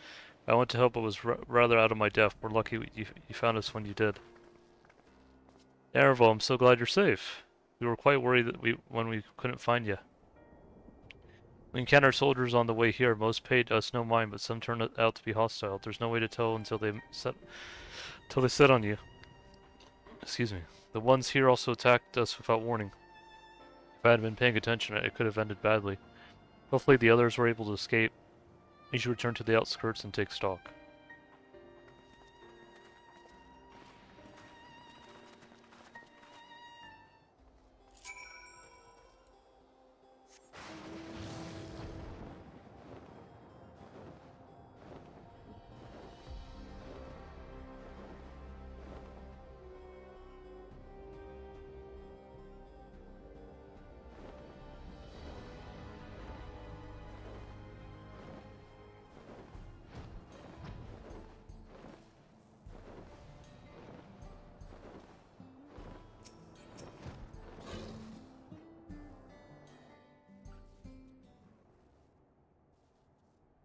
Speaker 1: I went to help, but was rather out of my depth. We're lucky you found us when you did. Erenville, I'm so glad you're safe. We were quite worried that when we couldn't find you. We encounter soldiers on the way here. Most paid us no mind, but some turn out to be hostile. There's no way to tell until they set on you. Excuse me. The ones here also attacked us without warning. If I hadn't been paying attention, it could have ended badly. Hopefully the others were able to escape. We should return to the outskirts and take stock.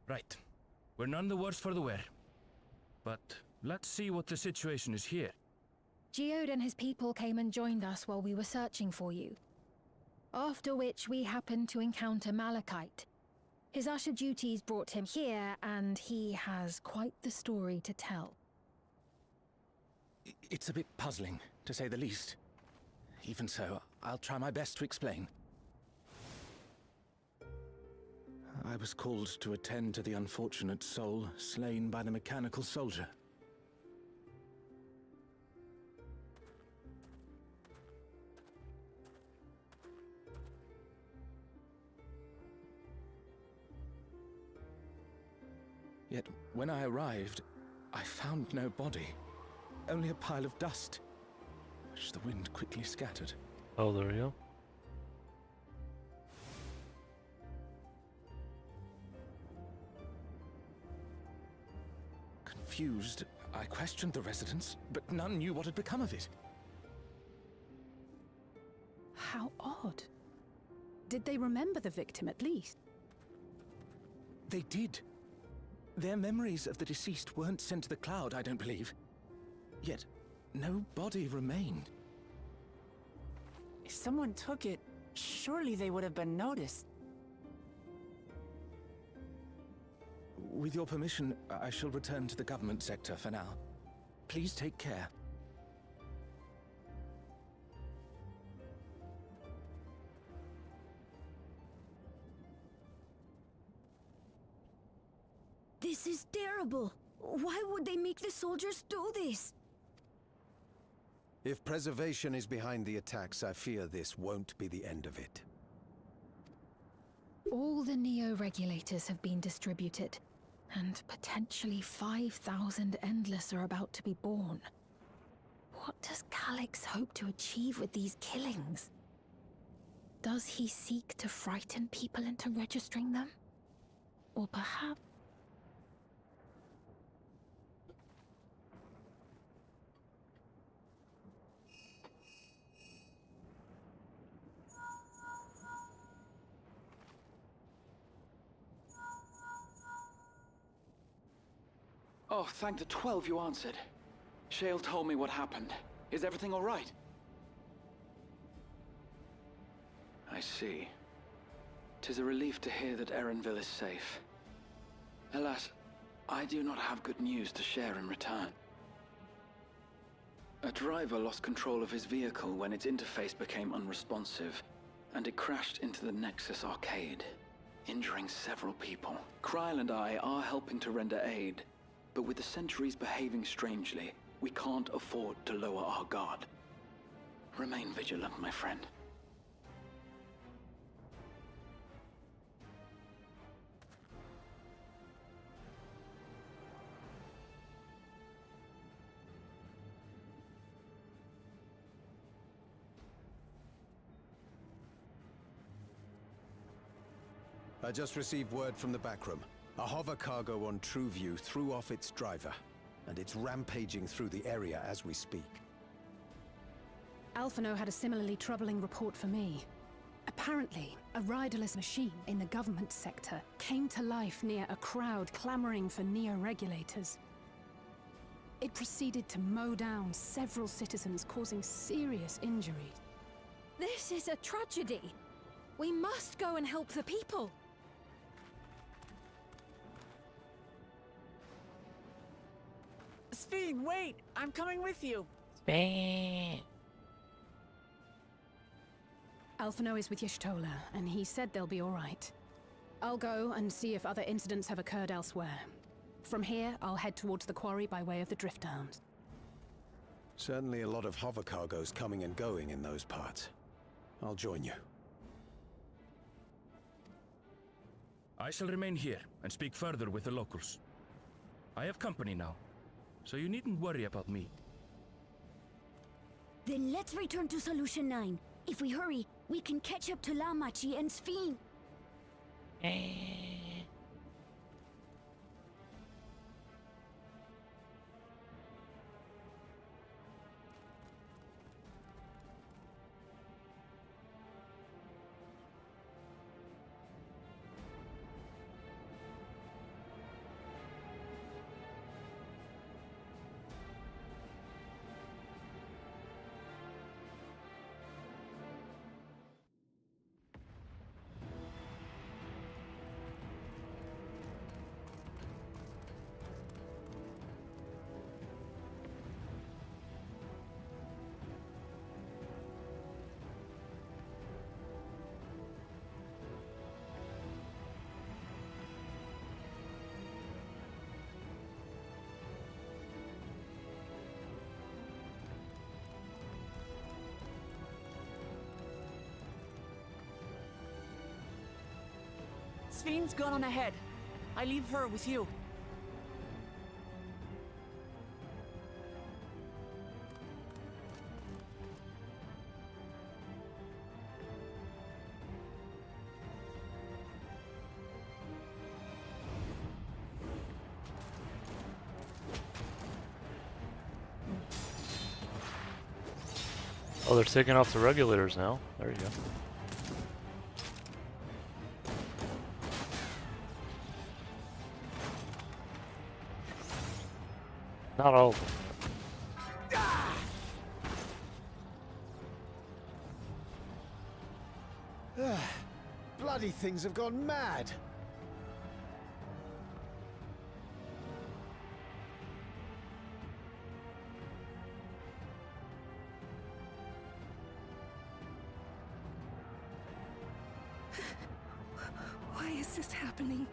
Speaker 23: Right. We're none the worse for the wear. But let's see what the situation is here.
Speaker 6: Geode and his people came and joined us while we were searching for you. After which we happened to encounter Malachite. His usher duties brought him here, and he has quite the story to tell.
Speaker 10: It's a bit puzzling, to say the least. Even so, I'll try my best to explain. I was called to attend to the unfortunate soul slain by the mechanical soldier. Yet, when I arrived, I found no body. Only a pile of dust, which the wind quickly scattered.
Speaker 1: Oh, there we go.
Speaker 10: Confused, I questioned the residents, but none knew what had become of it.
Speaker 4: How odd. Did they remember the victim at least?
Speaker 10: They did. Their memories of the deceased weren't sent to the cloud, I don't believe. Yet, no body remained.
Speaker 2: If someone took it, surely they would have been noticed.
Speaker 10: With your permission, I shall return to the government sector for now. Please take care.
Speaker 22: This is terrible. Why would they make the soldiers do this?
Speaker 8: If preservation is behind the attacks, I fear this won't be the end of it.
Speaker 6: All the Neo-regulators have been distributed, and potentially 5,000 Endless are about to be born. What does Calyx hope to achieve with these killings? Does he seek to frighten people into registering them? Or perhaps...
Speaker 12: Oh, thank the 12 you answered. Shale told me what happened. Is everything all right? I see. 'Tis a relief to hear that Erenville is safe. Alas, I do not have good news to share in return. A driver lost control of his vehicle when its interface became unresponsive, and it crashed into the Nexus arcade, injuring several people. Kryl and I are helping to render aid, but with the Sentries behaving strangely, we can't afford to lower our guard. Remain vigilant, my friend.
Speaker 8: I just received word from the backroom. A hover cargo on TrueView threw off its driver, and it's rampaging through the area as we speak.
Speaker 4: Alphino had a similarly troubling report for me. Apparently, a riderless machine in the government sector came to life near a crowd clamoring for Neo-regulators. It proceeded to mow down several citizens, causing serious injuries.
Speaker 6: This is a tragedy. We must go and help the people.
Speaker 2: SphEEEN, wait! I'm coming with you.
Speaker 4: Alphino is with Y'shtola, and he said they'll be all right. I'll go and see if other incidents have occurred elsewhere. From here, I'll head towards the quarry by way of the Drift Downs.
Speaker 8: Certainly a lot of hover cargoes coming and going in those parts. I'll join you.
Speaker 23: I shall remain here and speak further with the locals. I have company now, so you needn't worry about me.
Speaker 22: Then let's return to Solution 9. If we hurry, we can catch up to Lamachi and SphEEEN.
Speaker 2: SphEEEN's gone on ahead. I leave her with you.
Speaker 1: Oh, they're taking off the regulators now. There you go. Not all of them.
Speaker 20: Bloody things have gone mad.
Speaker 11: Why is this happening?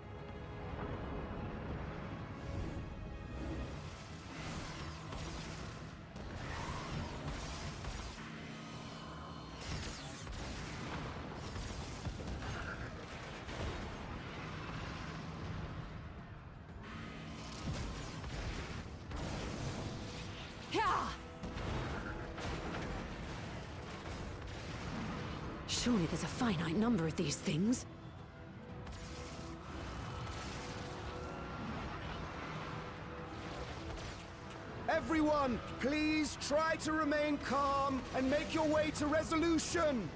Speaker 3: Surely there's a finite number of these things.
Speaker 20: Everyone, please try to remain calm and make your way to resolution.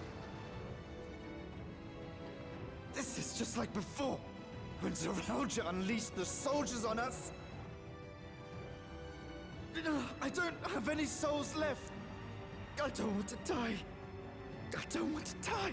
Speaker 20: This is just like before, when Zeralja unleashed the soldiers on us. I don't have any souls left. I don't want to die. I don't want to die.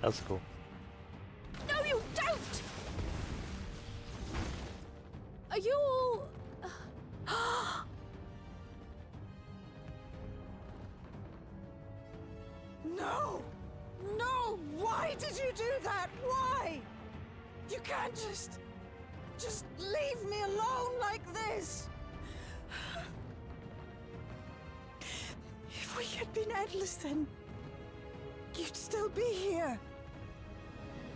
Speaker 1: That's cool.
Speaker 11: No, you don't! Are you all...
Speaker 5: No! No! Why did you do that? Why? You can't just leave me alone like this! If we had been endless, then you'd still be here.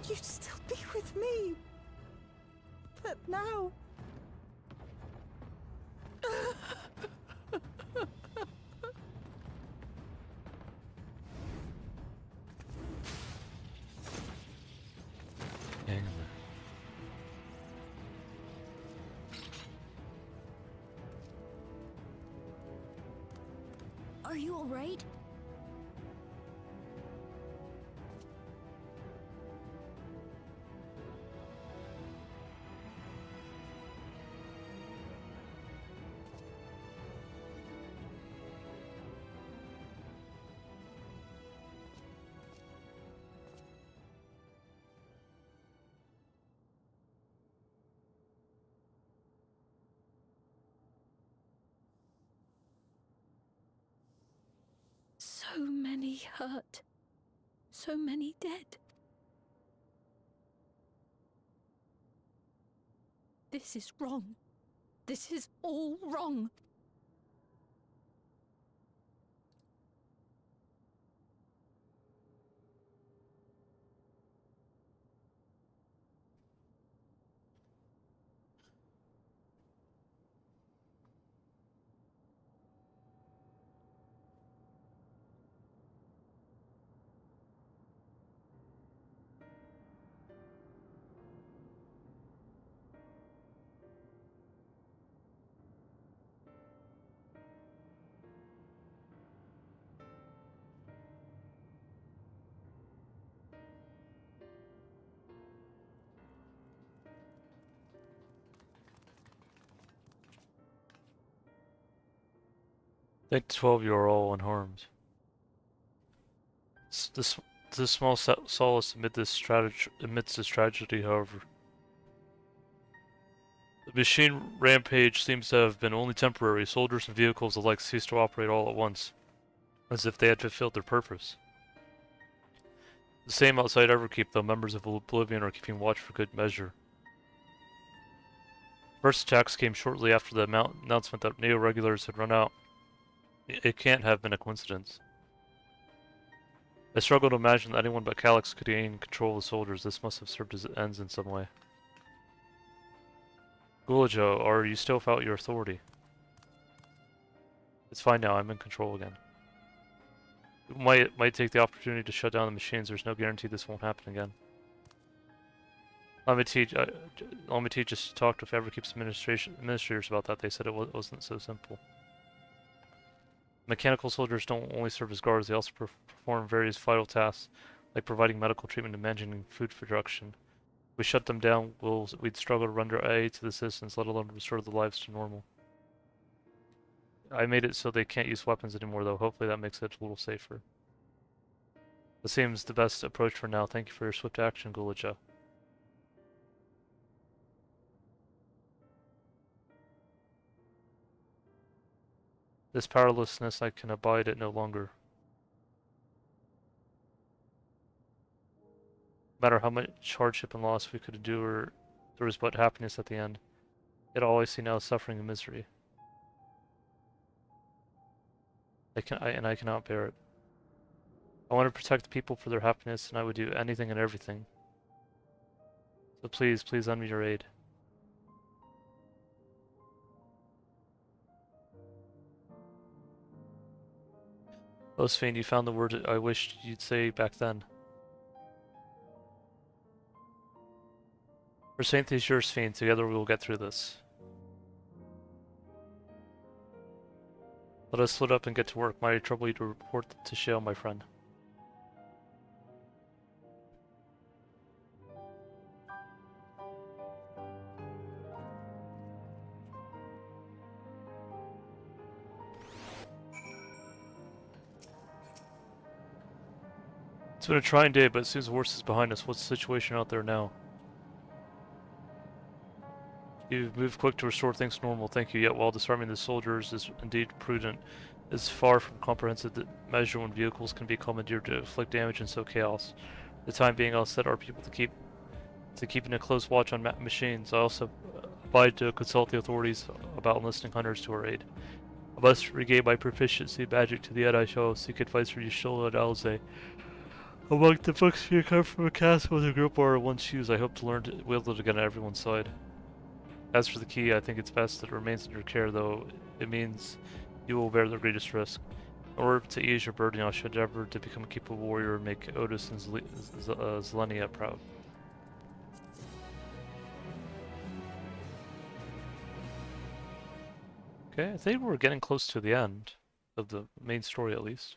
Speaker 5: You'd still be with me. But now...
Speaker 22: Are you alright?
Speaker 11: So many hurt. So many dead. This is wrong. This is all wrong.
Speaker 1: Thank the 12 you are all unharmed. This small solace amidst this tragedy, however. The machine rampage seems to have been only temporary. Soldiers and vehicles alike ceased to operate all at once, as if they had fulfilled their purpose. The same outside Everkeep, though members of Oblivion are keeping watch for good measure. First attacks came shortly after the announcement that Neo-Regulars had run out. It can't have been a coincidence. I struggle to imagine that anyone but Calyx could gain control of the soldiers. This must have served as ends in some way. Gulajo, are you still without your authority? It's fine now, I'm in control again. Might take the opportunity to shut down the machines. There's no guarantee this won't happen again. Let me just talked with Everkeep's administrators about that. They said it wasn't so simple. Mechanical soldiers don't only serve as guards, they also perform various vital tasks, like providing medical treatment and managing food production. If we shut them down, we'd struggle to render aid to the citizens, let alone restore their lives to normal. I made it so they can't use weapons anymore, though. Hopefully that makes it a little safer. That seems the best approach for now. Thank you for your swift action, Gulaja. This powerlessness, I can abide it no longer. No matter how much hardship and loss we could endure, there was but happiness at the end. Yet all I see now is suffering and misery. I cannot bear it. I want to protect the people for their happiness, and I would do anything and everything. So please lend me your aid. Oh, SphEEEN, you found the word I wished you'd say back then. For Saint is yours, SphEEEN. Together we will get through this. Let us split up and get to work. Might I trouble you to report to Shale, my friend. It's been a trying day, but it seems the worst is behind us. What's the situation out there now? You've moved quick to restore things to normal, thank you. Yet while disarming the soldiers is indeed prudent, it's far from comprehensive measure when vehicles can be commandeered to inflict damage and sow chaos. For the time being, I'll set our people to keeping a close watch on machines. I also abide to consult the authorities about enlisting hunters to our aid. I must regain my proficiency magic to the end. I shall seek advice from Y'shtola and Alze. Among the books you come from a castle with a group or one's shoes, I hope to learn to wield it again at everyone's side. As for the key, I think it's best that it remains in your care, though it means you will bear the greatest risk. In order to ease your burden, I should endeavor to become a capable warrior and make Otis and Zelenia proud. Okay, I think we're getting close to the end of the main story at least.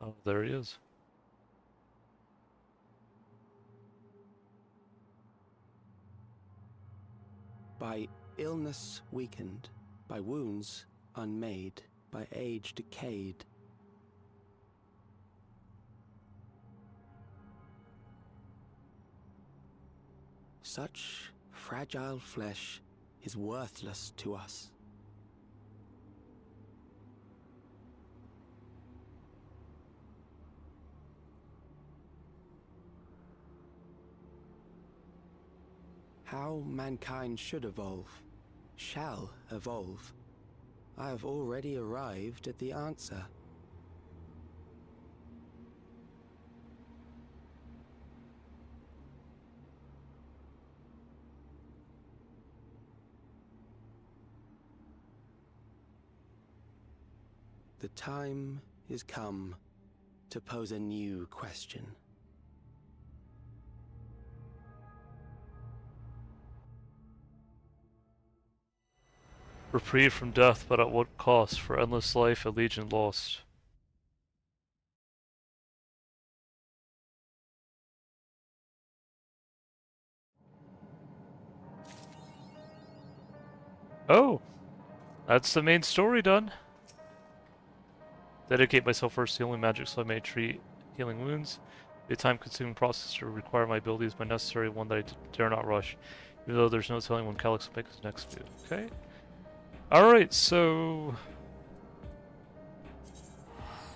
Speaker 1: Oh, there he is.
Speaker 20: By illness weakened, by wounds unmade, by age decayed. Such fragile flesh is worthless to us. How mankind should evolve, shall evolve. I have already arrived at the answer. The time is come to pose a new question.
Speaker 1: Reprieve from death, but at what cost? For endless life, a legion lost. Oh! That's the main story done. Dedicate myself first to healing magic so I may treat healing wounds. Be a time-consuming process to require my abilities, but necessary one that I dare not rush, even though there's no telling when Calyx will make his next move. Okay. Alright, so...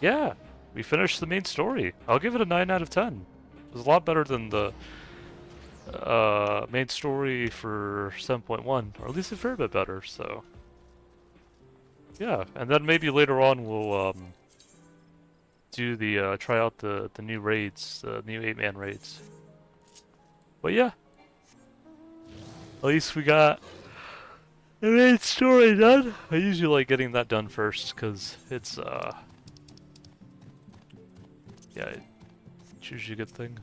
Speaker 1: yeah, we finished the main story. I'll give it a 9 out of 10. It was a lot better than the main story for 7.1, or at least a fair bit better, so... yeah, and then maybe later on we'll do the try out the new raids, the new 8-man raids. But yeah, at least we got the main story done. I usually like getting that done first because it's yeah, it's usually a good thing.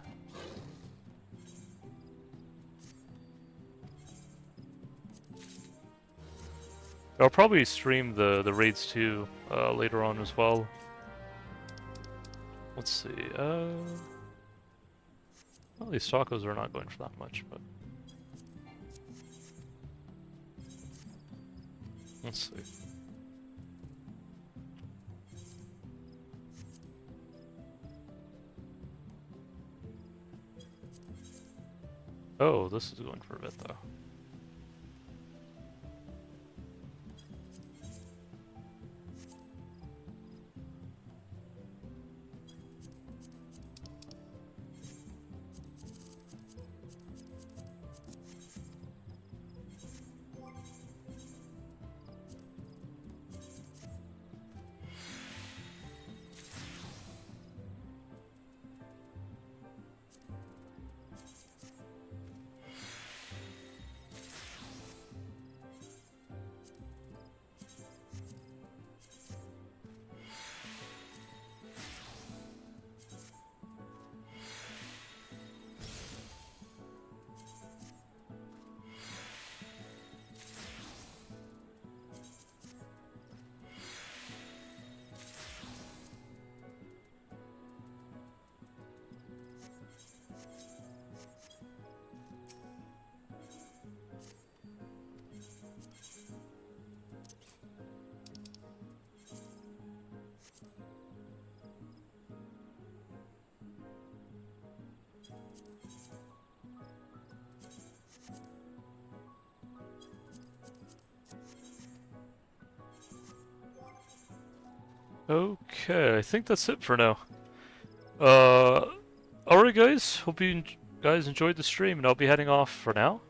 Speaker 1: I'll probably stream the raids too later on as well. Let's see. Well, these tacos are not going for that much, but let's see. Oh, this is going for a bit though. Okay, I think that's it for now. Alright guys, hope you guys enjoyed the stream, and I'll be heading off for now.